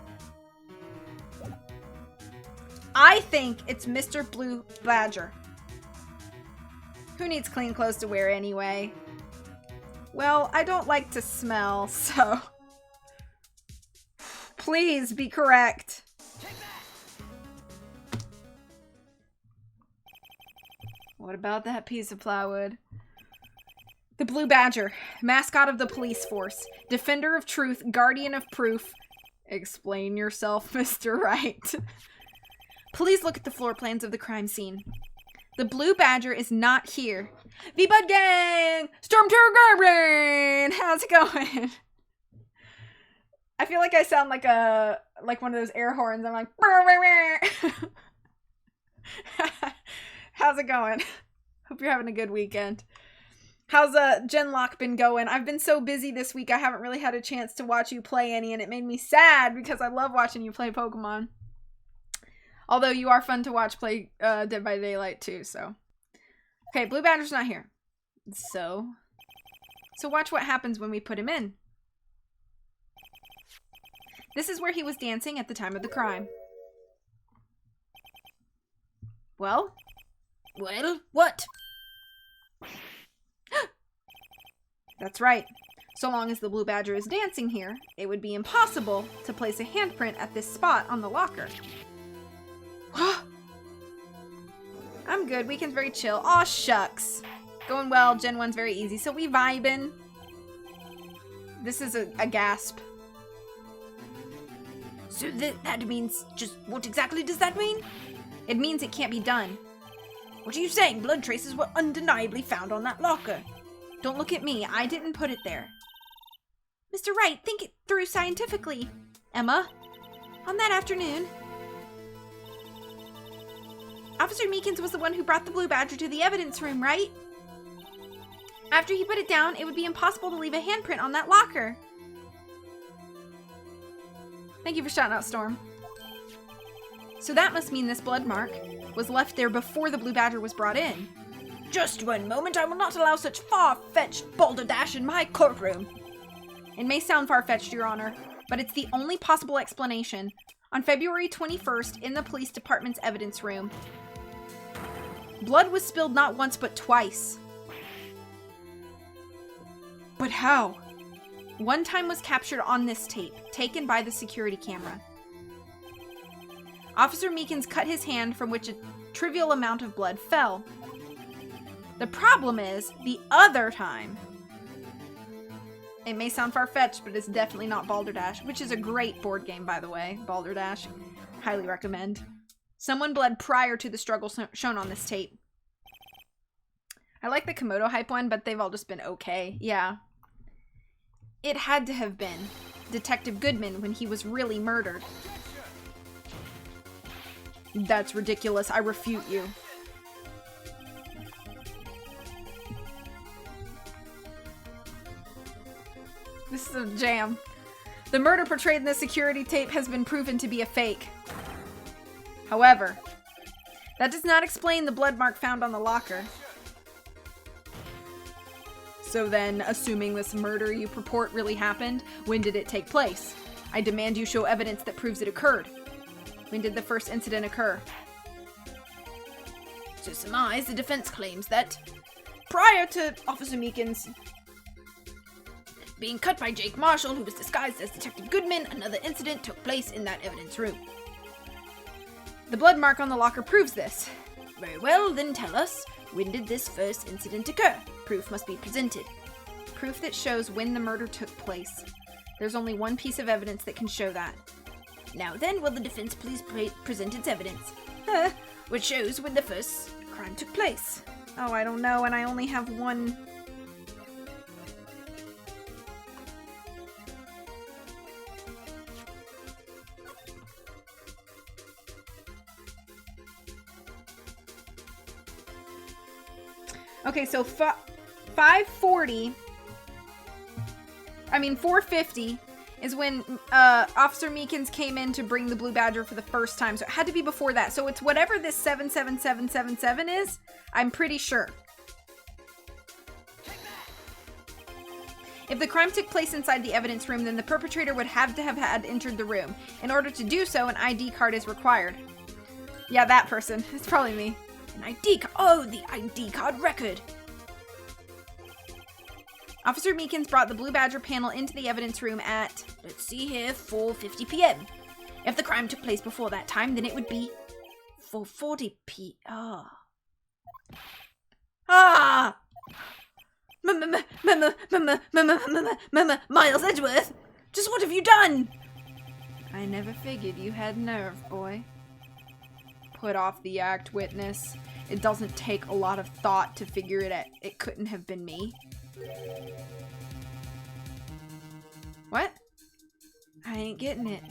I think it's Mr. Blue Badger. Who needs clean clothes to wear anyway? Well, I don't like to smell, so... Please be correct. What about that piece of plywood? The Blue Badger, mascot of the police force, defender of truth, guardian of proof. Explain yourself, Mr. Wright. Please look at the floor plans of the crime scene. The Blue Badger is not here. V-Bud Gang! Storm Tour Garbrain! How's it going? I feel like I sound like one of those air horns. I'm like, how's it going? Hope you're having a good weekend. How's Genlock been going? I've been so busy this week, I haven't really had a chance to watch you play any, and it made me sad because I love watching you play Pokemon. Although you are fun to watch play Dead by Daylight too, so. Okay, Blue Badger's not here. So watch what happens when we put him in. This is where he was dancing at the time of the crime. Well? Well, what? That's right. So long as the Blue Badger is dancing here, it would be impossible to place a handprint at this spot on the locker. I'm good. Weekend's very chill. Aw, shucks. Going well. Gen 1's very easy. So we vibin'. This is a gasp. So that means just what exactly does that mean? It means it can't be done. What are you saying? Blood traces were undeniably found on that locker. Don't look at me. I didn't put it there. Mr. Wright, think it through scientifically. Emma? On that afternoon, Officer Meekins was the one who brought the Blue Badger to the evidence room, right? After he put it down, it would be impossible to leave a handprint on that locker. Thank you for shouting out, Storm. So that must mean this blood mark was left there before the Blue Badger was brought in. Just one moment, I will not allow such far-fetched balderdash in my courtroom. It may sound far-fetched, Your Honor, but it's the only possible explanation. On February 21st, in the police department's evidence room, blood was spilled not once but twice. But how? One time was captured on this tape, taken by the security camera. Officer Meekins cut his hand, from which a trivial amount of blood fell. The problem is, the other time, It may sound far-fetched, but it's definitely not Balderdash, which is a great board game, by the way. Balderdash. Highly recommend. Someone bled prior to the struggle shown on this tape. I like the Komodo hype one, but they've all just been okay. Yeah. It had to have been Detective Goodman when he was really murdered. That's ridiculous. I refute you. This is a jam. The murder portrayed in the security tape has been proven to be a fake. However, that does not explain the blood mark found on the locker. So then, assuming this murder you purport really happened, when did it take place? I demand you show evidence that proves it occurred. When did the first incident occur? To surmise, the defense claims that prior to Officer Meekins being cut by Jake Marshall, who was disguised as Detective Goodman, another incident took place in that evidence room. The blood mark on the locker proves this. Very well, then tell us, when did this first incident occur? Proof must be presented. Proof that shows when the murder took place. There's only one piece of evidence that can show that. Now then, will the defense please present its evidence? Which shows when the first crime took place. Oh, I don't know, and I only have one. Okay, so 450 is when Officer Meekins came in to bring the Blue Badger for the first time. So it had to be before that. So it's whatever this 77777 is, I'm pretty sure. If the crime took place inside the evidence room, then the perpetrator would have to have had entered the room. In order to do so, an ID card is required. Yeah, that person. It's probably me. An ID card. Oh, the ID card record. Officer Meekins brought the Blue Badger panel into the evidence room at, let's see here, 4:50 p.m. If the crime took place before that time, then it would be 4:40 p.m. Miles Edgeworth, just what have you done? I never figured you had nerve, boy. Put off the act, witness. It doesn't take a lot of thought to figure it out. It couldn't have been me. What? I ain't getting it.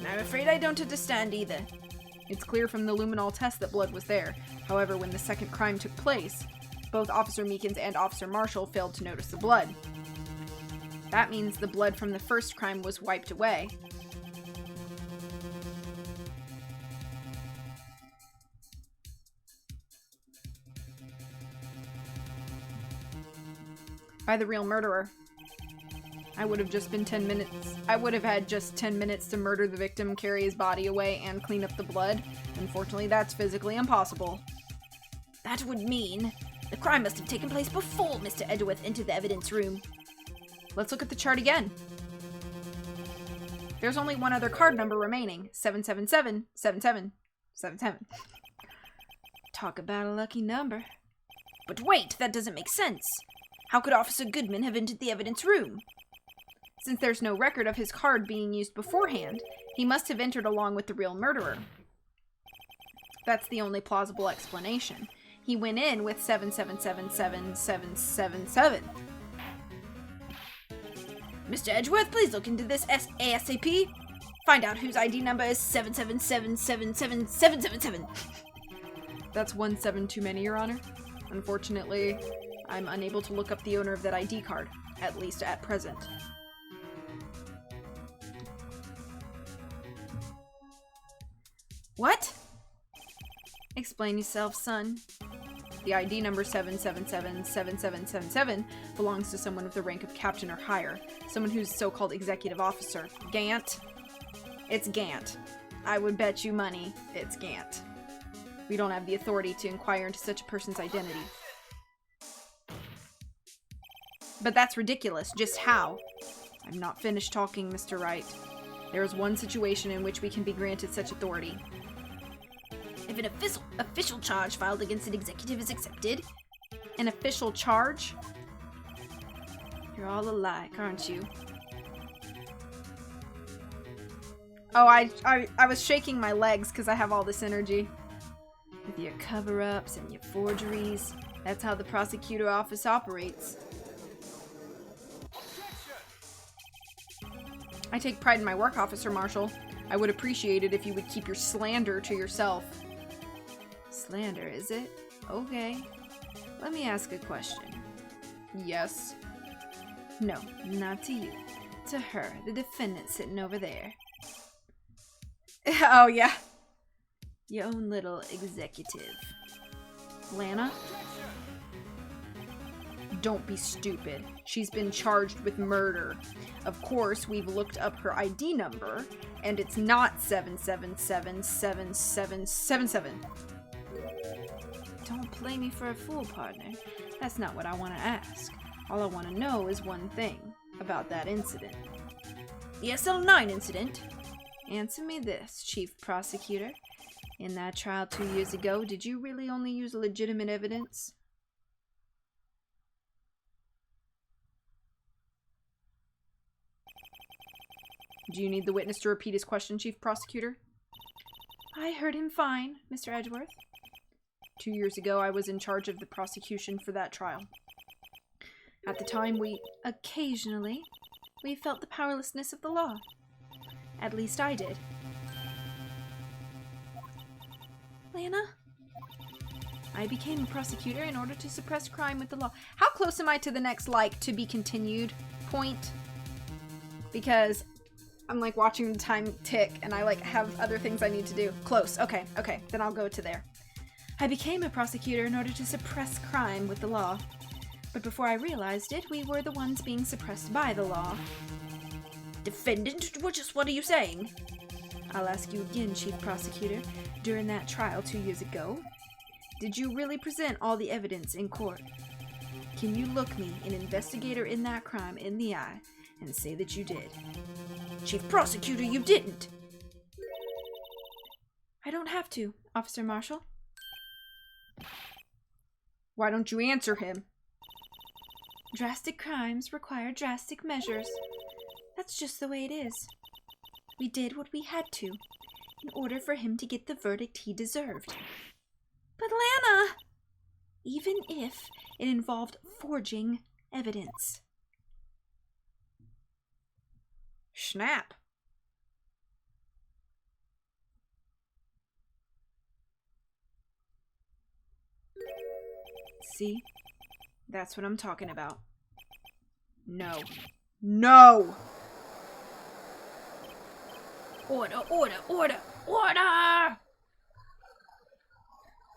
I'm afraid I don't understand either. It's clear from the luminol test that blood was there. However, when the second crime took place, both Officer Meekins and Officer Marshall failed to notice the blood. That means the blood from the first crime was wiped away. By the real murderer. I would have just been 10 minutes. I would have had just 10 minutes to murder the victim, carry his body away, and clean up the blood. Unfortunately, that's physically impossible. That would mean the crime must have taken place before Mr. Edgeworth entered the evidence room. Let's look at the chart again. There's only one other card number remaining. 7777777. Talk about a lucky number. But wait, that doesn't make sense. How could Officer Goodman have entered the evidence room? Since there's no record of his card being used beforehand, he must have entered along with the real murderer. That's the only plausible explanation. He went in with 7777777. Mr. Edgeworth, please look into this ASAP. Find out whose ID number is 777777777. That's 17 too many, Your Honor. Unfortunately, I'm unable to look up the owner of that ID card, at least at present. What? Explain yourself, son. The ID number 7777777 belongs to someone with the rank of captain or higher, someone who's so-called executive officer. Gant? It's Gant. I would bet you money it's Gant. We don't have the authority to inquire into such a person's identity. But that's ridiculous. Just how? I'm not finished talking, Mr. Wright. There is one situation in which we can be granted such authority. If an official charge filed against an executive is accepted. An official charge? You're all alike, aren't you? Oh, I was shaking my legs because I have all this energy. With your cover-ups and your forgeries, that's how the prosecutor office operates. I take pride in my work, Officer Marshall. I would appreciate it if you would keep your slander to yourself. Slander, is it? Okay. Let me ask a question. Yes. No, not to you. To her, the defendant sitting over there. Oh, yeah. Your own little executive. Lana? Don't be stupid. She's been charged with murder. Of course, we've looked up her ID number, and it's not 7777777. Don't play me for a fool, partner. That's not what I want to ask. All I want to know is one thing about that incident. The SL9 incident? Answer me this, Chief Prosecutor. In that trial 2 years ago, did you really only use legitimate evidence? Do you need the witness to repeat his question, Chief Prosecutor? I heard him fine, Mr. Edgeworth. 2 years ago, I was in charge of the prosecution for that trial. At the time, we felt the powerlessness of the law. At least I did. Lana? I became a prosecutor in order to suppress crime with the law. How close am I to the next, like, to be continued point? Because I'm, like, watching the time tick, and I, like, have other things I need to do. Close. Okay, then I'll go to there. I became a prosecutor in order to suppress crime with the law. But before I realized it, we were the ones being suppressed by the law. Defendant? What are you saying? I'll ask you again, Chief Prosecutor. During that trial 2 years ago, did you really present all the evidence in court? Can you look me, an investigator in that crime, in the eye and say that you did? Chief Prosecutor, you didn't! I don't have to, Officer Marshall. Why don't you answer him? Drastic crimes require drastic measures. That's just the way it is. We did what we had to, in order for him to get the verdict he deserved. But Lana! Even if it involved forging evidence. Snap. See? That's what I'm talking about. No. No! Order, order, order, order!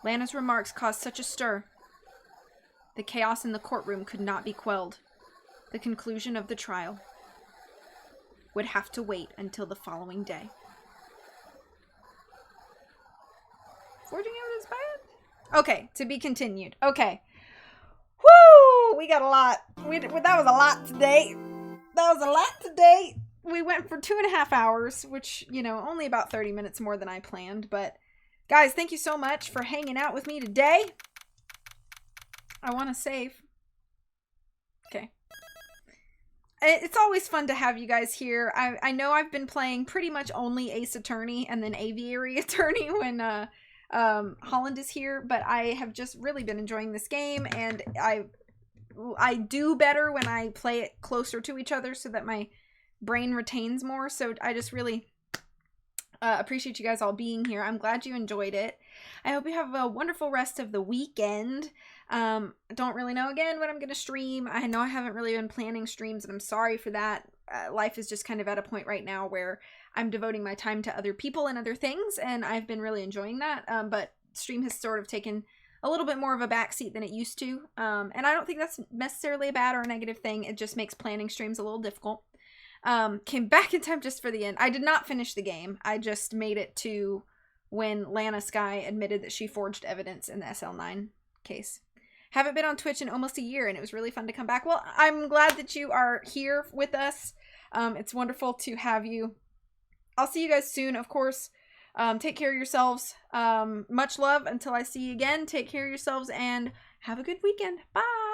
Lana's remarks caused such a stir. The chaos in the courtroom could not be quelled. The conclusion of the trial would have to wait until the following day. Forging evidence bad? Okay, to be continued. Okay. Woo! We got a lot. That was a lot today. We went for 2.5 hours, which, you know, only about 30 minutes more than I planned. But, guys, thank you so much for hanging out with me today. I want to save. Okay. It's always fun to have you guys here. I know I've been playing pretty much only Ace Attorney and then Aviary Attorney when Holland is here, but I have just really been enjoying this game, and I do better when I play it closer to each other so that my brain retains more. So I just really appreciate you guys all being here. I'm glad you enjoyed it. I hope you have a wonderful rest of the weekend. I don't really know again what I'm going to stream. I know I haven't really been planning streams, and I'm sorry for that. Life is just kind of at a point right now where I'm devoting my time to other people and other things, and I've been really enjoying that. But stream has sort of taken a little bit more of a backseat than it used to. And I don't think that's necessarily a bad or a negative thing. It just makes planning streams a little difficult. Came back in time just for the end. I did not finish the game. I just made it to when Lana Sky admitted that she forged evidence in the SL9 case. Haven't been on Twitch in almost a year, and it was really fun to come back. Well, I'm glad that you are here with us. It's wonderful to have you. I'll see you guys soon, of course. Take care of yourselves. Much love until I see you again. Take care of yourselves and have a good weekend. Bye!